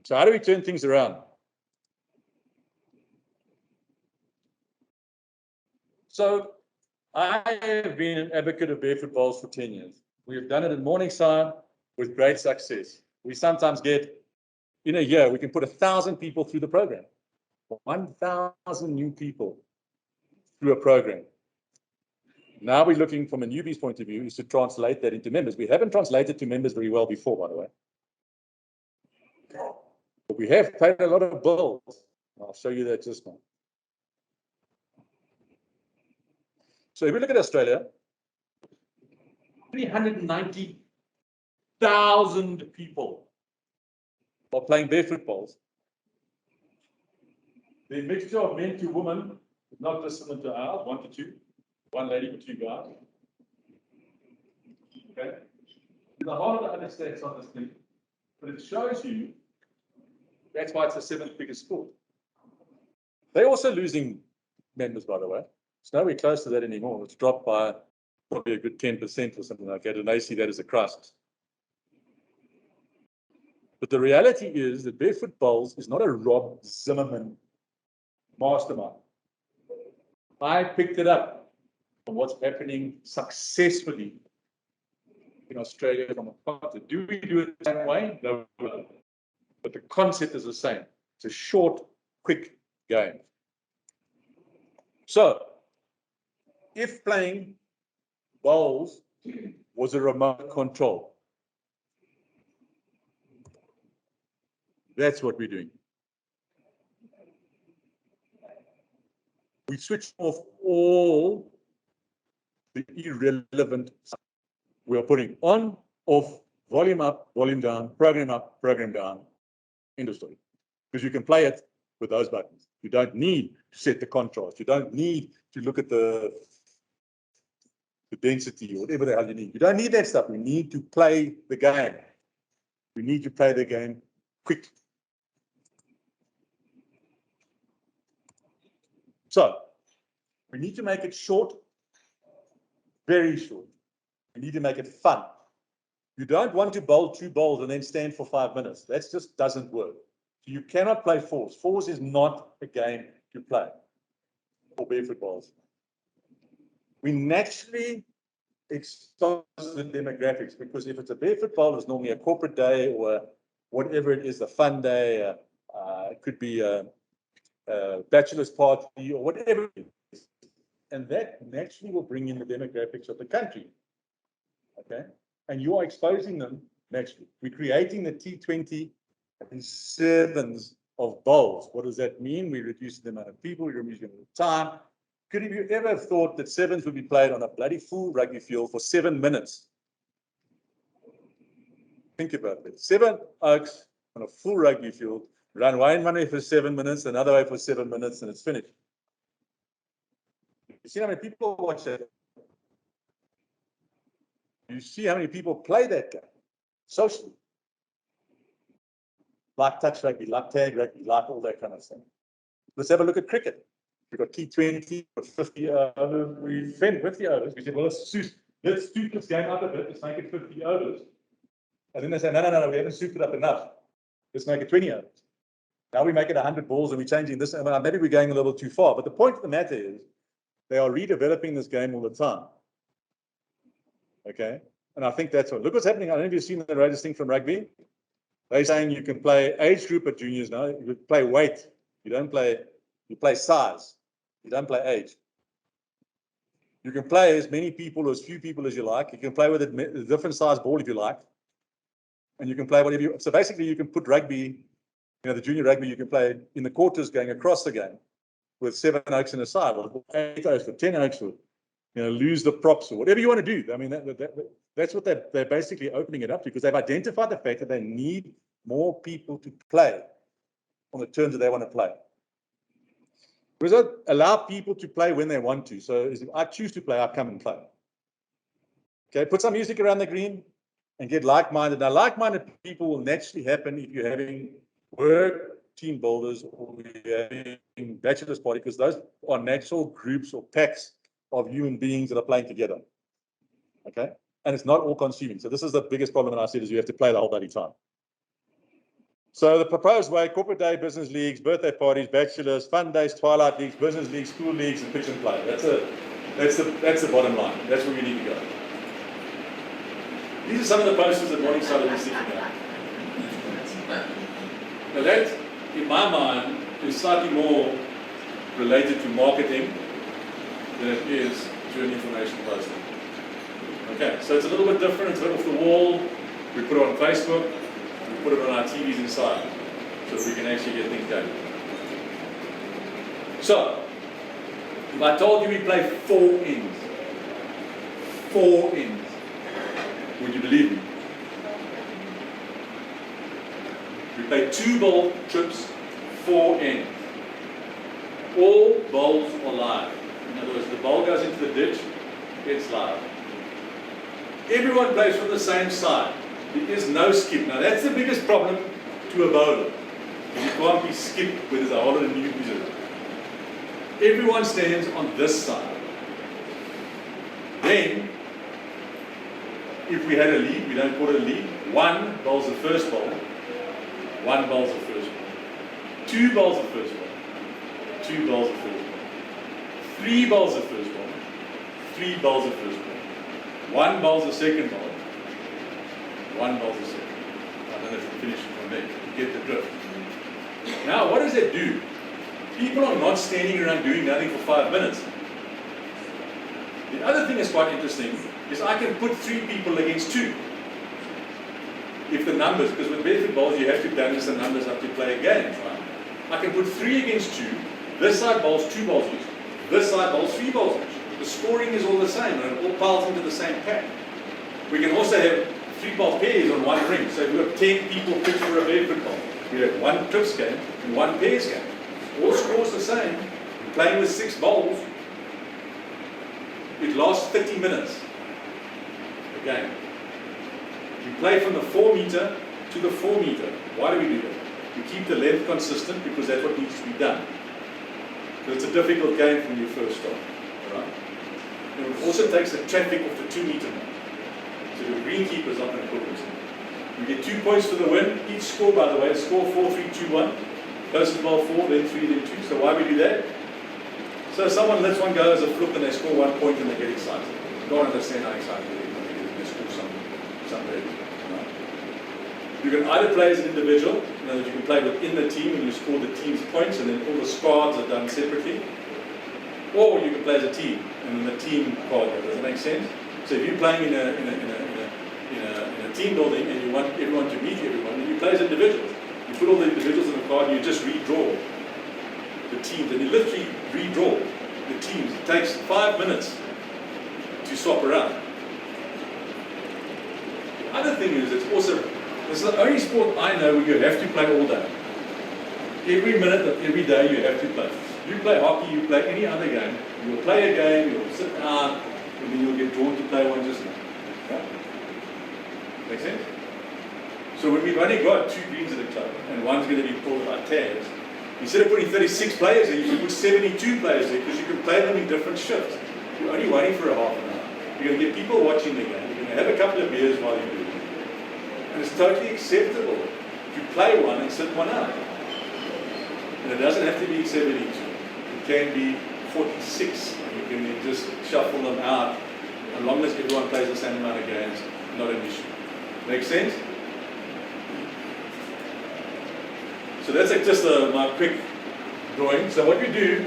So how do we turn things around? So I have been an advocate of Barefoot Bowls for 10 years. We have done it in Morningside with great success. We sometimes get, in a year, we can put 1,000 people through the program. 1,000 new people through a program. Now we're looking from a newbies point of view is to translate that into members. We haven't translated to members very well before, by the way. But we have paid a lot of bills. I'll show you that just now. So if we look at Australia, 390,000 people are playing barefoot bowls. The mixture of men to women is not dissimilar to ours, 1 to 2. 1 lady for 2 guys. Okay. There's a whole lot of other stats on this thing, but it shows you that's why it's the 7th biggest sport. They're also losing members, by the way. It's nowhere close to that anymore. It's dropped by probably a good 10% or something like that, and they see that as a crisis. But the reality is that Barefoot Bowls is not a Rob Zimmerman mastermind. I picked it up from what's happening successfully in Australia from a concept. Do we do it the same way? No. But the concept is the same. It's a short, quick game. So, if playing bowls was a remote control, that's what we're doing. We switch off all the irrelevant stuff. We are putting on, off, volume up, volume down, program up, program down, end of story. Because you can play it with those buttons. You don't need to set the contrast. You don't need to look at the density or whatever the hell you need. You don't need that stuff. We need to play the game. We need to play the game quickly. So, we need to make it short, very short. We need to make it fun. You don't want to bowl 2 bowls and then stand for 5 minutes. That just doesn't work. So you cannot play fours. Fours is not a game to play for barefoot bowls. We naturally expose the demographics, because if it's a barefoot bowl, it's normally a corporate day or whatever it is, a fun day. It could be a bachelor's party or whatever it is. And that naturally will bring in the demographics of the country. Okay? And you are exposing them naturally. We're creating the T20 and 7s of bowls. What does that mean? We're reducing the amount of people, we're reducing the time. Could have you ever thought that 7s would be played on a bloody full rugby field for 7 minutes? Think about that. 7 oaks on a full rugby field, run one way for 7 minutes, another way for 7 minutes, and it's finished. You see how many people watch that? You see how many people play that game socially. Like touch rugby, like tag rugby, like all that kind of thing. Let's have a look at cricket. We've got T20, got 50 overs. We spent 50 overs. We said, well, let's suit this game up a bit. Let's make it 50 overs. And then they say, no, we haven't suited it up enough. Let's make it 20 overs. Now we make it 100 balls and we're changing this. Maybe we're going a little too far. But the point of the matter is, they are redeveloping this game all the time. Okay? And I think that's what. Look what's happening. I don't know if you've seen the latest thing from rugby. They're saying you can play age group at juniors now. You can play weight You play size. You don't play age. You can play as many people or as few people as you like. You can play with a different size ball if you like. And you can play whatever you, so basically you can put rugby, the junior rugby, you can play in the quarters going across the game with 7 oaks in a side, or 8 oaks, or 10 oaks, or, lose the props or whatever you want to do. I mean, that's what they're basically opening it up to, because they've identified the fact that they need more people to play on the terms that they want to play. Because allow people to play when they want to. So if I choose to play, I come and play. Okay, put some music around the green and get like-minded. Now, like-minded people will naturally happen if you're having work team builders or you're having bachelor's party, because those are natural groups or packs of human beings that are playing together. Okay, and it's not all consuming. So this is the biggest problem that I said, is you have to play the whole bloody time. So the proposed way: corporate day, business leagues, birthday parties, bachelors, fun days, twilight leagues, business leagues, school leagues, and pitch and play. That's the bottom line. That's where we need to go. These are some of the posters that Morningside is thinking about. Now that, in my mind, is slightly more related to marketing than it is to an information poster. Okay, so it's a little bit different. It's a bit off the wall. We put it on Facebook. We put it on our TVs inside, so that we can actually get things done. So, if I told you we play 4 innings, would you believe me? We play 2 ball trips, 4 innings. All bowls are live. In other words, the ball goes into the ditch, it's live. Everyone plays from the same side. There is no skip. Now that's the biggest problem to a bowler. You can't be skipped with a whole lot of newbies around. Everyone stands on this side. Then, if we had a lead, we don't call it a lead. 1 bowls the first ball. 1 bowls the first ball. 2 bowls the first ball. 2 bowls the first ball. 3 bowls the first ball. 3 bowls the first ball. 1 bowls the second ball. 1 bowls the second. I don't know if you finish it from there. You get the drift. Now, what does that do? People are not standing around doing nothing for 5 minutes. The other thing that's quite interesting is I can put 3 people against 2. If the numbers, because with Barefoot bowls you have to balance the numbers up to play a game, right? I can put 3 against 2. This side bowls 2 balls each. This side bowls 3 balls each. The scoring is all the same, and it all piles into the same pack. We can also have 3 ball pairs on 1 ring. So if we've got 10 people pitch for a Barefoot ball, we have 1 trips game and 1 pairs game. All scores the same. We're playing with 6 bowls. It lasts 30 minutes. Again, we play from the 4 meter to the 4 meter. Why do we do that? We keep the length consistent because that's what needs to be done. So it's a difficult game when you first start. Right? And it also takes the traffic off the 2 meter mark. So the greenkeeper's not going to put it. You get 2 points for the win. Each score, by the way, score 4, 3, 2, 1. Closest ball 4, then 3, then 2. So why we do that? So someone lets one go as a fluke and they score 1 point and they get excited. You don't understand how excited they get when they score some value. Right? You can either play as an individual, in other words, you can play within the team and you score the team's points and then all the squads are done separately. Or you can play as a team and then the team card. Does that make sense? So if you're playing in a team building and you want everyone to meet everyone, then you play as individuals. You put all the individuals in the card and you just redraw the teams, and you literally redraw the teams. It takes 5 minutes to swap around. The other thing is, it's also, this is the only sport I know where you have to play all day. Every minute of every day you have to play. You play hockey, you play any other game, you'll play a game, you'll sit down, and then you'll get drawn to play one just now. Okay? Make sense? So when we've only got 2 greens at a club, and one's going to be pulled by tags, instead of putting 36 players there, you can put 72 players there because you can play them in different shifts. You're only waiting for a half an hour. You're going to get people watching the game. You're going to have a couple of beers while you do it. And it's totally acceptable to play one and sit one out. And it doesn't have to be 72. It can be 46. You can just shuffle them out. As long as everyone plays the same amount of games, not an issue. Make sense? So that's like just my quick drawing. So what you do,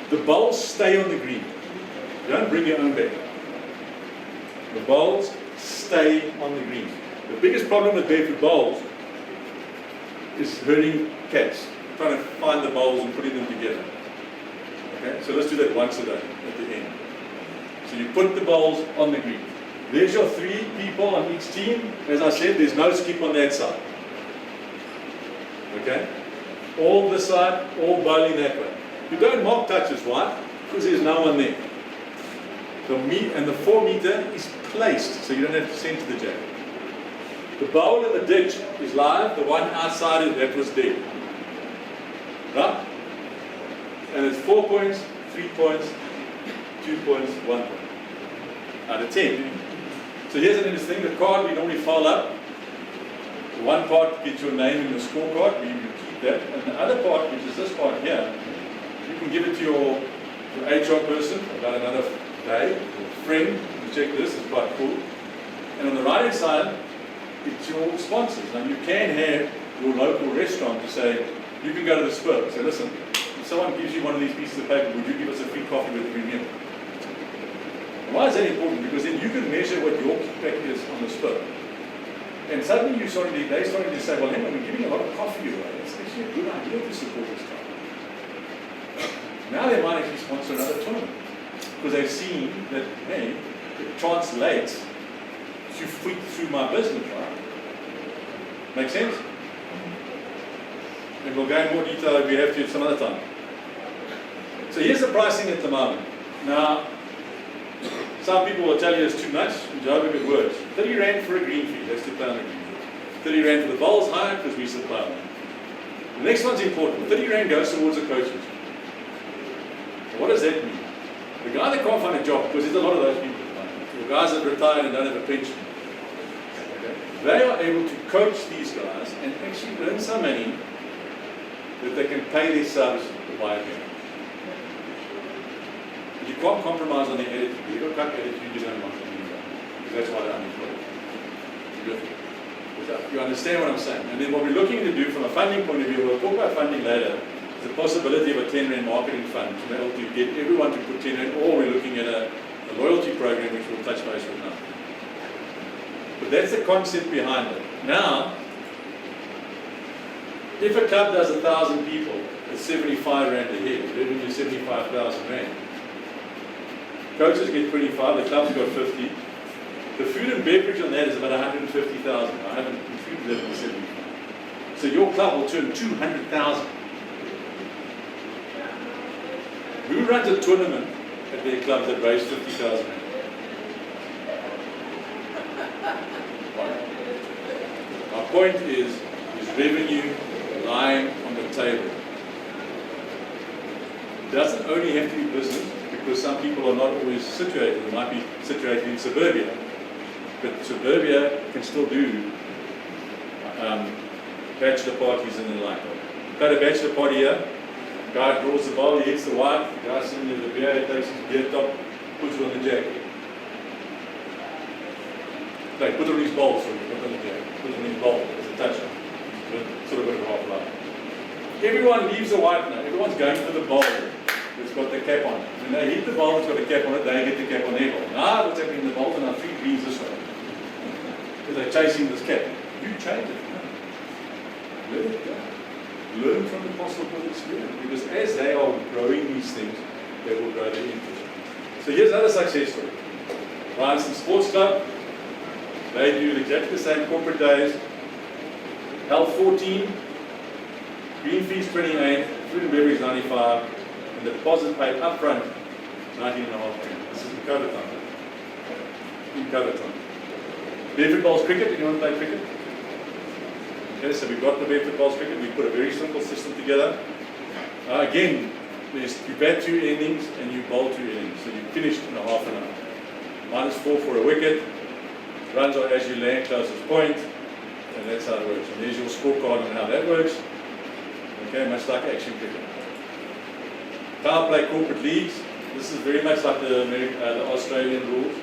the bowls stay on the green. You don't bring your own bag. The bowls stay on the green. The biggest problem with barefoot bowls is herding cats, trying to find the bowls and putting them together. Okay, so let's do that once a day at the end. So you put the bowls on the green. There's your 3 people on each team. As I said, there's no skip on that side. Okay? All this side, all bowling that way. You don't mark touches, why? Because there's no one there. The 4 meter is placed, so you don't have to send to the jack. The bowl in the ditch is live, the one outside of that was dead. Right? And it's 4 points, 3 points, 2 points, 1 point. Out of 10. So here's an interesting thing, the card we normally fold up. One part gets your name in the scorecard, you keep that. And the other part, which is this part here, you can give it to your HR person about another day, or friend, to check this, it's quite cool. And on the right hand side, it's your sponsors. Now you can have your local restaurant to say, you can go to the Spur. Say, listen, if someone gives you one of these pieces of paper, would you give us a free coffee with a free meal? And why is that important? Because then you can measure what your kickback is on the Spur. And suddenly they started to say, well, hang on, we're giving a lot of coffee away. It's actually a good idea to support this guy. Now they might actually sponsor another tournament. Because they've seen that, hey, it translates to feed through my business, right? Make sense? And we'll go in more detail if we have to some other time. So here's the pricing at the moment. Now, some people will tell you it's too much, and Joe, it works. 30 Rand for a green fee, that's to play on the green fee. 30 Rand for the bowls higher because we supply them. The next one's important. 30 Rand goes towards the coaches. What does that mean? The guy that can't find a job, because there's a lot of those people, or guys that retired and don't have a pension, okay, they are able to coach these guys and actually earn some money that they can pay their subs to buy a game. But you can't compromise on the attitude. You've got to cut attitude, you don't want to do that. Because that's why they're unemployed. You understand what I'm saying? And then what we're looking to do from a funding point of view, we'll talk about funding later, the possibility of a 10 Rand marketing fund to be able to get everyone to put 10 Rand, or we're looking at a loyalty program which we'll touch base with now. But that's the concept behind it. Now, if a club does 1,000 people, it's 75 Rand a head, revenue 75,000 Rand. Coaches get 25, the club's got 50. The food and beverage on that is about 150,000. I haven't included that in the 75. So your club will turn 200,000. Who runs a tournament at their club that raise 50,000? My point is revenue lying on the table. It doesn't only have to be business, because some people are not always situated. They might be situated in suburbia, but suburbia can still do bachelor parties and the like. Got a bachelor party here. Guy draws the ball, he hits the white, the guy sitting in the beer, he takes his beer top, puts it on the jack. Like, put it on his bowl, sorry, put it on the jack. Put it on his bowl as a touchdown. Sort of got a half line. Everyone leaves the white now. Everyone's going for the ball that's got the cap on it. When they hit the ball that's got a cap on it, they get the cap on their ball. Now what's happening in the balls are now 3 greens this way. Because they're chasing this cap. You change it. No. Let it go. Learn from the possible experience, because as they are growing these things, they will grow their interest. So here's another success story. Ryanson Sports Club, they do exactly the same corporate days. Health 14, green fees 28, food and beverage 95, and the deposit paid up front 19.5. This is in COVID time. In COVID time. Barefoot Bowls cricket, anyone play cricket? Okay, so we've got the Barefoot Bowls cricket, we put a very simple system together. Again, you bat 2 innings and you bowl 2 innings, so you finished in a half an hour. -4 for a wicket, runs are as you land, closest point, and that's how it works. And there's your scorecard on how that works. Okay, much like action cricket. Power play corporate leagues, this is very much like the Australian rules.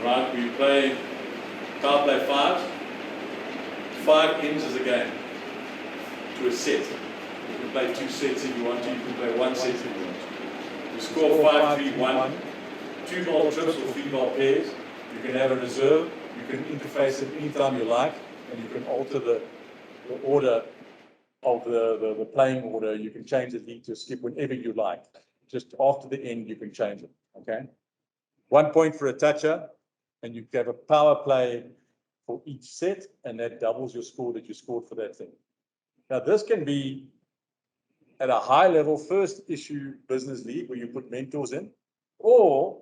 Right, we play power play 5. 5 ends as a game to a set. You can play 2 sets if you want to. You can play 1 set if you want to. You score 5-3-1, 2-ball trips or 3-ball pairs. You can have a reserve. You can interface it anytime you like, and you can alter the order of the playing order. You can change the lead to skip whenever you like. Just after the end, you can change it. Okay. 1 point for a toucher, and you have a power play for each set, and that doubles your score that you scored for that thing. Now, this can be at a high level first issue business league where you put mentors in, or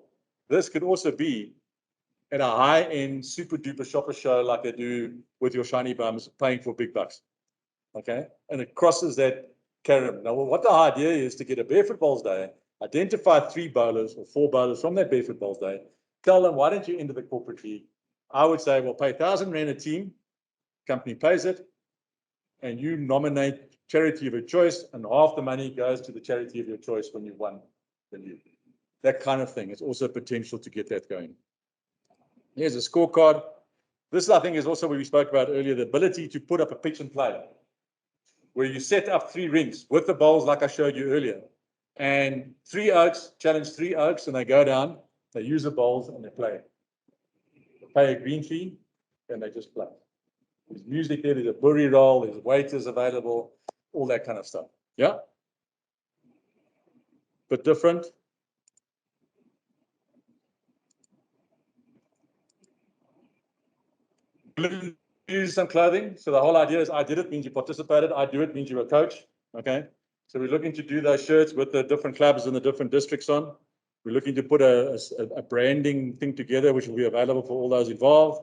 this could also be at a high end super duper shopper show like they do with your shiny bums paying for big bucks. Okay, and it crosses that carom. Now, what the idea is to get a Barefoot Bowls Day, identify 3 bowlers or 4 bowlers from that Barefoot Bowls Day, tell them, why don't you enter the corporate league? I would say, well, pay 1,000 Rand a team, company pays it, and you nominate charity of your choice, and half the money goes to the charity of your choice when you won the league. That kind of thing. It's also potential to get that going. Here's a scorecard. This, I think, is also what we spoke about earlier, the ability to put up a pitch and play, where you set up 3 rings with the bowls like I showed you earlier. And 3 oaks, challenge 3 oaks, and they go down, they use the bowls, and they play. They pay a green fee, and they just play. There's music there, there's a burry roll, there's waiters available, all that kind of stuff. Yeah? But different. Use some clothing. So the whole idea is I did it means you participated. I do it means you're a coach. Okay. So we're looking to do those shirts with the different clubs and the different districts on. We're looking to put a branding thing together, which will be available for all those involved.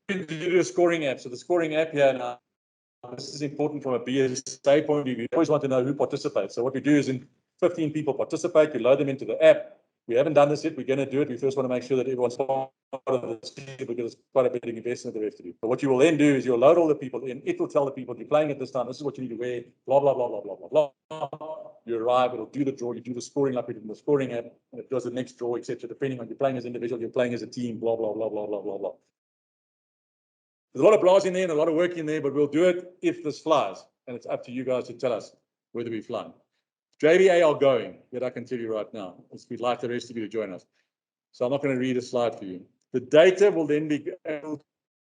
To do a scoring app. So the scoring app here now, this is important from a BSA point of view. You always want to know who participates. So what we do is in 15 people participate, you load them into the app. We haven't done this yet. We're going to do it. We first want to make sure that everyone's part of the team because it's quite a big investment that we have to do. But what you will then do is you'll load all the people in. It will tell the people you're playing at this time. This is what you need to wear. Blah, blah, blah, blah, blah, blah, blah. You arrive. It'll do the draw. You do the scoring like we did in the scoring app. And it does the next draw, etc. Depending on you're playing as an individual, you're playing as a team. Blah, blah, blah, blah, blah, blah, blah. There's a lot of blahs in there and a lot of work in there, but we'll do it if this flies. And it's up to you guys to tell us whether we fly. JBA are going, that I can tell you right now. We'd like the rest of you to join us. So I'm not going to read a slide for you. The data will then be able to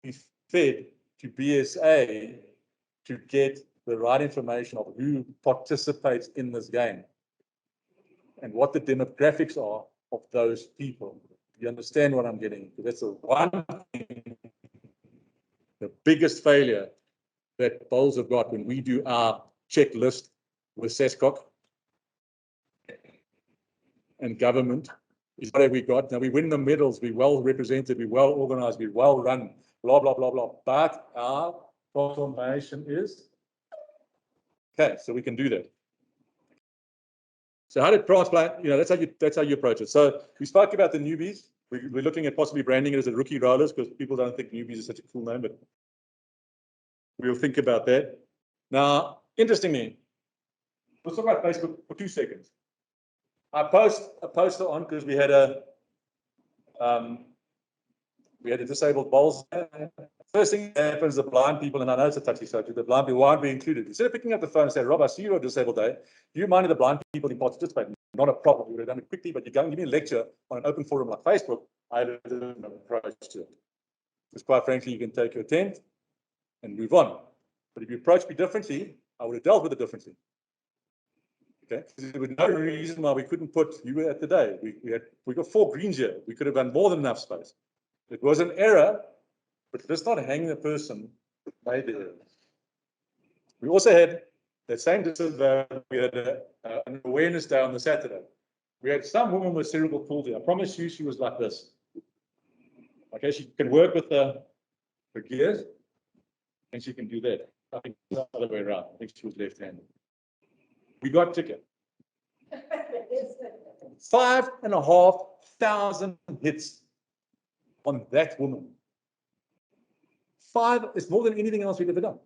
be fed to BSA to get the right information of who participates in this game and what the demographics are of those people. You understand what I'm getting? That's the one thing, the biggest failure that bowls have got when we do our checklist with SESCOC and government is what have we got. Now we win the medals, we're well represented, we're well organized, we're well run, blah, blah, blah, blah. But our transformation is okay, so we can do that. So how did transplant, that's how you approach it. So we spoke about the newbies. We're looking at possibly branding it as a rookie rollers because people don't think newbies is such a cool name, but we'll think about that. Now, interestingly, let's talk about Facebook for 2 seconds. I post a poster on because we had a disabled bowls. First thing that happens, the blind people, and I know it's a touchy subject, the blind people won't be included. Instead of picking up the phone and saying, Rob, I see you're a disabled day. Do you mind if the blind people in participate? Not a problem. We would have done it quickly, but you're going to give me a lecture on an open forum like Facebook. I had a different approach to it. Because quite frankly, you can take your tent and move on. But if you approach me differently, I would have dealt with it differently. Okay, there was no reason why we couldn't put you were at the day. We got 4 greens here. We could have done more than enough space. It was an error, but let's not hang the person who made the error. We also had that same disability. We had an awareness day on the Saturday. We had some woman with cerebral palsy. I promise you, she was like this. Okay, she can work with the gears, and she can do that. I think it's the other way around. I think she was left-handed. We got ticket. 5,500 hits on that woman. 5 is more than anything else we've ever done.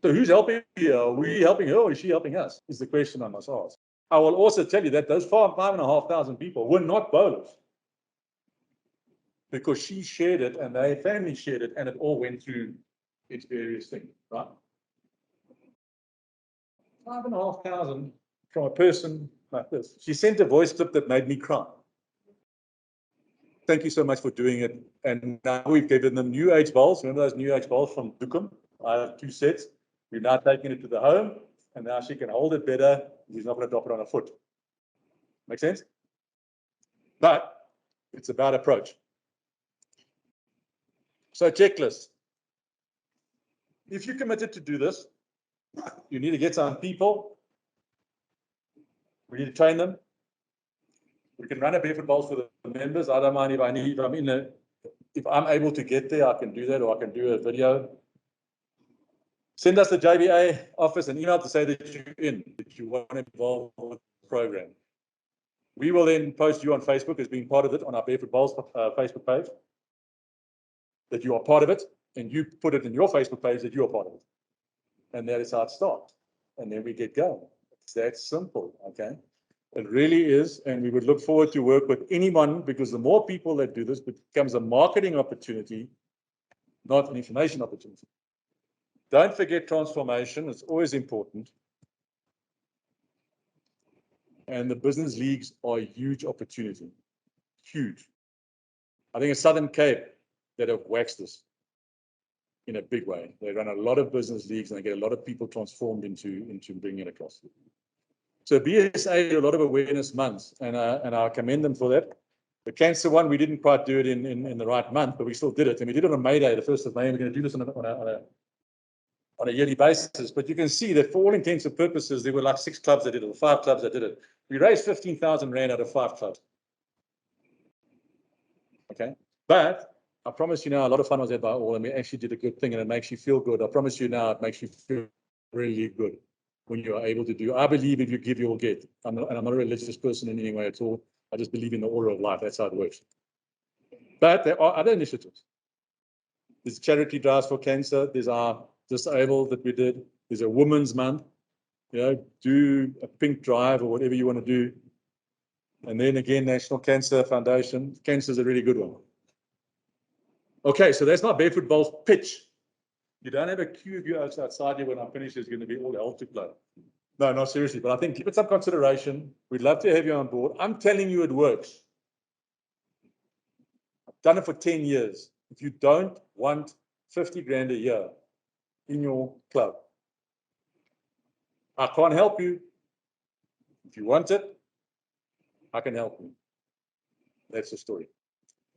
So who's helping her? Are we helping her or is she helping us? Is the question I must ask. I will also tell you that those 5,500 people were not bowlers. Because she shared it and their family shared it and it all went through its various things, right? 5,500 from a person like this. She sent a voice clip that made me cry. Thank you so much for doing it. And now we've given them new age bowls. Remember those new age bowls from Dukum? I have 2 sets. We're now taking it to the home, and now she can hold it better. She's not going to drop it on her foot. Make sense? But it's about approach. So checklist. If you're committed to do this, you need to get some people. We need to train them. We can run a Barefoot Bowls for the members. I don't mind if I'm able to get there, I can do that, or I can do a video. Send us the JBA office an email to say that you're in, that you want to be involved with the program. We will then post you on Facebook as being part of it on our Barefoot Bowls Facebook page, that you are part of it, and you put it in your Facebook page that you are part of it. And that is how it starts. And then we get going. It's that simple, okay? It really is, and we would look forward to work with anyone, because the more people that do this, it becomes a marketing opportunity, not an information opportunity. Don't forget transformation, it's always important. And the business leagues are a huge opportunity, huge. I think it's Southern Cape that have waxed this in a big way. They run a lot of business leagues and they get a lot of people transformed into bringing it across. So BSA did a lot of awareness months, and I commend them for that. The cancer one, we didn't quite do it in the right month, but we still did it. And we did it on May Day, the 1st of May, and we're going to do this on a yearly basis. But you can see that for all intents and purposes, there were like 6 clubs that did it, or 5 clubs that did it. We raised 15,000 Rand out of 5 clubs. Okay, but I promise you now, a lot of fun was had by all, and we actually did a good thing, and it makes you feel good. I promise you now, it makes you feel really good when you are able to do. I believe if you give, you will get. And I'm not a religious person in any way at all. I just believe in the order of life. That's how it works. But there are other initiatives. There's charity drives for cancer. There's our disabled that we did. There's a women's month. You know, do a pink drive or whatever you want to do. And then again, National Cancer Foundation. Cancer is a really good one. Okay, so that's my Barefoot Bowls pitch. You don't have a queue of you outside here when I finish. There's going to be all hell to play. No, not seriously, but I think give it some consideration. We'd love to have you on board. I'm telling you, it works. I've done it for 10 years. If you don't want 50 grand a year in your club, I can't help you. If you want it, I can help you. That's the story.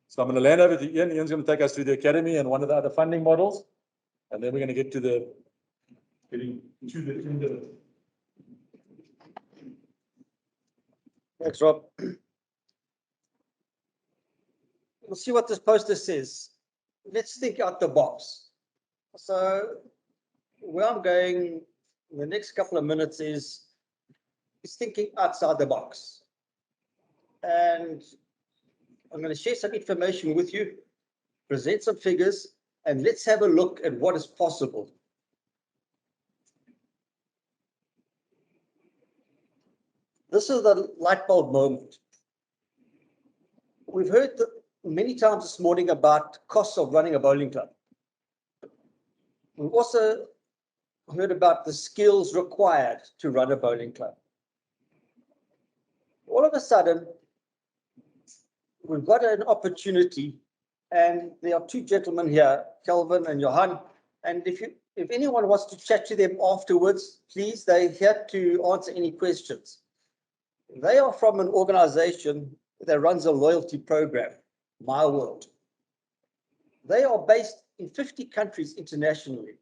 So I'm going to land over to Ian. Ian's going to take us through the academy and one of the other funding models. And then we're going to get to getting to the end of it. Thanks, Rob. We'll see what this poster says. Let's think out the box. So where I'm going in the next couple of minutes is thinking outside the box. And I'm going to share some information with you, present some figures, and let's have a look at what is possible. This is the light bulb moment. We've heard many times this morning about costs of running a bowling club. We've also heard about the skills required to run a bowling club. All of a sudden, we've got an opportunity, and there are 2 gentlemen here, Kelvin and Johan. And if anyone wants to chat to them afterwards, please, they're here to answer any questions. They are from an organization that runs a loyalty program, My World. They are based in 50 countries internationally.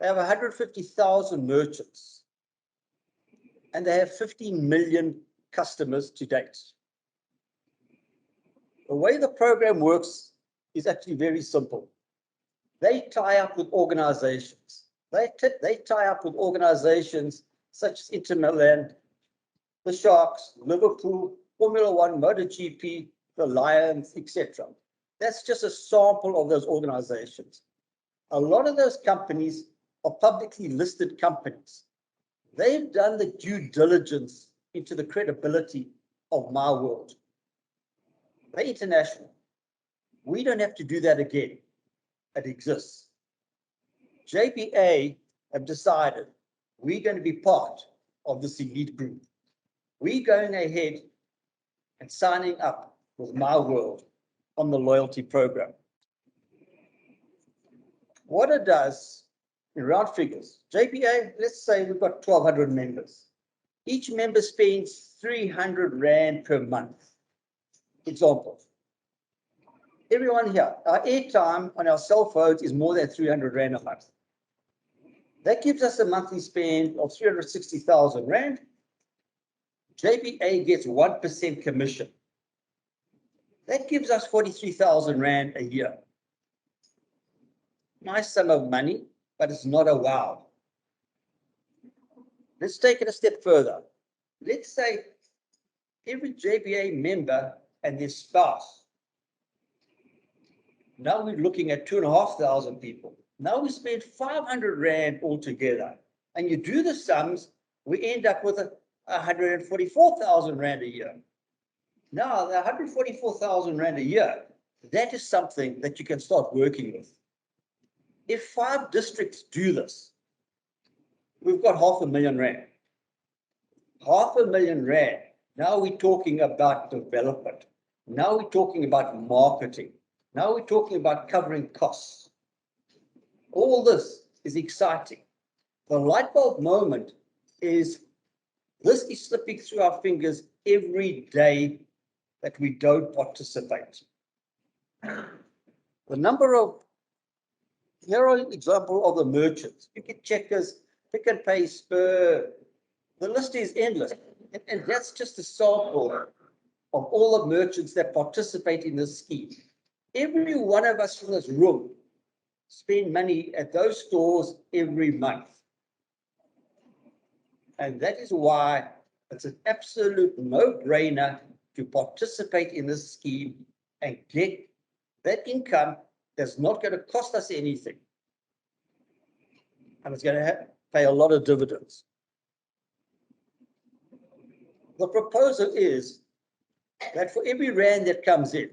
They have 150,000 merchants, and they have 15 million customers to date. The way the program works is actually very simple. They tie up with organizations. They tie up with organizations such as Inter Milan, the Sharks, Liverpool, Formula One, MotoGP, the Lions, etc. That's just a sample of those organizations. A lot of those companies are publicly listed companies. They've done the due diligence into the credibility of My World. They're international. We don't have to do that again. It exists. JBA have decided we're going to be part of this elite group. We're going ahead and signing up with My World on the loyalty program. What it does in round figures, JBA, let's say we've got 1,200 members. Each member spends 300 Rand per month. Example. Everyone here, our airtime on our cell phones is more than 300 Rand a month. That gives us a monthly spend of 360,000 Rand. JBA gets 1% commission. That gives us 43,000 Rand a year. Nice sum of money, but it's not a wow. Let's take it a step further. Let's say every JBA member and their spouse. Now we're looking at 2,500 people. Now we spend 500 Rand altogether. And you do the sums, we end up with 144,000 Rand a year. Now, the 144,000 Rand a year, that is something that you can start working with. If 5 districts do this, we've got 500,000 Rand. 500,000 Rand. Now we're talking about development. Now we're talking about marketing. Now we're talking about covering costs. All this is exciting. The light bulb moment is this is slipping through our fingers every day that we don't participate. The number of, here are an example of the merchants. You get Checkers, Pick and Pay, Spur. The list is endless. And that's just a sample of all the merchants that participate in this scheme. Every one of us in this room spend money at those stores every month. And that is why it's an absolute no-brainer to participate in this scheme and get that income that's not going to cost us anything. And it's going to pay a lot of dividends. The proposal is that for every Rand that comes in,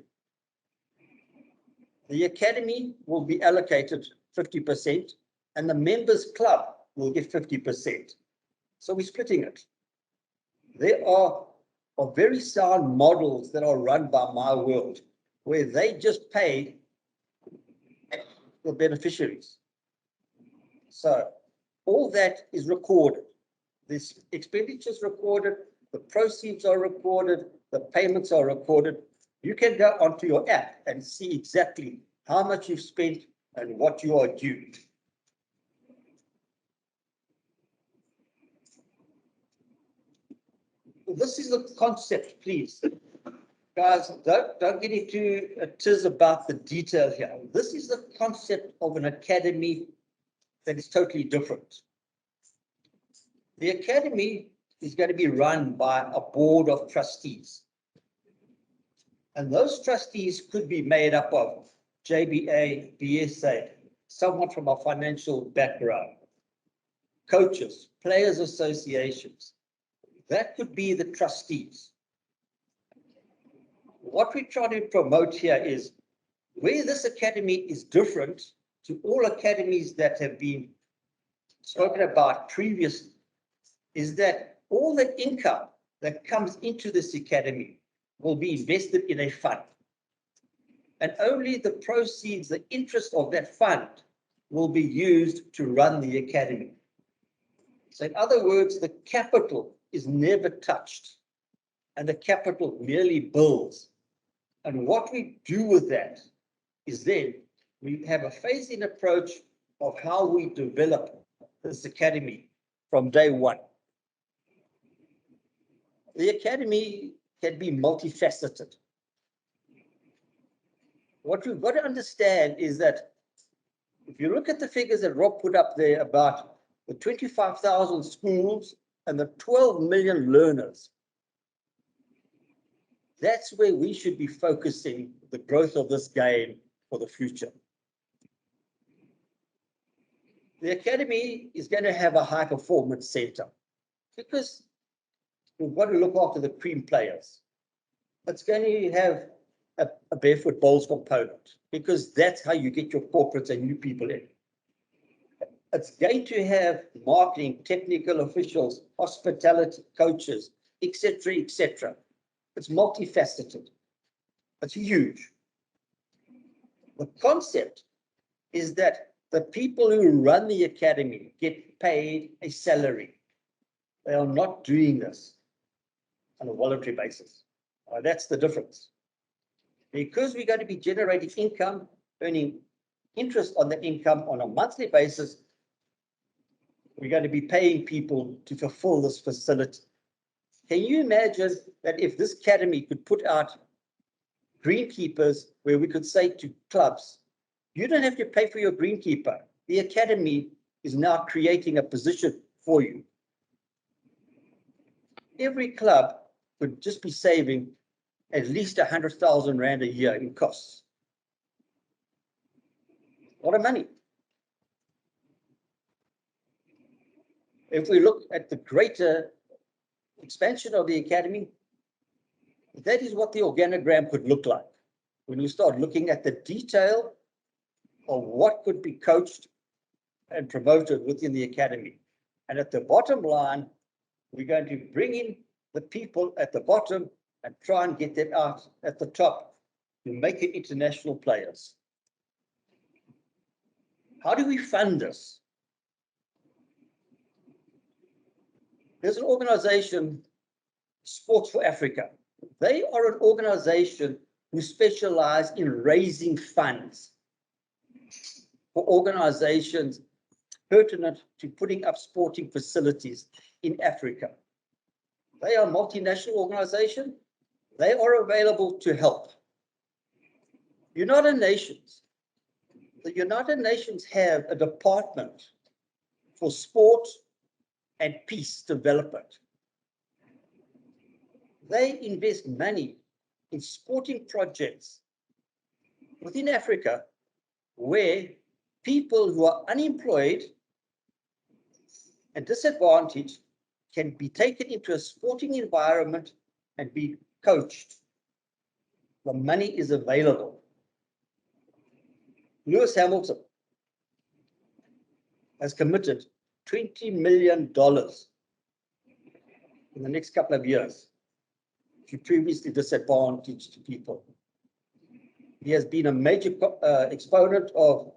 the academy will be allocated 50% and the members club will get 50%. So we're splitting it. There are very sound models that are run by My World, where they just pay the beneficiaries. So all that is recorded. This expenditure is recorded, the proceeds are recorded, the payments are recorded. You can go onto your app and see exactly how much you've spent and what you are due. This is the concept, please. Guys, don't get into a tiz about the detail here. This is the concept of an academy that is totally different. The academy is going to be run by a board of trustees. And those trustees could be made up of JBA, BSA, someone from a financial background, coaches, players associations. That could be the trustees. What we're trying to promote here is where this academy is different to all academies that have been spoken about previously, is that all the income that comes into this academy will be invested in a fund. And only the proceeds, the interest of that fund will be used to run the academy. So in other words, the capital is never touched and the capital merely builds. And what we do with that is then we have a phased-in approach of how we develop this academy from day one. The academy can be multifaceted. What we've got to understand is that if you look at the figures that Rob put up there about the 25,000 schools and the 12 million learners, that's where we should be focusing the growth of this game for the future. The academy is going to have a high performance center because we've got to look after the cream players. It's going to have a Barefoot Bowls component because that's how you get your corporates and new people in. It's going to have marketing, technical officials, hospitality coaches, etc., etc. It's multifaceted. It's huge. The concept is that the people who run the academy get paid a salary. They are not doing this on a voluntary basis. That's the difference. Because we're going to be generating income, earning interest on the income on a monthly basis, we're going to be paying people to fulfill this facility. Can you imagine that if this academy could put out greenkeepers where we could say to clubs, you don't have to pay for your greenkeeper. The academy is now creating a position for you. Every club could just be saving at least 100,000 Rand a year in costs. A lot of money. If we look at the greater expansion of the academy, that is what the organogram could look like. When you start looking at the detail of what could be coached and promoted within the academy. And at the bottom line, we're going to bring in the people at the bottom and try and get them out at the top to make it international players. How do we fund this? There's an organization, Sports for Africa. They are an organization who specialize in raising funds for organizations pertinent to putting up sporting facilities in Africa. They are a multinational organization. They are available to help. United Nations. The United Nations have a department for sport and peace development. They invest money in sporting projects within Africa where people who are unemployed and disadvantaged can be taken into a sporting environment and be coached. The money is available. Lewis Hamilton has committed $20 million in the next couple of years to previously disadvantaged people. He has been a major exponent of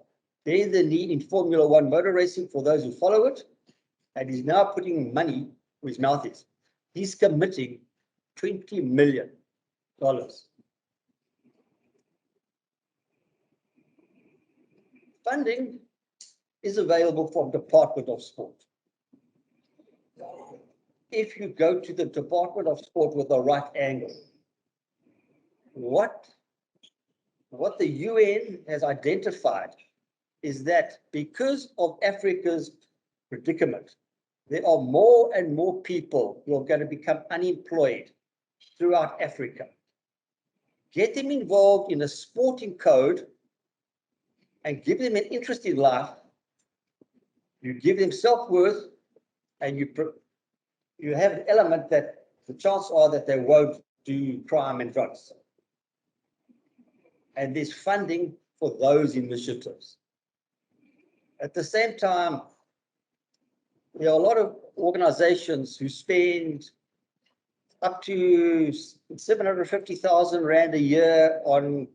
bend the knee in Formula One motor racing for those who follow it, and he's now putting money where his mouth is. He's committing $20 million. Funding is available from Department of Sport. If you go to the Department of Sport with the right angle, what the UN has identified is that because of Africa's predicament, there are more and more people who are going to become unemployed throughout Africa. Get them involved in a sporting code and give them an interest in life. You give them self-worth, and you have an element that the chances are that they won't do crime and drugs. And there's funding for those initiatives. At the same time, there are a lot of organizations who spend up to 750,000 Rand a year on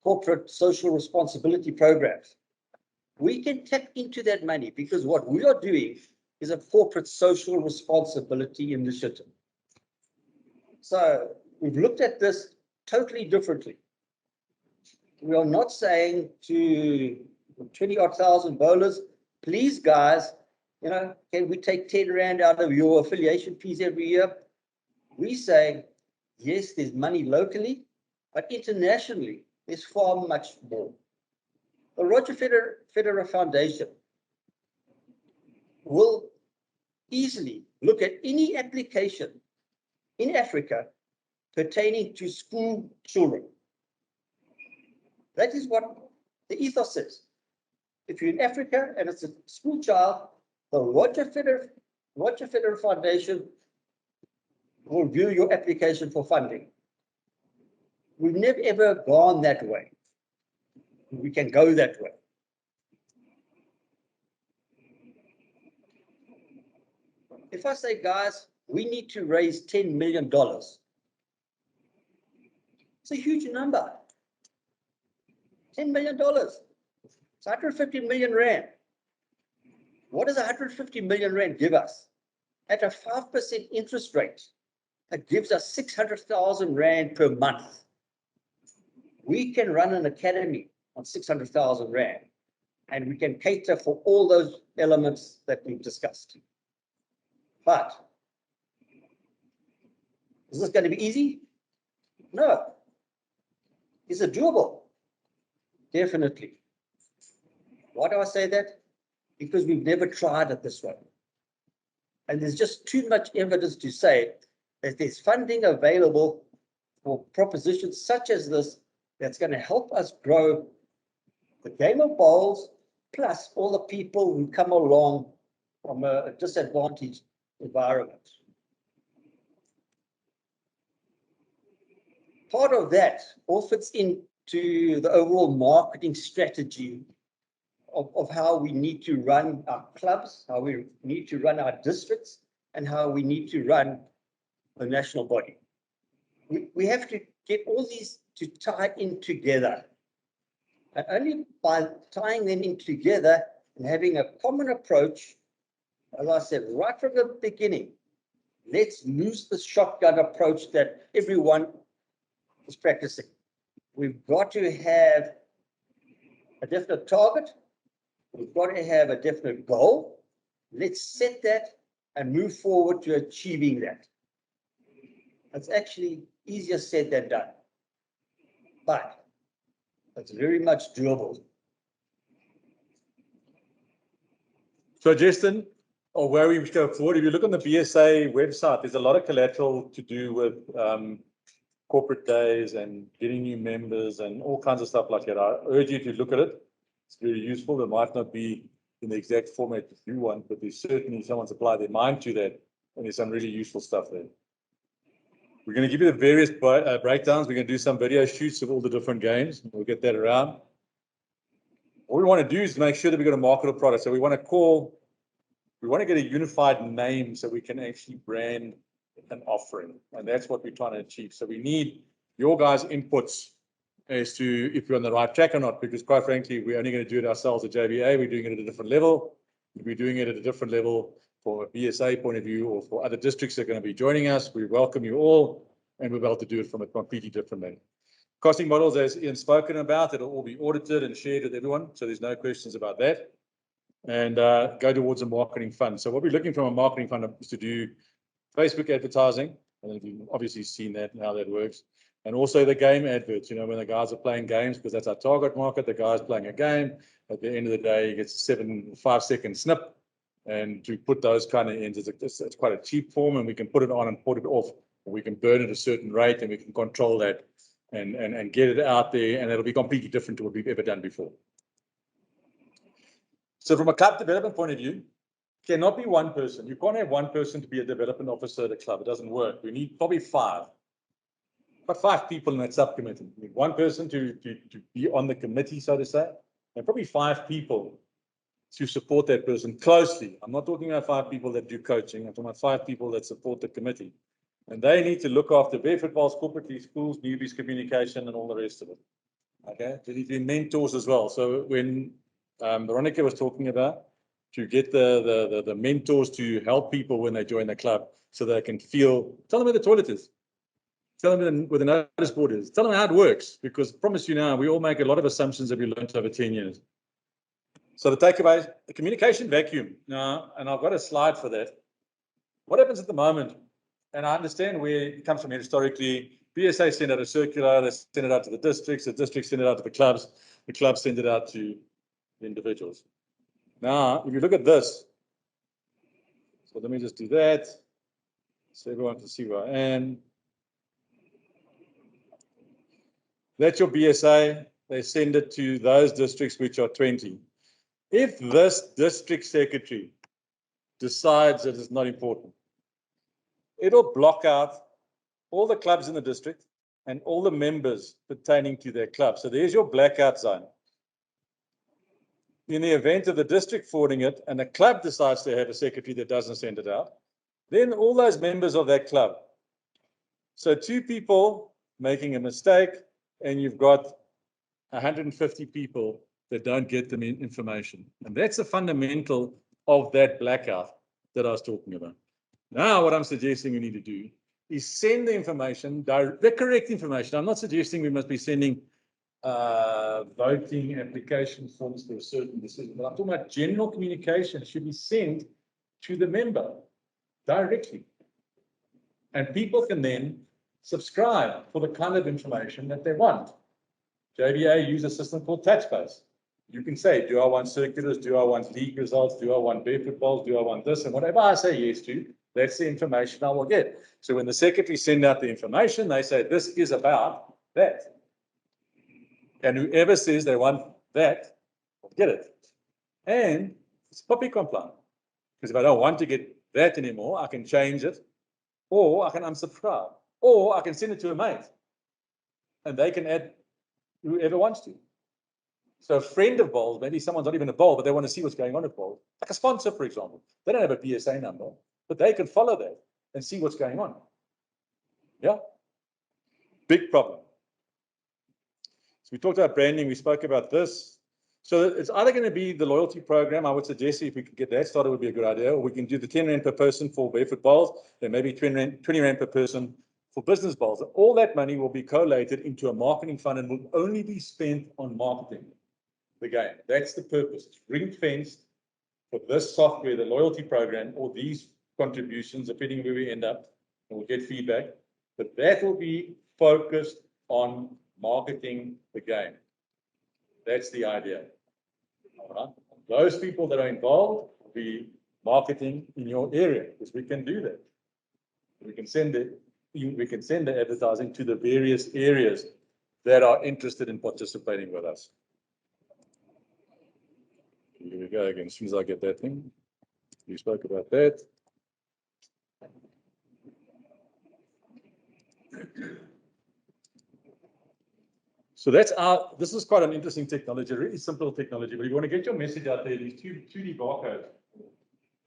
corporate social responsibility programs. We can tap into that money because what we are doing is a corporate social responsibility initiative. So we've looked at this totally differently. We are not saying to 20-odd thousand bowlers, please guys, can we take 10 Rand out of your affiliation fees every year? We say, yes, there's money locally, but internationally, there's far much more. The Roger Federer Foundation will easily look at any application in Africa pertaining to school children. That is what the ethos says. If you're in Africa and it's a school child, the Roger Federer Foundation will view your application for funding. We've never ever gone that way. We can go that way. if I say, guys, we need to raise $10 million, it's a huge number. $10 million. It's 150 million rand. What does 150 million rand give us? At a 5% interest rate, it gives us 600,000 rand per month. We can run an academy on 600,000 rand, and we can cater for all those elements that we've discussed. But is this going to be easy? No. Is it doable? Definitely. Why do I say that? Because we've never tried it this way. And there's just too much evidence to say that there's funding available for propositions such as this that's going to help us grow the game of bowls, plus all the people who come along from a disadvantaged environment. Part of that all fits into the overall marketing strategy of how we need to run our clubs, how we need to run our districts, and how we need to run the national body. We have to get all these to tie in together. And only by tying them in together and having a common approach, as I said, right from the beginning, let's lose the shotgun approach that everyone is practicing. We've got to have a definite target. We've got to have a definite goal. Let's set that and move forward to achieving that. It's actually easier said than done, but it's very much doable. So Justin, or where we go forward, if you look on the BSA website, there's a lot of collateral to do with corporate days and getting new members and all kinds of stuff like that. I urge you to look at it. It's very useful. It might not be in the exact format that you want, but there's certainly someone's applied their mind to that, and there's some really useful stuff there. We're going to give you the various breakdowns. We're going to do some video shoots of all the different games. We'll get that around. What we want to do is make sure that we've got a marketable product. So we want to get a unified name so we can actually brand an offering. And that's what we're trying to achieve. So we need your guys' inputs as to if we're on the right track or not, because quite frankly, we're only going to do it ourselves at JBA. We're doing it at a different level. If we're doing it at a different level from a BSA point of view or for other districts that are going to be joining us, we welcome you all, and we're able to do it from a completely different level. Costing models, as Ian spoken about, it'll all be audited and shared with everyone, so there's no questions about that. And go towards a marketing fund. So what we're looking from a marketing fund is to do Facebook advertising, and you've obviously seen that and how that works. And also the game adverts, you know, when the guys are playing games, because that's our target market, the guy's playing a game. At the end of the day, he gets a 5-second snip. And to put those kind of ends, it's quite a cheap form, and we can put it on and put it off. We can burn at a certain rate, and we can control that and get it out there, and it'll be completely different to what we've ever done before. So from a club development point of view, it cannot be one person. You can't have one person to be a development officer at a club. It doesn't work. We need probably 5. But 5 people in that subcommittee. We need one person to be on the committee, so to say, and probably 5 people to support that person closely. I'm not talking about 5 people that do coaching. I'm talking about 5 people that support the committee. And they need to look after Barefoot Bowls, corporate schools, newbies communication, and all the rest of it. Okay, they need to be mentors as well. So when Veronica was talking about to get the mentors to help people when they join the club, so they can feel, tell them where the toilet is. Tell them where the notice board is. Tell them how it works, because I promise you now, we all make a lot of assumptions that we learned over 10 years. So the takeaway, the communication vacuum. Now, and I've got a slide for that. What happens at the moment, and I understand where it comes from historically, BSA send out a circular, they send it out to the districts send it out to the clubs send it out to the individuals. Now, if you look at this, so let me just do that, so everyone can see where I am. That's your BSA. They send it to those districts which are 20. If this district secretary decides that it's not important, it'll block out all the clubs in the district and all the members pertaining to their club. So there's your blackout zone. In the event of the district forwarding it and the club decides to have a secretary that doesn't send it out, then all those members of that club. So 2 people making a mistake, and you've got 150 people that don't get the information. And that's the fundamental of that blackout that I was talking about. Now, what I'm suggesting we need to do is send the information, the correct information. I'm not suggesting we must be sending voting application forms for a certain decision, but I'm talking about general communication should be sent to the member directly. And people can then subscribe for the kind of information that they want. JBA use a system called Touchbase. You can say, do I want circulars? Do I want league results? Do I want barefoot balls? Do I want this? And whatever I say yes to, that's the information I will get. So when the secretary send out the information, they say, this is about that. And whoever says they want that, will get it. And it's POPI compliant. Because if I don't want to get that anymore, I can change it, or I can unsubscribe, or I can send it to a mate. And they can add whoever wants to. So a friend of bowls, maybe someone's not even a bowl, but they want to see what's going on at bowl. Like a sponsor, for example. They don't have a PSA number, but they can follow that and see what's going on. Yeah? Big problem. So we talked about branding, we spoke about this. So it's either going to be the loyalty program. I would suggest if we could get that started, would be a good idea. Or we can do the 10 Rand per person for barefoot bowls, then maybe 20 Rand per person for business bowls. All that money will be collated into a marketing fund and will only be spent on marketing the game. That's the purpose. It's ring-fenced for this software, the loyalty program, or these contributions, depending where we end up, and we'll get feedback. But that will be focused on marketing the game. That's the idea. All right. Those people that are involved will be marketing in your area, because we can do that. We can send the advertising to the various areas that are interested in participating with us. Here we go again. As soon as I get that thing, we spoke about that. So that's this is quite an interesting technology, a really simple technology, but you want to get your message out there, these 2D barcodes,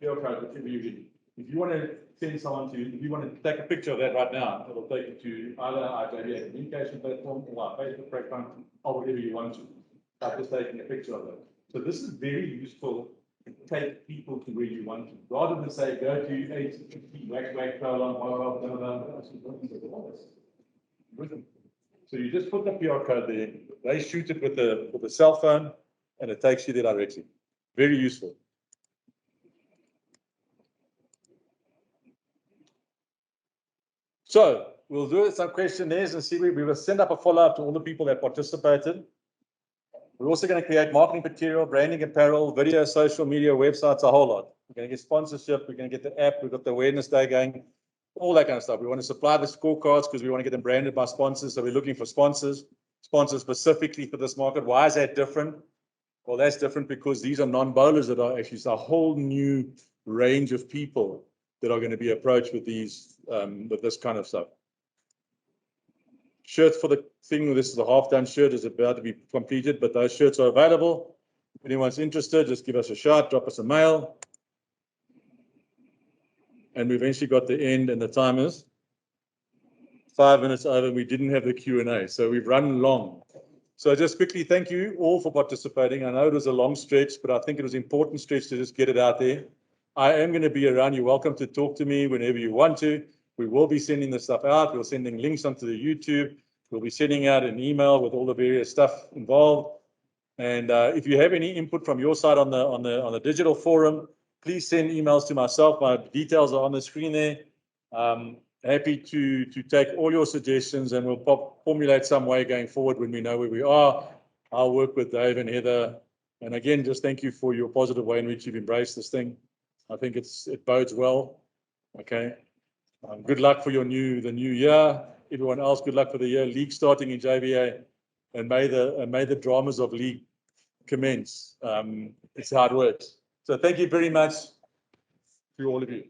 QR code, if you want to send someone to, if you want to take a picture of that right now, it'll take you to either our JBA communication platform or our Facebook platform, or whatever you want to. Like just taking a picture of it. So this is very useful to take people to where you want to, rather than say, go to 850 whack colon, So you just put the QR code there, they shoot it with the cell phone, and it takes you there directly. Very useful. So we'll do some questionnaires and see. We will send up a follow-up to all the people that participated. We're also going to create marketing material, branding apparel, video, social media, websites, a whole lot. We're going to get sponsorship. We're going to get the app. We've got the awareness day going, all that kind of stuff. We want to supply the scorecards because we want to get them branded by sponsors. So we're looking for sponsors specifically for this market. Why is that different? Well, that's different because these are non-bowlers that are actually, it's a whole new range of people that are going to be approached with these, with this kind of stuff. Shirts for the thing, this is a half-done shirt, is about to be completed, but those shirts are available. If anyone's interested, just give us a shout, drop us a mail. And we eventually got the end, and the time is 5 minutes over. We didn't have the Q&A, so we've run long. So just quickly, thank you all for participating. I know it was a long stretch, but I think it was an important stretch to just get it out there. I am going to be around. You're welcome to talk to me whenever you want to. We will be sending the stuff out. We're sending links onto the YouTube. We'll be sending out an email with all the various stuff involved. And if you have any input from your side on the digital forum, please send emails to myself. My details are on the screen there. Happy to take all your suggestions, and we'll formulate some way going forward when we know where we are. I'll work with Dave and Heather. And again, just thank you for your positive way in which you've embraced this thing. I think it bodes well. Okay. Good luck for the new year. Everyone else, good luck for the year. League starting in JBA, and may the dramas of league commence. It's hard work. So thank you very much to all of you.